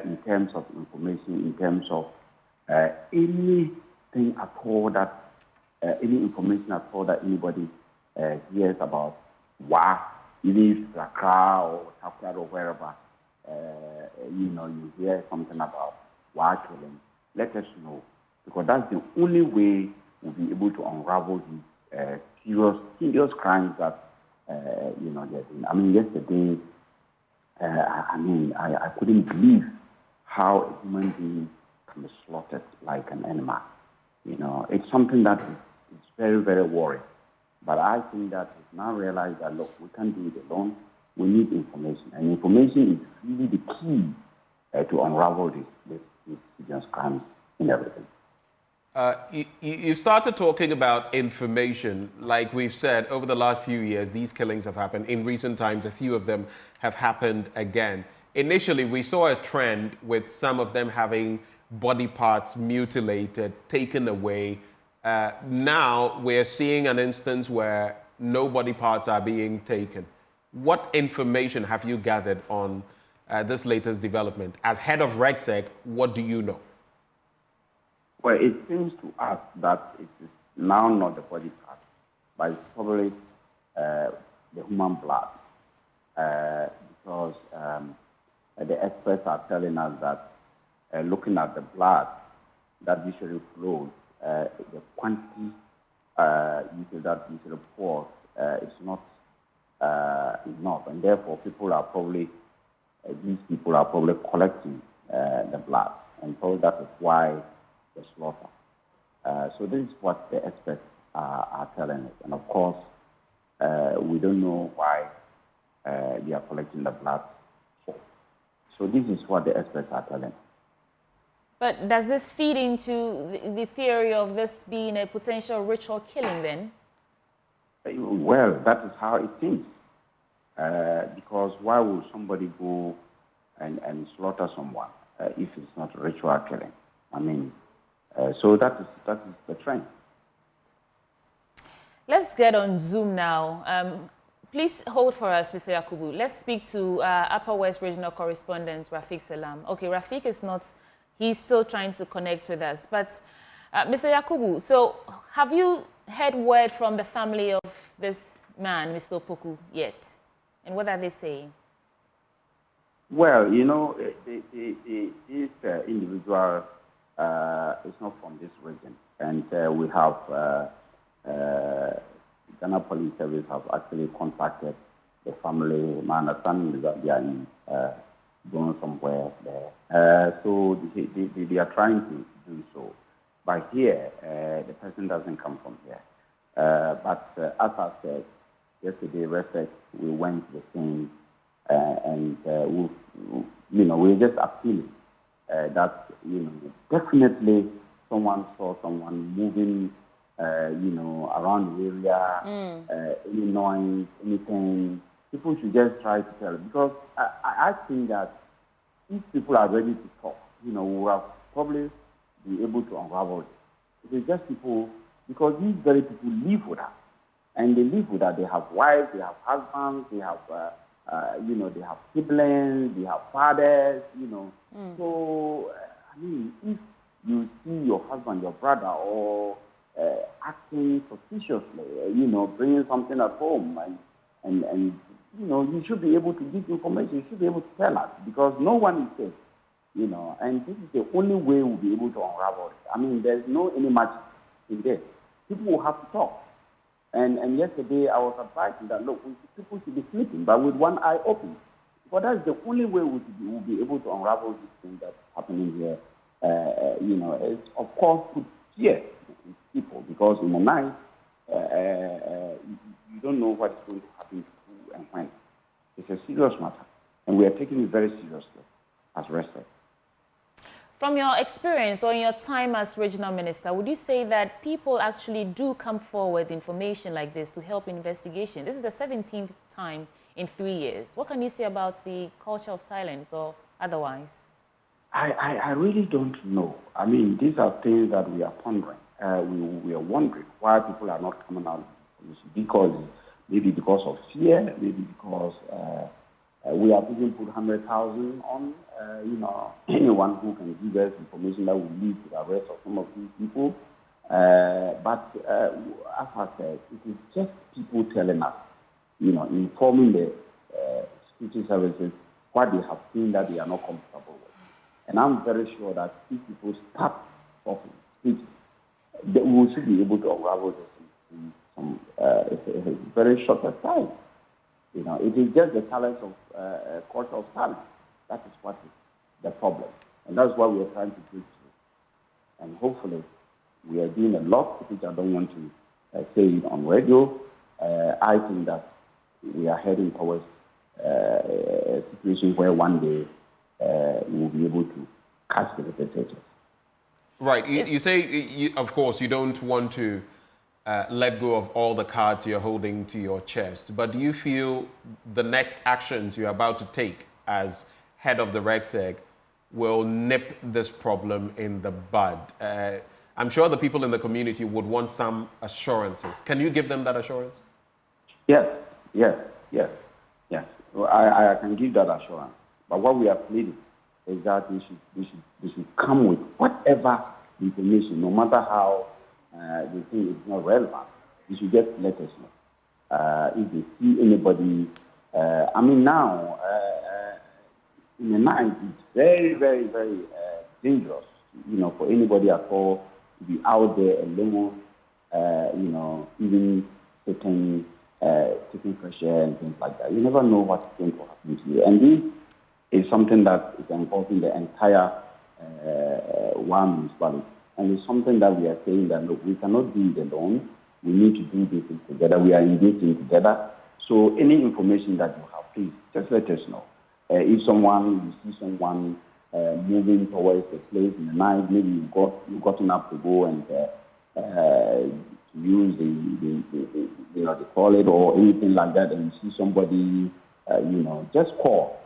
in terms of information, in terms of anything at all that any information at all that anybody hears about Wa, even if Accra or Takra or wherever, you hear something about Wa killing, let us know, because that's the only way we'll be able to unravel these serious crimes that, they're doing. I mean, yesterday, I couldn't believe how a human being can be slaughtered like an animal. It's something that is very, very worrying. But I think that we've now realized that, look, we can't do it alone. We need information. And information is really the key to unravel these serious crimes and everything. You started talking about information. Like we've said, over the last few years, these killings have happened. In recent times, a few of them have happened again. Initially, we saw a trend with some of them having body parts mutilated, taken away. Now we're seeing an instance where no body parts are being taken. What information have you gathered on this latest development? As head of RegSec, what do you know? Well, it seems to us that it is now not the body part, but it's probably the human blood. Because the experts are telling us that looking at the blood that usually flows, the quantity that usually pours is not enough, and therefore these people are probably collecting the blood, and so that is why the slaughter. So this is what the experts are telling us, and of course we don't know why they are collecting the blood for. So this is what the experts are telling us. But does this feed into the theory of this being a potential ritual killing then? Well, that is how it seems. Because why would somebody go and slaughter someone if it's not ritual killing? I mean, so that is the trend. Let's get on Zoom now. Please hold for us, Mr. Yakubu. Let's speak to Upper West Regional Correspondent Rafik Salam. Okay, Rafik is not, he's still trying to connect with us. But Mr. Yakubu, so have you heard word from the family of this man, Mr. Opoku, yet? And what are they saying? Well, you know, this individual is not from this region. And we have Ghana Police Service have actually contacted the family. My understanding is that they are going somewhere there. So they are trying to do so. But here, the person doesn't come from here. But as I said, yesterday, we went to the scene and we're just appealing that, definitely someone saw someone moving, around the area, any noise, anything. People should just try to tell. Because I think that if people are ready to talk, we will have probably be able to unravel it. It is just people, because these very people live with us. And they live with us. They have wives, they have husbands, they have, they have siblings, they have fathers, So, I mean, if you see your husband, your brother, or acting suspiciously, bringing something at home, and you should be able to give information. You should be able to tell us, because no one is safe, and this is the only way we'll be able to unravel it. I mean, there's no any magic in this. People will have to talk. And yesterday I was advising that, look, people should be sleeping, but with one eye open. But that's the only way we'll be able to unravel this thing that's happening here. It's, of course, put fear in people, because in the night, you don't know what's going to happen to who and when. It's a serious matter, and we are taking it very seriously as RegSec. From your experience or in your time as regional minister, would you say that people actually do come forward with information like this to help investigation? This is the 17th time in 3 years. What can you say about the culture of silence or otherwise? I really don't know. I mean, these are things that we are pondering. We are wondering why people are not coming out with information. Maybe because of fear, maybe because we have even put 100,000 on, anyone who can give us information that will lead to the arrest of some of these people. But as I said, it is just people telling us, informing the security services what they have seen that they are not comfortable with. And I'm very sure that if people start talking, speaking, we should be able to unravel this in some a very short time. It is just the challenge of culture of silence. That is what is the problem. And that's why we are trying to break through. And hopefully, we are doing a lot, which I don't want to say it on radio. I think that we are heading towards a situation where one day we will be able to catch the perpetrators. Right. You say, of course, you don't want to let go of all the cards you're holding to your chest. But do you feel the next actions you're about to take as head of the RegSec will nip this problem in the bud? I'm sure the people in the community would want some assurances. Can you give them that assurance? Yes. Yes, so I can give that assurance. But what we are pleading is that they should come with whatever information, no matter how they think it's not relevant. They should just let us know. If they see anybody, now, in the night, it's very, very, very dangerous, for anybody at all to be out there alone, even taking fresh air and things like that. You never know what's going to happen to you. And this is something that is involving the entire one municipality. And it's something that we are saying that, look, we cannot do it alone. We need to do this together. We are engaging together. So any information that you have, please, just let us know. If you see someone moving towards the place in the night, maybe you've gotten up to go and use the toilet or anything like that, and you see somebody, just call.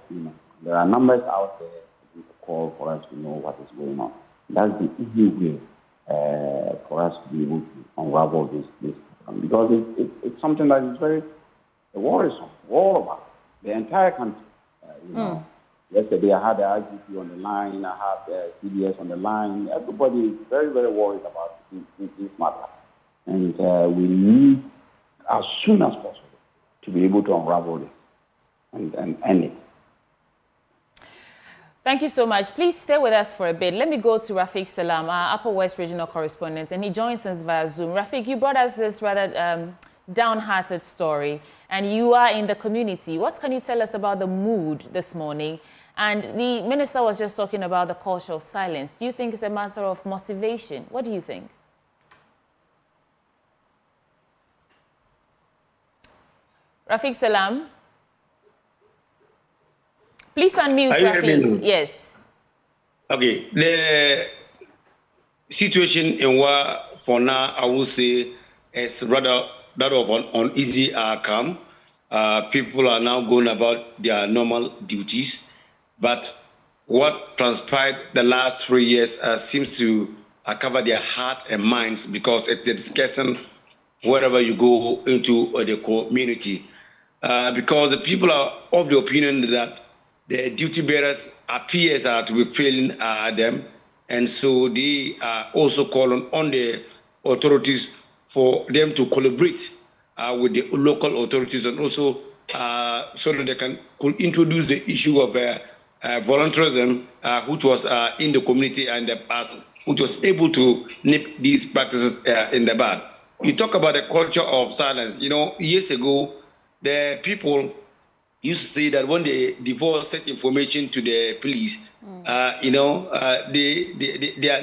There are numbers out there to call for us to know what is going on. That's the easy way for us to be able to unravel this because it's something that is very worrisome all over the entire country. Yesterday I had the IGP on the line, I had the CDS on the line. Everybody is very, very worried about this matter. And we need, as soon as possible, to be able to unravel it and end it. Thank you so much. Please stay with us for a bit. Let me go to Rafiq Salam, our Upper West Regional Correspondent, and he joins us via Zoom. Rafiq, you brought us this rather downhearted story, and you are in the community. What can you tell us about the mood this morning? And the minister was just talking about the culture of silence. Do you think it's a matter of motivation? What do you think? Rafiq Salam? Please unmute, Rafiq. Yes. Okay. The situation in Wa for now, I will say, is rather that of an uneasy outcome. People are now going about their normal duties. But what transpired the last 3 years seems to cover their heart and minds because it's a discussion wherever you go into the community. Because the people are of the opinion that the duty bearers appears to be failing them. And so they are also calling on the authorities for them to collaborate with the local authorities and also so that they could introduce the issue of volunteerism, which was in the community and the past, which was able to nip these practices in the bud. You talk about the culture of silence. Years ago, the people used to say that when they divulge such information to the police, their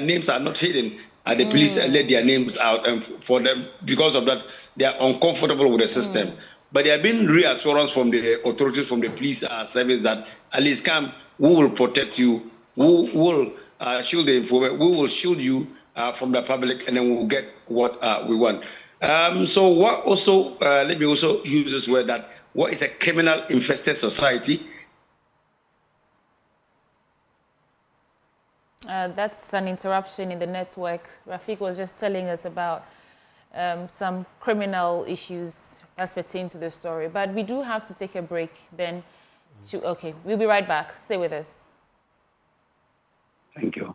names are not hidden. The police let their names out, and for them, because of that, they are uncomfortable with the system. But there have been reassurance from the authorities, from the police service that at least we will protect you, we will shield the information, we will shield you from the public, and then we'll get what we want. So what also, let me also use this word that what is a criminal infested society? That's an interruption in the network. Rafiq was just telling us about some criminal issues as pertain to the story. But we do have to take a break, Ben. Okay, we'll be right back. Stay with us. Thank you.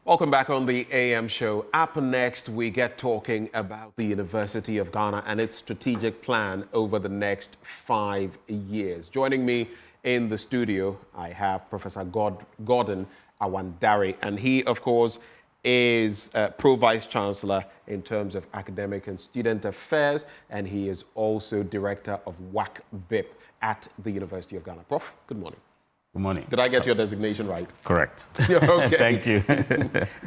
Welcome back on the AM show. Up next, we get talking about the University of Ghana and its strategic plan over the next 5 years. Joining me in the studio, I have Professor Gordon Awandare, and he, of course, is Pro-Vice Chancellor in terms of academic and student affairs, and he is also Director of WAC BIP at the University of Ghana. Prof, good morning. Good morning. Did I get your designation right? Correct. Okay. Thank you.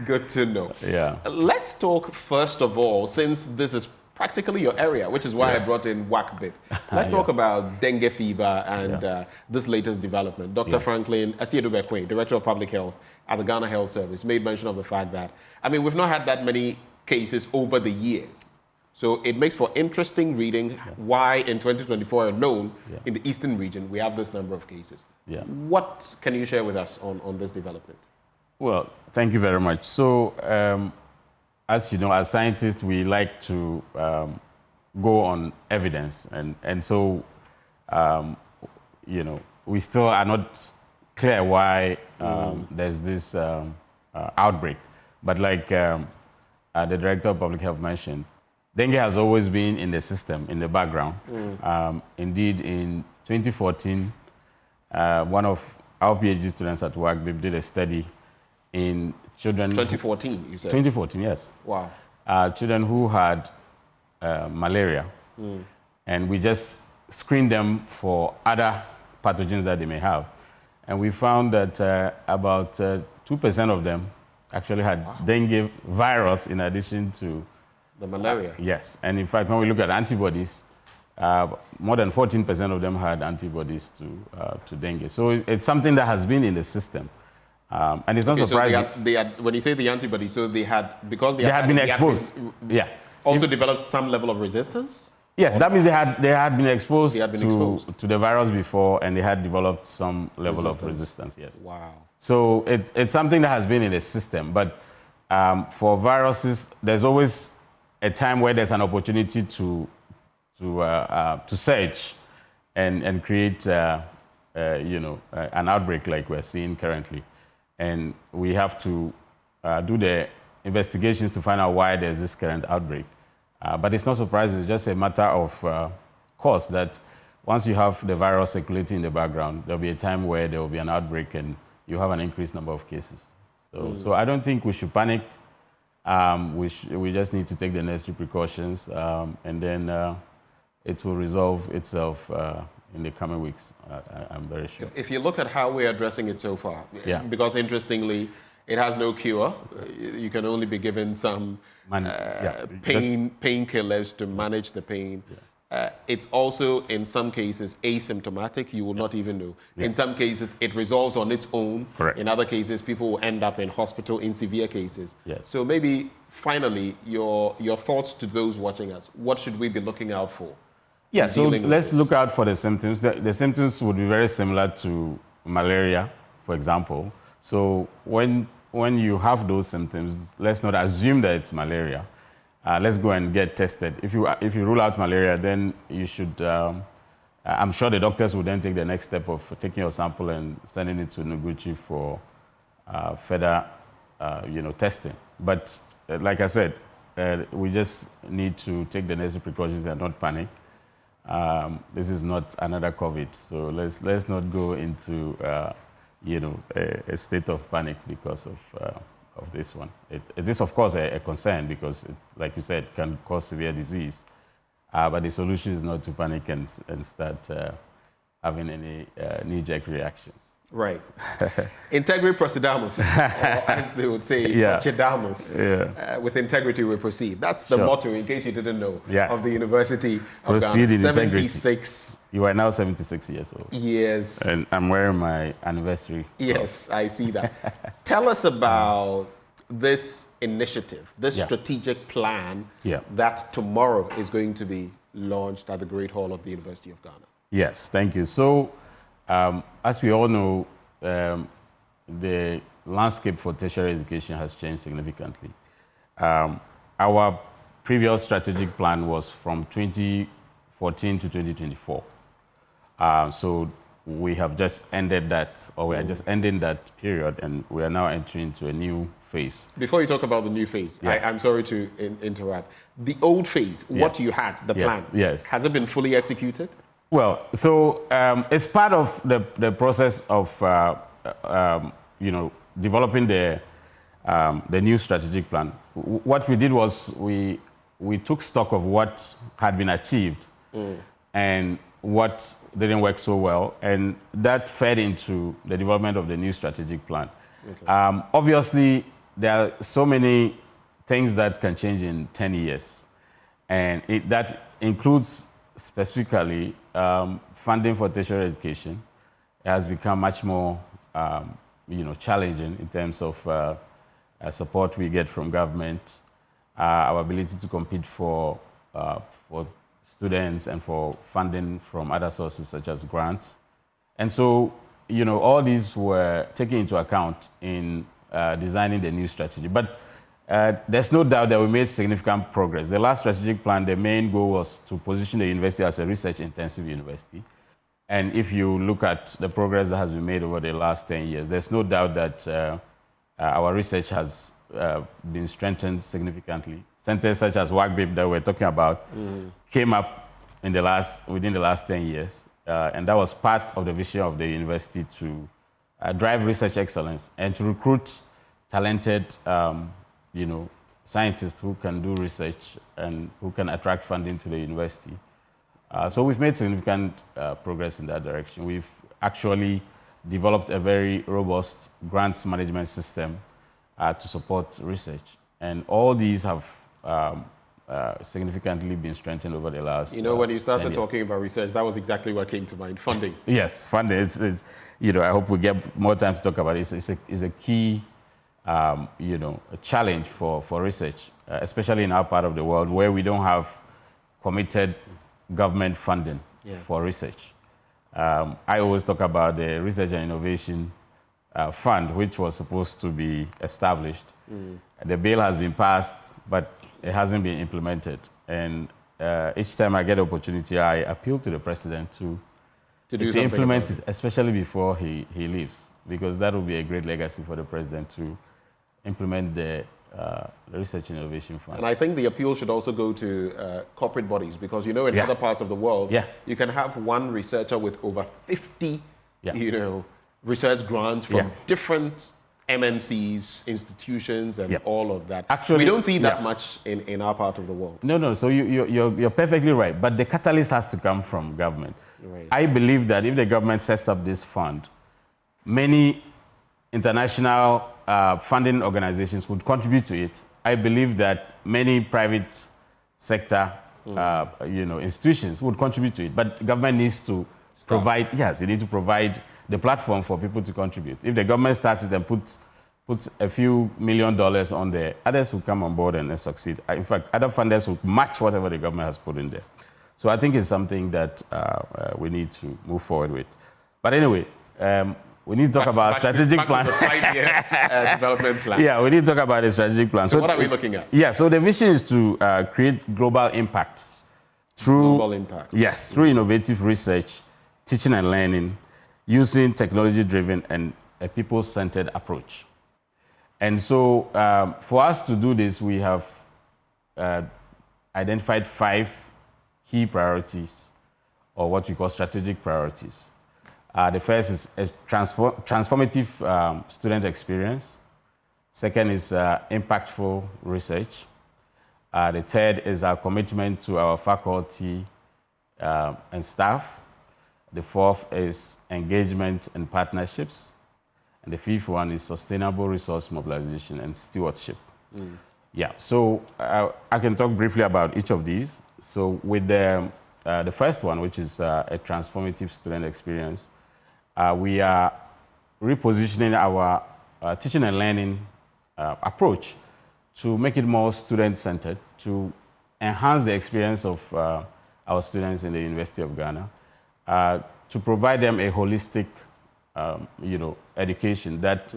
Good to know. Yeah. Let's talk, first of all, since this is practically your area, which is why I brought in WACBID. Let's talk about dengue fever and this latest development. Dr. Franklin Asiedubekwe, Director of Public Health at the Ghana Health Service, made mention of the fact that, I mean, we've not had that many cases over the years. So it makes for interesting reading why in 2024 alone, in the eastern region, we have this number of cases. What can you share with us on this development? Well, thank you very much. So, as you know, as scientists, we like to go on evidence. And so, you know, we still are not clear why there's this outbreak. But like the Director of Public Health mentioned, dengue has always been in the system, in the background. Indeed, in 2014, one of our PhD students at WACBIB did a study in children. 2014, you said? 2014, yes. Wow. Children who had malaria. And we just screened them for other pathogens that they may have. And we found that about 2% of them actually had dengue virus in addition to the malaria. Yes, and in fact, when we look at antibodies, more than 14% of them had antibodies to dengue. So it's something that has been in the system, and it's not surprising. So they had, when you say the antibodies, so they had, because they had been exposed. Also developed some level of resistance. Yes, that means they had been exposed to the virus before, and they had developed some level of resistance. Yes. Wow. So it's something that has been in the system, but for viruses, there's always a time where there's an opportunity to surge and create you know, an outbreak like we're seeing currently, and we have to do the investigations to find out why there's this current outbreak. But it's not surprising; it's just a matter of course that once you have the virus circulating in the background, there'll be a time where there will be an outbreak and you have an increased number of cases. So I don't think we should panic. We just need to take the necessary precautions, and then it will resolve itself in the coming weeks, I'm very sure. If you look at how we're addressing it so far, because interestingly, it has no cure. You can only be given some painkillers to manage the pain. It's also, in some cases, asymptomatic. You will not even know. In some cases, it resolves on its own. Correct. In other cases, people will end up in hospital in severe cases. Yes. So maybe, finally, your thoughts to those watching us. What should we be looking out for? Yeah, so let's look out for the symptoms. The symptoms would be very similar to malaria, for example. So when you have those symptoms, let's not assume that it's malaria. Let's go and get tested. If you rule out malaria, then you should, I'm sure the doctors will then take the next step of taking your sample and sending it to Noguchi for further you know, testing. But like I said, we just need to take the necessary precautions and not panic. This is not another COVID, so let's not go into you know, a state of panic because of this one. It is, of course, a concern because, like you said, can cause severe disease. But the solution is not to panic and start having any knee-jerk reactions. Right. Integri procedamus, or as they would say, procedamus. With integrity we proceed. That's the motto, in case you didn't know, of the University of Ghana. 76. You are now 76 years old. Yes. And I'm wearing my anniversary. Yes, I see that. Tell us about this initiative, this strategic plan that tomorrow is going to be launched at the Great Hall of the University of Ghana. Yes, thank you. So, as we all know, the landscape for tertiary education has changed significantly. Our previous strategic plan was from 2014 to 2024. So we have just ended that, or we are just ending that period, and we are now entering into a new phase. Before you talk about the new phase, I'm sorry to interrupt. The old phase, what you had, the plan, has it been fully executed? Well, so it's part of the process of you know, developing the new strategic plan. What we did was we took stock of what had been achieved and what didn't work so well, and that fed into the development of the new strategic plan. Okay. Obviously, there are so many things that can change in 10 years. And that includes specifically funding for tertiary education. It has become much more challenging in terms of support we get from government, our ability to compete for students and for funding from other sources such as grants. And so, all these were taken into account in designing the new strategy. But there's no doubt that we made significant progress. The last strategic plan, the main goal was to position the university as a research-intensive university. And if you look at the progress that has been made over the last 10 years, there's no doubt that our research has been strengthened significantly. Centers such as WACBIB that we're talking about came up within the last 10 years. And that was part of the vision of the university to drive research excellence and to recruit talented scientists who can do research and who can attract funding to the university. So we've made significant progress in that direction. We've actually developed a very robust grants management system to support research. And all these have significantly been strengthened over the last when you started talking about research, that was exactly what came to mind, funding. Yes, funding. It's I hope we get more time to talk about it. It's a key a challenge for research, especially in our part of the world where we don't have committed government funding for research. I always talk about the Research and Innovation Fund, which was supposed to be established. The bill has been passed, but it hasn't been implemented. And each time I get an opportunity, I appeal to the president to implement it, especially before he leaves, because that would be a great legacy for the president to implement the Research and Innovation Fund. And I think the appeal should also go to corporate bodies, because in other parts of the world, you can have one researcher with over 50, research grants from different MNCs, institutions, and all of that. Actually, we don't see that much in our part of the world. No. So you're perfectly right. But the catalyst has to come from government. Right. I believe that if the government sets up this fund, many international funding organizations would contribute to it. I believe that many private sector institutions would contribute to it. But government needs to provide, you need to provide the platform for people to contribute. If the government starts it and puts a few $1 million on there, others will come on board and succeed. In fact, other funders will match whatever the government has put in there. So I think it's something that we need to move forward with. But anyway, we need to talk about strategic plan. The 5-year development plan. Yeah, we need to talk about the strategic plan. So what are we looking at? Yeah, so the vision is to create global impact through through innovative research, teaching and learning, using technology-driven and a people-centered approach. And so for us to do this, we have identified 5 key priorities, or what we call strategic priorities. The first is a transformative student experience. Second is impactful research. The third is our commitment to our faculty and staff. The fourth is engagement and partnerships. And the fifth one is sustainable resource mobilization and stewardship. Yeah, so I can talk briefly about each of these. So with the first one, which is a transformative student experience, we are repositioning our teaching and learning approach to make it more student-centered, to enhance the experience of our students in the University of Ghana, to provide them a holistic, education that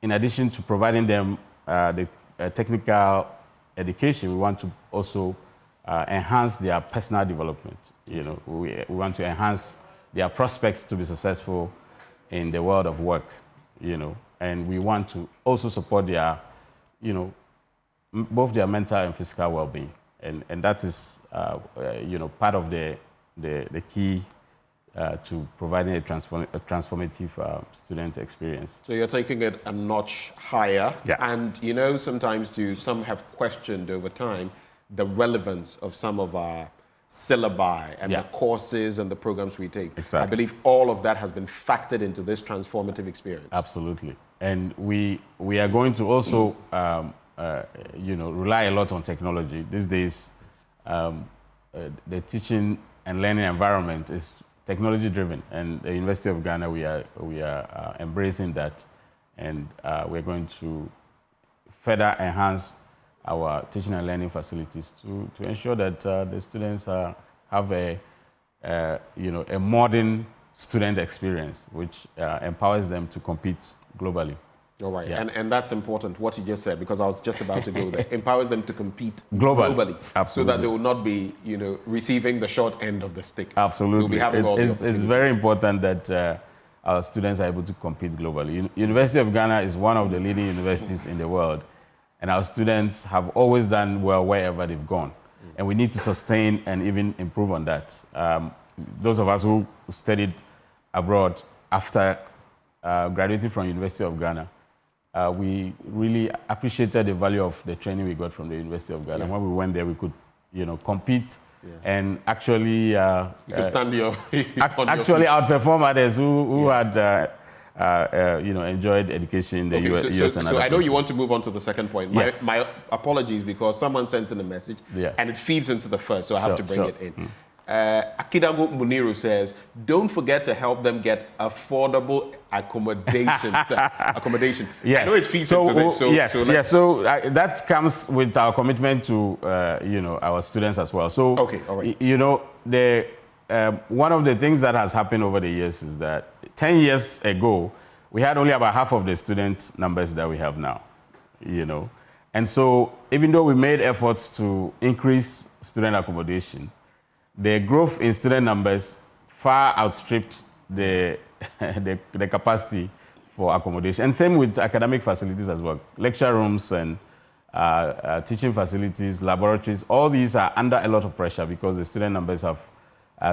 in addition to providing them the technical education, we want to also enhance their personal development. We want to enhance their prospects to be successful in the world of work, and we want to also support their, both their mental and physical well-being. And that is, part of the key to providing a transformative student experience. So you're taking it a notch higher. Yeah. And, sometimes some have questioned over time the relevance of some of our syllabi and the courses and the programs we take. Exactly. I believe all of that has been factored into this transformative experience. Absolutely. And we are going to also rely a lot on technology. These days, the teaching and learning environment is technology driven, and the University of Ghana, we are embracing that, and we're going to further enhance our teaching and learning facilities to ensure that the students have a modern student experience, which empowers them to compete globally. All right, Yeah. and that's important, what you just said, because I was just about to go there. Empowers them to compete globally. So that they will not be, receiving the short end of the stick. Absolutely. They'll be having all the It's opportunities. very important that our students are able to compete globally. University of Ghana is one of the leading universities in the world, and our students have always done well wherever they've gone. And we need to sustain and even improve on that. Those of us who studied abroad after graduating from University of Ghana, we really appreciated the value of the training we got from the University of Ghana. Yeah. When we went there, we could, compete and actually You could stand your actually outperform others who had enjoyed education in the US and so other I know places. you want to move on to the second point. Yes. My apologies, because someone sent in a message and it feeds into the first, so I have to bring it in. Akidago Muniru says, don't forget to help them get affordable accommodation. Accommodation. Yes. I know it feeds into this. So that comes with our commitment to our students as well. So okay, all right. One of the things that has happened over the years is that 10 years ago we had only about half of the student numbers that we have now. And so even though we made efforts to increase student accommodation, the growth in student numbers far outstripped the capacity for accommodation. And same with academic facilities as well. Lecture rooms and teaching facilities, laboratories, all these are under a lot of pressure because the student numbers have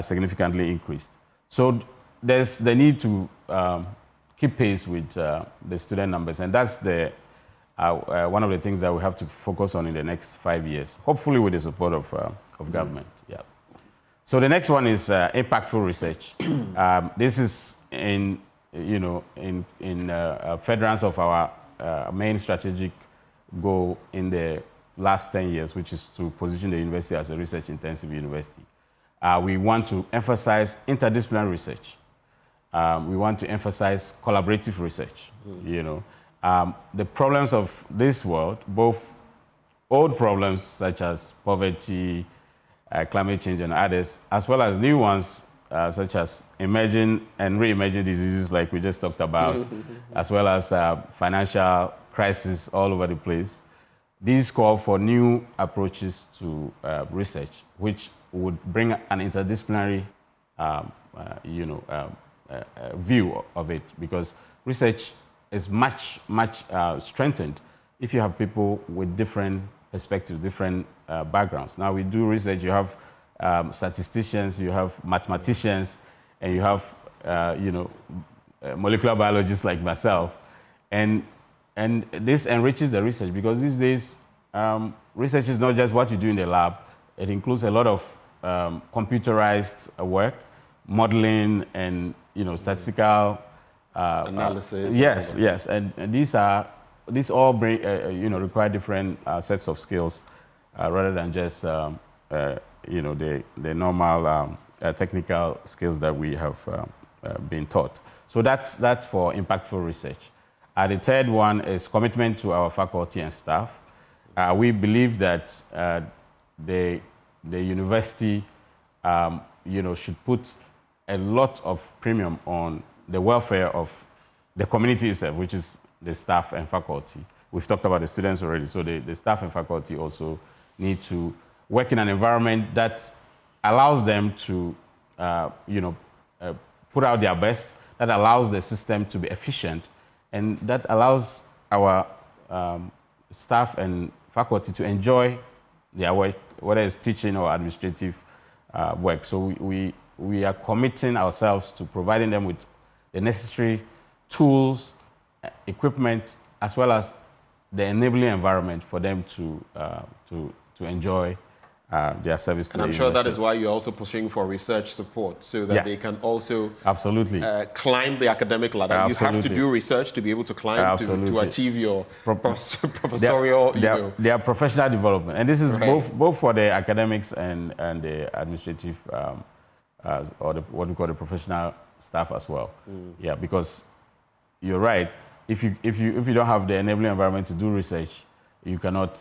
significantly increased. So there's the need to keep pace with the student numbers. And that's one of the things that we have to focus on in the next 5 years, hopefully with the support of government. Yeah. So the next one is impactful research. This is in furtherance of our main strategic goal in the last 10 years, which is to position the university as a research-intensive university. We want to emphasize interdisciplinary research. We want to emphasize collaborative research. The problems of this world, both old problems such as poverty, climate change and others, as well as new ones such as emerging and re-emerging diseases like we just talked about, as well as financial crisis all over the place. These call for new approaches to research, which would bring an interdisciplinary view of it, because research is much strengthened if you have people with different perspectives, different backgrounds. Now we do research, you have statisticians, you have mathematicians, and you have molecular biologists like myself. And this enriches the research, because these days research is not just what you do in the lab. It includes a lot of computerized work, modeling, and statistical analysis. Yes, and these all bring require different sets of skills rather than just the normal technical skills that we have been taught. So that's for impactful research. The third one is commitment to our faculty and staff. We believe that the university should put a lot of premium on the welfare of the community itself, which is the staff and faculty. We've talked about the students already, so the staff and faculty also need to work in an environment that allows them to put out their best, that allows the system to be efficient, and that allows our staff and faculty to enjoy their work, whether it's teaching or administrative work. So we are committing ourselves to providing them with the necessary tools, equipment, as well as the enabling environment for them to enjoy their service to And the I'm sure that university. is why you're also pushing for research support so that they can also absolutely climb the academic ladder. Absolutely. You have to do research to be able to climb to achieve your professorial, their professional development. And this is Right. both for the academics and the administrative or what we call the professional staff as well. Mm. Yeah, because you're right. If you don't have the enabling environment to do research, you cannot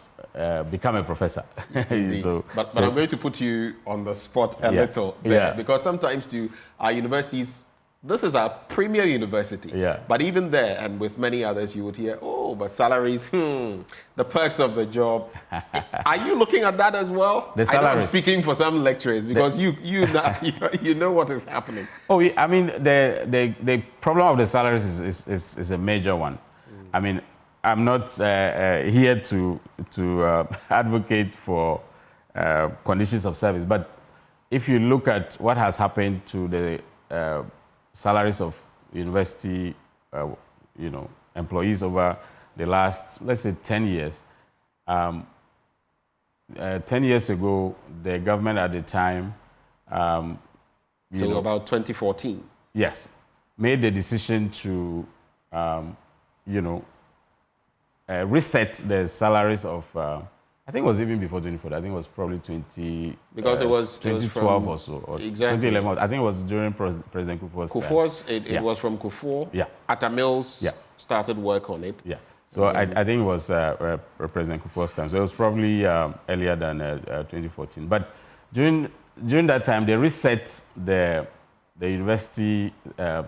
become a professor. Indeed. so but I'm going to put you on the spot a little there, because sometimes to our universities, this is our premier university. Yeah. But even there, and with many others, you would hear, oh, but salaries, the perks of the job. Are you looking at that as well? The I know I'm salaries. speaking for some lecturers because you know what is happening. Oh, I mean, the problem of the salaries is a major one. I mean, I'm not here to advocate for conditions of service, but if you look at what has happened to the salaries of university, employees over the last, let's say, 10 years. 10 years ago, the government at the time, about 2014. Yes, made the decision to, reset the salaries of. I think it was even before 2014. I think it was probably because it was 2012 from, or so, or exactly 2011. I think it was during President Kufuor's time. Kufuor's, it was from Kufuor. Yeah. Atta Mills started work on it. Yeah. So I think it was President Kufuor's time. So it was probably earlier than 2014. But during that time, they reset the university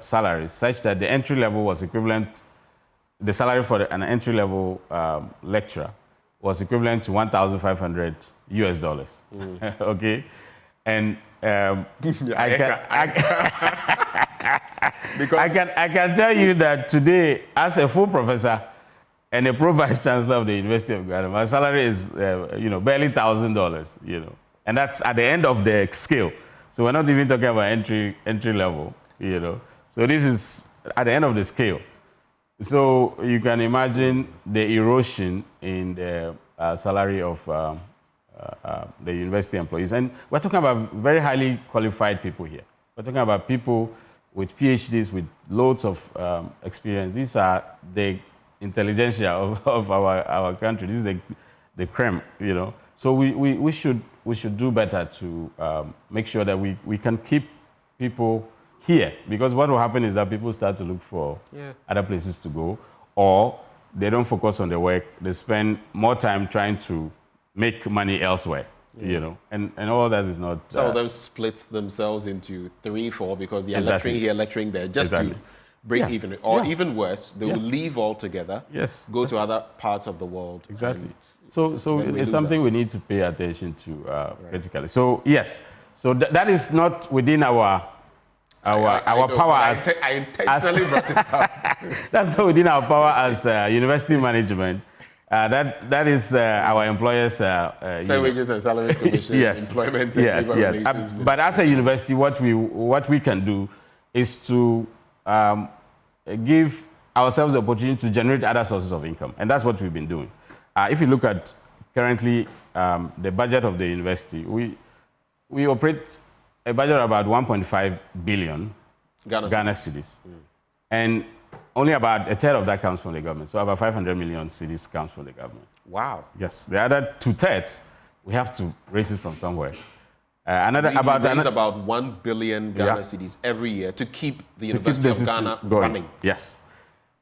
salaries such that the entry level was equivalent. The salary for an entry level lecturer was equivalent to $1,500 US. Okay, and I can tell you that today, as a full professor and a pro vice chancellor of the University of Ghana, my salary is barely $1,000. And that's at the end of the scale. So we're not even talking about entry level. So this is at the end of the scale. So you can imagine the erosion in the salary of the university employees. And we're talking about very highly qualified people here. We're talking about people with PhDs, with loads of experience. These are the intelligentsia of our country. This is the creme, So we should do better to make sure that we can keep people here, because what will happen is that people start to look for other places to go, or they don't focus on their work. They spend more time trying to make money elsewhere, and all that is not. Some of them split themselves into 3, 4 because they are Exactly. lecturing here, lecturing there, just to break even. Or even worse, they will leave altogether, go to other parts of the world. Exactly. So it's something we need to pay attention to critically. So yes, so that is not within our power as. I intentionally brought it up. That's not within our power as university management. That is our employers. Fair Wages and Salaries Commission. Employment. And yes. Relations. But as a university, what we can do is to give ourselves the opportunity to generate other sources of income, and that's what we've been doing. If you look at currently the budget of the university, we operate a budget of about 1.5 billion Ghana cedis. And only about a third of that comes from the government. So about 500 million cedis comes from the government. Wow. Yes. The other 2/3, we have to raise it from somewhere. We raise about 1 billion Ghana cedis every year to keep the University of Ghana running. Yes.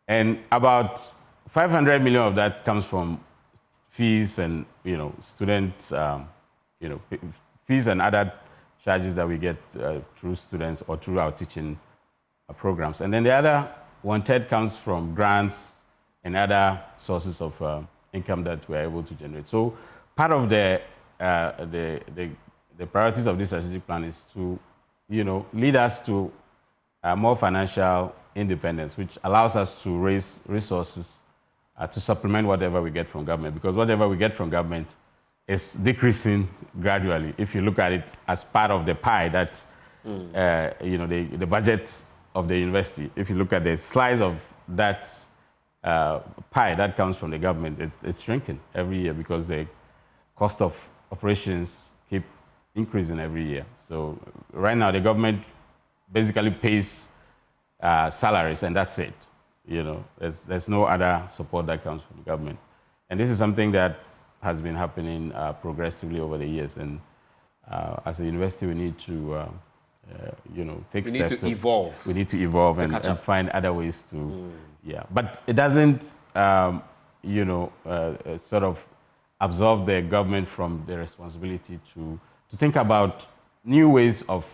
And about 500 million of that comes from fees and, student, fees and other charges that we get through students or through our teaching programs. And then the other 1/3 comes from grants and other sources of income that we're able to generate. So part of the priorities of this strategic plan is to, lead us to more financial independence, which allows us to raise resources to supplement whatever we get from government, because whatever we get from government is decreasing gradually. If you look at it as part of the pie that, the budget of the university, if you look at the slice of that pie that comes from the government, it's shrinking every year because the cost of operations keep increasing every year. So right now, the government basically pays salaries, and that's it. You know, there's no other support that comes from the government. And this is something that has been happening progressively over the years. And as a university, we need to, you know, take steps. We need to evolve. We need to evolve and find other ways to, yeah. But it doesn't, you know, sort of absolve the government from the responsibility to think about new ways of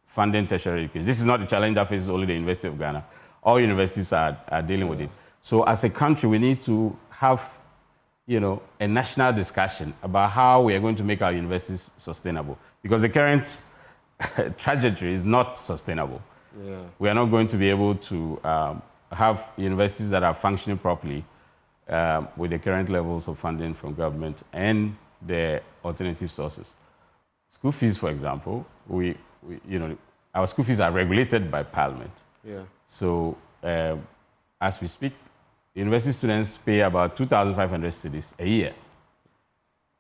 funding tertiary education. This is not a challenge that faces only the University of Ghana. All universities are dealing with it. So as a country, we need to have, you know, a national discussion about how we are going to make our universities sustainable. Because the current trajectory is not sustainable. Yeah. We are not going to be able to have universities that are functioning properly with the current levels of funding from government and the alternative sources. School fees, for example, you know, our school fees are regulated by Parliament. Yeah. So as we speak, university students pay about 2,500 cedis a year.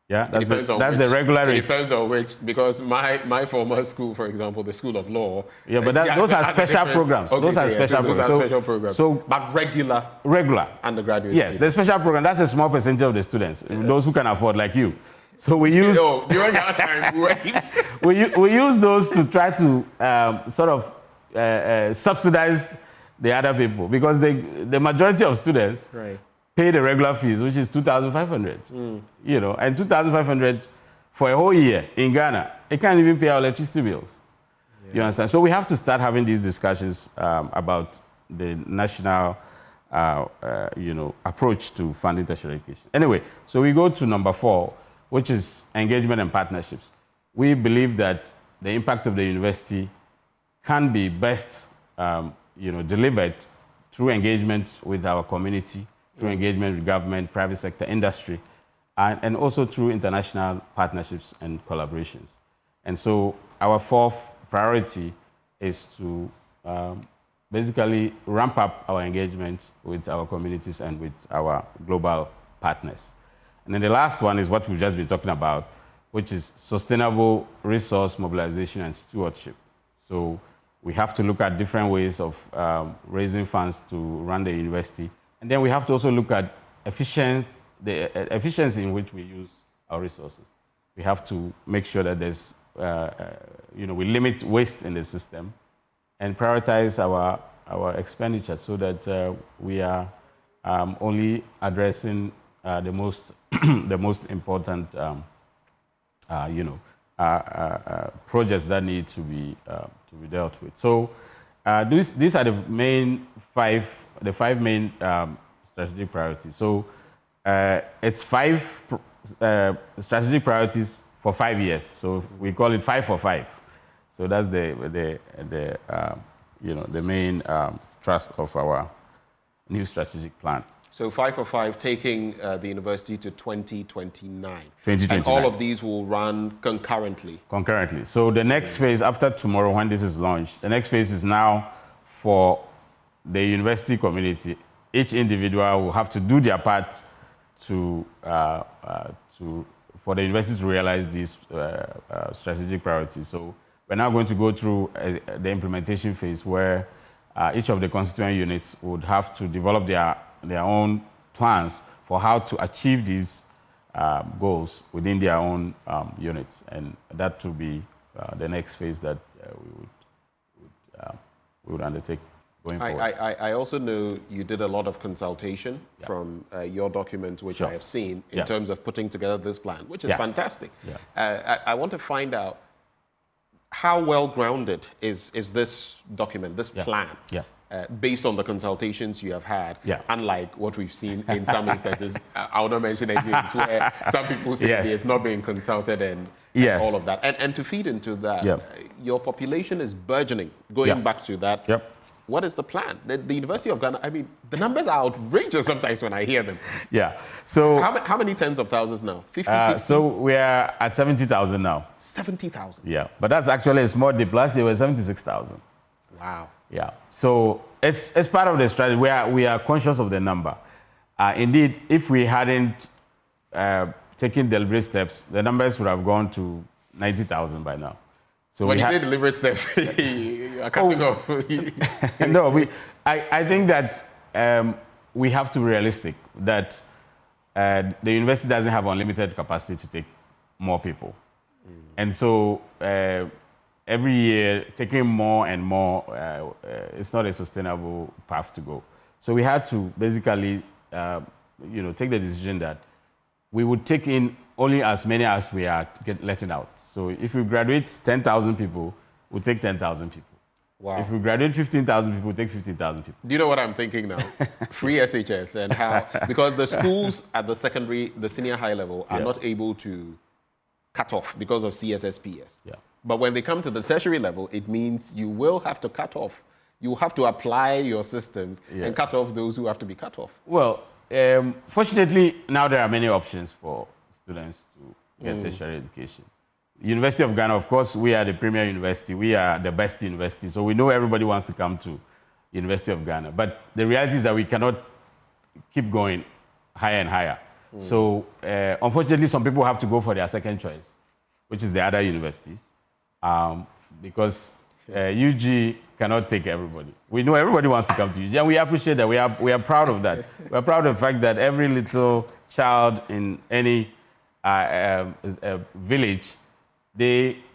Yeah, that's the regular rate. It depends on which, because my former school, for example, the School of Law. Yeah, but those are special programs. Okay, those are special programs. Special programs. But regular undergraduate. Yes, the special program, that's a small percentage of the students, those who can afford, like you. So we use during that time, we use those to try to sort of subsidize the other people, because the majority of students pay the regular fees, which is 2,500. You know, and 2,500 for a whole year in Ghana, it can't even pay our electricity bills. Yeah. You understand? So we have to start having these discussions about the national, you know, approach to funding tertiary education. Anyway, so we go to number 4, which is engagement and partnerships. We believe that the impact of the university can be best, you know, delivered through engagement with our community, through engagement with government, private sector, industry, and also through international partnerships and collaborations. And so our 4th priority is to basically ramp up our engagement with our communities and with our global partners. And then the last one is what we've just been talking about, which is sustainable resource mobilization and stewardship. So we have to look at different ways of raising funds to run the university. And then we have to also look at the efficiency in which we use our resources. We have to make sure that there's, you know, we limit waste in the system and prioritize our expenditure so that we are only addressing the most the most important, you know, projects that need to be dealt with. So these are the main five main strategic priorities. So it's 5 strategic priorities for 5 years. So we call it 5 for 5. So that's the you know, the main thrust of our new strategic plan. So 5 for 5, taking the university to 2029. 2029. And all of these will run concurrently. Concurrently. So the next phase, after tomorrow, when this is launched, the next phase is now for the university community. Each individual will have to do their part for the university to realize these strategic priorities. So we're now going to go through the implementation phase where each of the constituent units would have to develop their own plans for how to achieve these goals within their own units. And that will be the next phase that we would undertake going forward. I also know you did a lot of consultation from your document, which I have seen, in terms of putting together this plan, which is fantastic. I want to find out how well-grounded is this document, this plan, based on the consultations you have had, unlike what we've seen in some instances. I will not mention any names where some people say they have not been consulted and all of that. And to feed into that, your population is burgeoning, going back to that. What is the plan? The University of Ghana, I mean, the numbers are outrageous sometimes when I hear them. So how many tens of thousands now? 50, 60? So we are at 70,000 now. 70,000? Yeah, but that's actually a small dip. Last year, we were 76,000. Wow. Yeah, so it's part of the strategy. We are conscious of the number. Indeed, if we hadn't taken deliberate steps, the numbers would have gone to 90,000 by now. So when you say deliberate steps, you are cutting off. No, I think that we have to be realistic, that the university doesn't have unlimited capacity to take more people. And so every year, taking more and more, it's not a sustainable path to go. So we had to basically, take the decision that we would take in only as many as we are letting out. So if we graduate 10,000 people, we'll take 10,000 people. Wow. If we graduate 15,000 people, we'll take 15,000 people. Do you know what I'm thinking now? Free SHS and how, because the schools at the secondary, the senior high level are not able to cut off because of CSSPS. Yeah. But when they come to the tertiary level, it means you will have to cut off. You have to apply your systems and cut off those who have to be cut off. Well, fortunately, now there are many options for students to get tertiary education. University of Ghana, of course, we are the premier university. We are the best university. So we know everybody wants to come to University of Ghana. But the reality is that we cannot keep going higher and higher. So unfortunately, some people have to go for their second choice, which is the other universities, because UG cannot take everybody. We know everybody wants to come to UG, and we appreciate that. We are proud of that. We are proud of the fact that every little child in any village,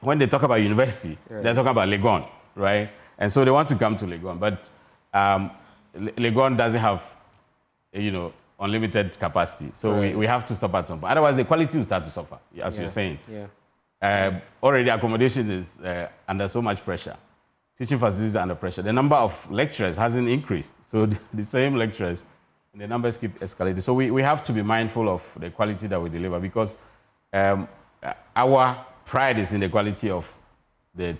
when they talk about university, they're talking about Legon, right? And so they want to come to Legon, but Legon doesn't have, unlimited capacity. So we have to stop at some point. Otherwise, the quality will start to suffer, as you're saying. Already accommodation is under so much pressure. Teaching facilities are under pressure. The number of lecturers hasn't increased. So the same lecturers, the numbers keep escalating. So we have to be mindful of the quality that we deliver, because our pride is in the quality of the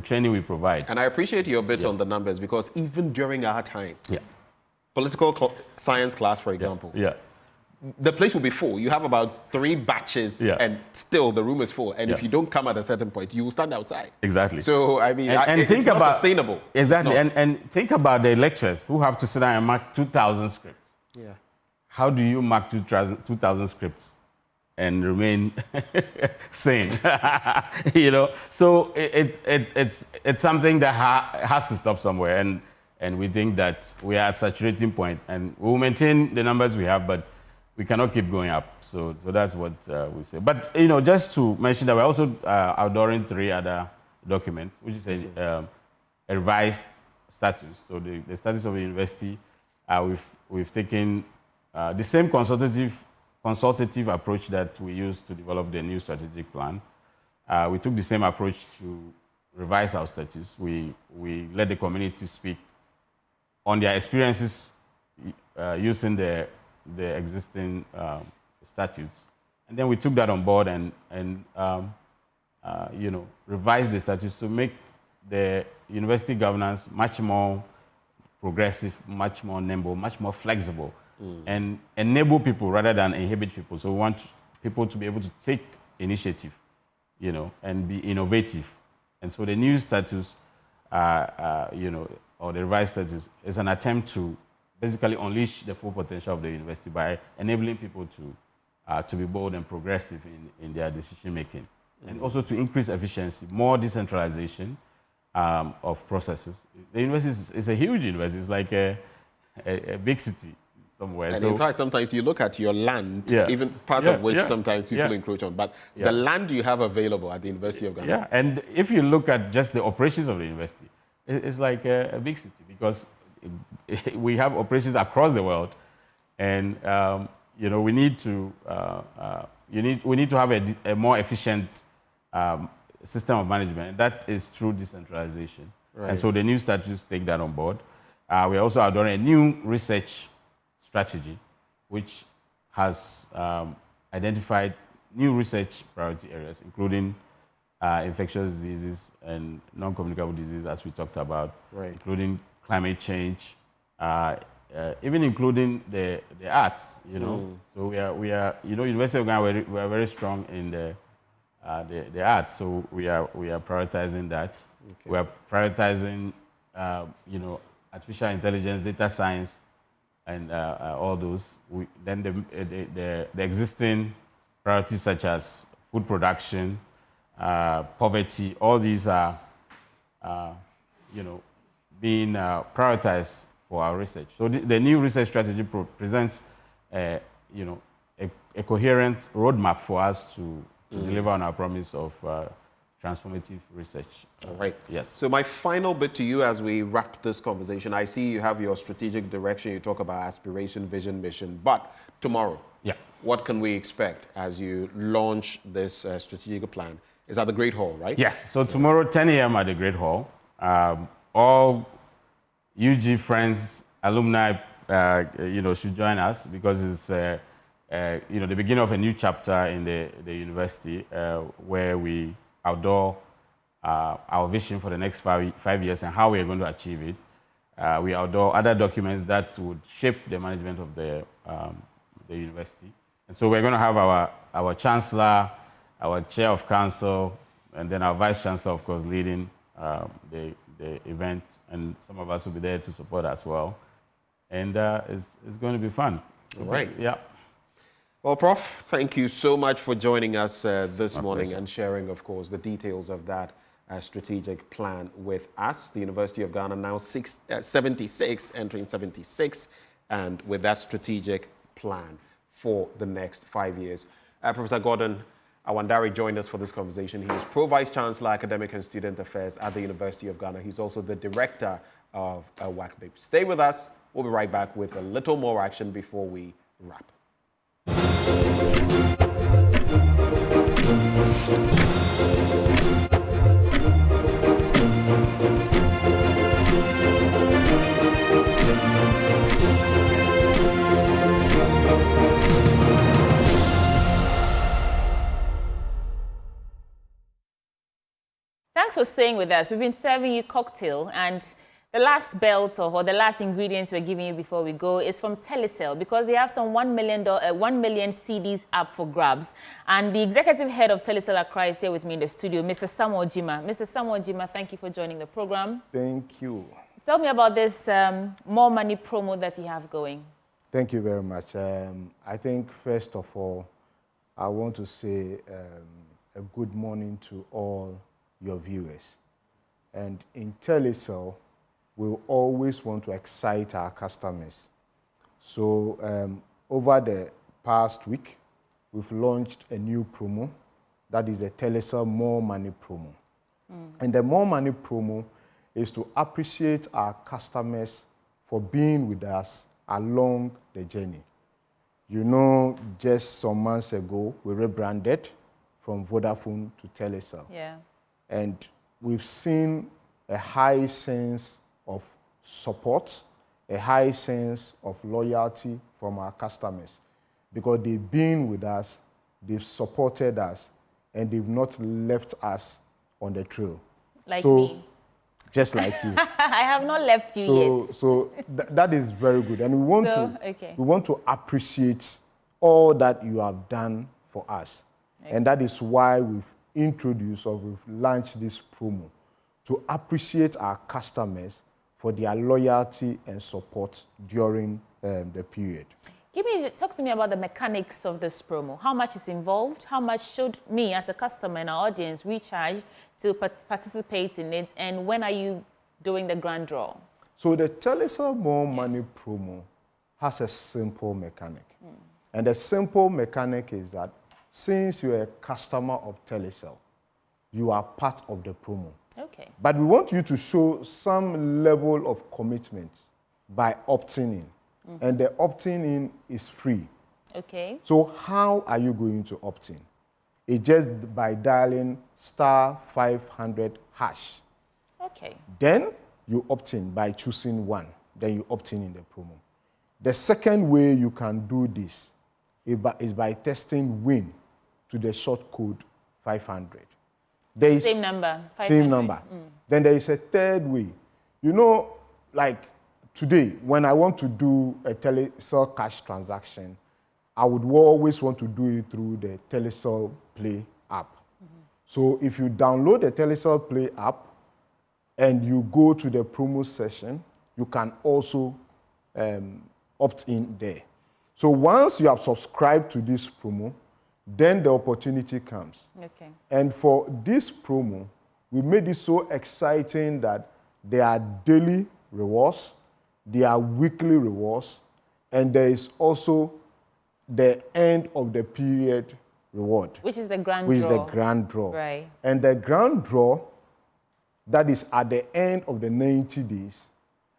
training we provide. And I appreciate your bit on the numbers, because even during our time, political science class, for example, the place will be full. You have about 3 batches, and still the room is full. And if you don't come at a certain point, you will stand outside. Exactly. So, I mean, and it's not sustainable. Exactly. And think about the lecturers who have to sit down and mark 2,000 scripts. How do you mark 2,000 scripts and remain sane? So it's something that has to stop somewhere. And we think that we are at saturating point, and we will maintain the numbers we have, but we cannot keep going up. So that's what we say. But, just to mention that we're also outdooring 3 other documents, which is a revised status. So the status of the university, we've taken the same consultative approach that we used to develop the new strategic plan. We took the same approach to revise our status. We let the community speak on their experiences using the existing statutes. And then we took that on board and revised the statutes to make the university governance much more progressive, much more nimble, much more flexible, and enable people rather than inhibit people. So we want people to be able to take initiative, and be innovative. And so the new status, or the revised status, is an attempt to basically unleash the full potential of the university by enabling people to be bold and progressive in their decision making, and also to increase efficiency, more decentralization of processes. The university is a huge university. It's like a big city somewhere. And so, in fact, sometimes you look at your land, even part of which sometimes people encroach on, but the land you have available at the University of Ghana. Yeah, and if you look at just the operations of the university, it's like a big city, because we have operations across the world, and we need to have a more efficient system of management. That is through decentralization, and so the new statutes take that on board. We also are doing a new research strategy, which has identified new research priority areas, including infectious diseases and non-communicable diseases, as we talked about, including climate change, even including the arts. So we are University of Ghana, we are very strong in the arts. So we are prioritizing that. We are prioritizing artificial intelligence, data science, and all those. Then the existing priorities such as food production, poverty. All these are, being prioritized for our research. So the new research strategy presents, a coherent roadmap for us to deliver on our promise of transformative research. All right. Yes. So my final bit to you as we wrap this conversation, I see you have your strategic direction. You talk about aspiration, vision, mission. But tomorrow, what can we expect as you launch this strategic plan? Is at the Great Hall, right? Yes. So tomorrow, 10 a.m. at the Great Hall. All UG friends, alumni, should join us because it's, the beginning of a new chapter in the university where we outdoor our vision for the next 5 years and how we are going to achieve it. We outdoor other documents that would shape the management of the university. And so we're going to have our chancellor, our chair of council, and then our vice chancellor, of course, leading the event. And some of us will be there to support as well. And it's going to be fun. All right. Yeah. Well, Prof, thank you so much for joining us this morning and sharing, of course, the details of that strategic plan with us. The University of Ghana now 76, entering 76, and with that strategic plan for the next 5 years. Professor Gordon Awandari joined us for this conversation. He is Pro-Vice Chancellor, Academic and Student Affairs at the University of Ghana. He's also the Director of WACBIP. Stay with us. We'll be right back with a little more action before we wrap. Thanks for staying with us. We've been serving you cocktail, and the last belt or the last ingredients we're giving you before we go is from Telecel, because they have some 1 million CDs up for grabs. And the executive head of Telecel Accra is here with me in the studio, Mr. Samuel Jima. Mr. Samuel Jima, thank you for joining the program. Thank you. Tell me about this more money promo that you have going. Thank you very much. I think, first of all, I want to say a good morning to all your viewers. And in Telecel, we always want to excite our customers. So over the past week, we've launched a new promo. That is a Telecel More Money promo. And the More Money promo is to appreciate our customers for being with us along the journey. You know, just some months ago, we rebranded from Vodafone to Telecel. Yeah. And we've seen a high sense of support, a high sense of loyalty from our customers, because they've been with us, they've supported us, and they've not left us on the trail. Like me. Just like you. I have not left you yet. So that is very good. And we want to appreciate all that you have done for us. Okay. And that is why we've introduced or we've launched this promo, to appreciate our customers for their loyalty and support during the period. Talk to me about the mechanics of this promo. How much is involved? How much should me as a customer and our audience recharge to participate in it? And when are you doing the grand draw? So the Telecel More Money promo has a simple mechanic. And the simple mechanic is that since you're a customer of Telecel, you are part of the promo. Okay. But we want you to show some level of commitment by opting in. And the opting in is free. Okay. So how are you going to opt in? It's just by dialing *500#. Okay. Then you opt in by choosing one. Then you opt in the promo. The second way you can do this is by testing WIN to the short code 500. Same number. 500. Same number. Then there is a third way. You know, like today, when I want to do a Telecel cash transaction, I would always want to do it through the Telecel Play app. So if you download the Telecel Play app and you go to the promo session, you can also opt in there. So once you have subscribed to this promo, then the opportunity comes. Okay. And for this promo, we made it so exciting that there are daily rewards, there are weekly rewards, and there is also the end of the period reward. Which is the grand draw. Which is the grand draw. Right. And the grand draw, that is at the end of the 90 days,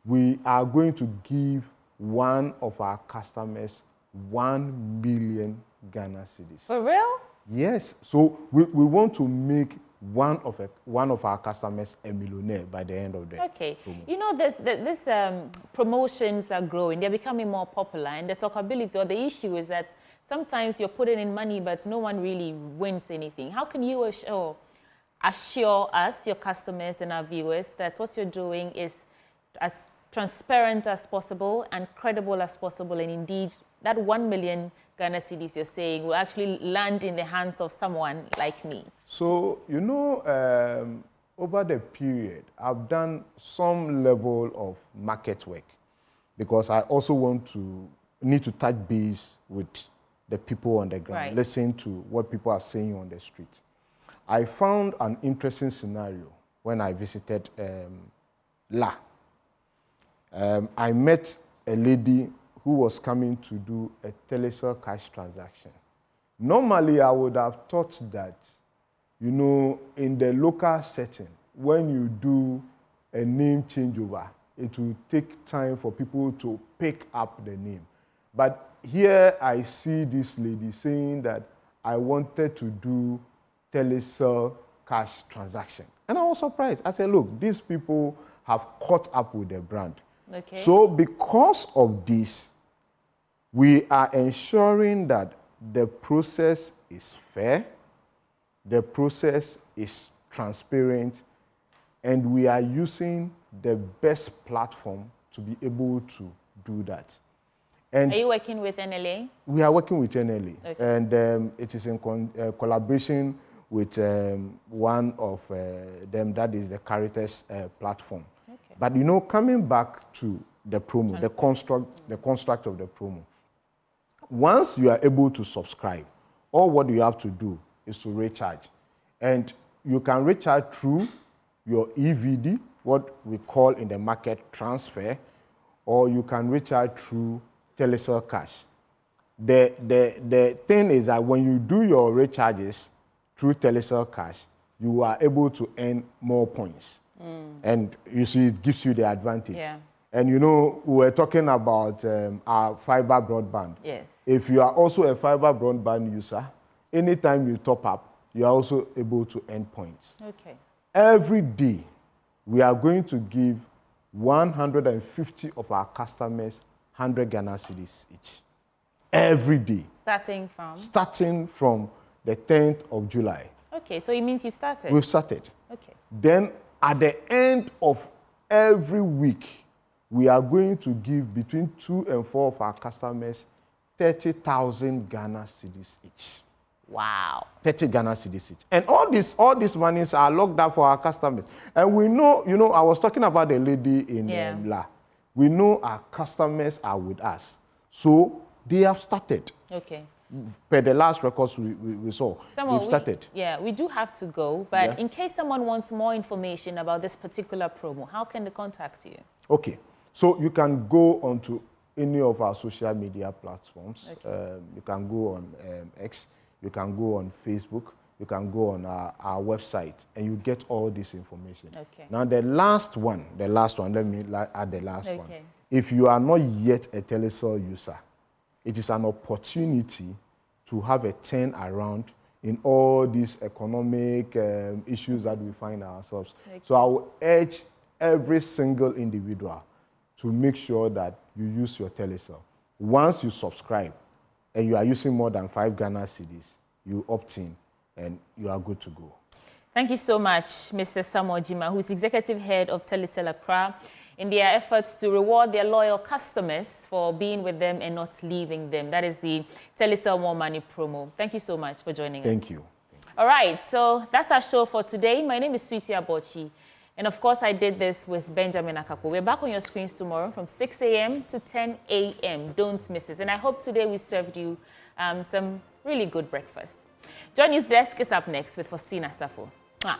we are going to give one of our customers 1 million Ghana cedis. For real? Yes. So we want to make one of our customers a millionaire by the end of the Okay. promo. You know, this promotions are growing. They're becoming more popular. And the talkability or the issue is that sometimes you're putting in money, but no one really wins anything. How can you assure us, your customers and our viewers, that what you're doing is as transparent as possible and credible as possible, and indeed that 1 million Ghana cedis you're saying will actually land in the hands of someone like me? So, you know, over the period, I've done some level of market work because I also need to touch base with the people on the ground, Right. listen to what people are saying on the street. I found an interesting scenario when I visited La. I met a lady who was coming to do a telecell cash transaction. Normally, I would have thought that, you know, in the local setting, when you do a name changeover, it will take time for people to pick up the name. But here I see this lady saying that I wanted to do telecell cash transaction. And I was surprised. I said, look, these people have caught up with the brand. Okay. So because of this, we are ensuring that the process is fair, the process is transparent, and we are using the best platform to be able to do that. And are you working with NLA? we are working with NLA, Okay. and it is in collaboration with one of them, that is the Caritas platform. Okay. But you know, coming back to the promo, the construct of the promo, once you are able to subscribe, all what you have to do is to recharge. And you can recharge through your EVD, what we call in the market transfer, or you can recharge through telecell cash. The thing is that when you do your recharges through telecell cash, you are able to earn more points. And you see, it gives you the advantage. Yeah. And you know, we were talking about our fiber broadband. Yes. If you are also a fiber broadband user, anytime you top up, you are also able to earn points. Okay. Every day, we are going to give 150 of our customers 100 Ghana cedis each. Every day. Starting from? Starting from the 10th of July. Okay, so it means you've started? We've started. Okay. Then at the end of every week, we are going to give between 2 and 4 of our customers 30,000 Ghana cedis each. Wow. 30 Ghana cedis each. And all these monies are locked up for our customers. And we know, you know, I was talking about the lady in La. We know our customers are with us. So they have started. Okay. Per the last records we saw, we've started. We do have to go, but Yeah. in case someone wants more information about this particular promo, how can they contact you? Okay. So you can go onto any of our social media platforms. Okay. You can go on X, you can go on Facebook, you can go on our website, and you get all this information. Okay. Now the last one, let me add the last one. Okay. If you are not yet a telecell user, it is an opportunity to have a turnaround in all these economic issues that we find ourselves. Okay. So I will urge every single individual to make sure that you use your telecell. Once you subscribe and you are using more than 5 Ghana cedis, you opt in and you are good to go. Thank you so much, Mr. Samuel Jima, who is Executive Head of Telecell Accra, in their efforts to reward their loyal customers for being with them and not leaving them. That is the Telecell More Money promo. Thank you so much for joining us. Thank you. All right, so that's our show for today. My name is Sweetie Abochi. And of course, I did this with Benjamin Akapo. We're back on your screens tomorrow from 6 a.m. to 10 a.m. Don't miss it. And I hope today we served you some really good breakfast. Joy News Desk is up next with Faustina Safo. Mwah.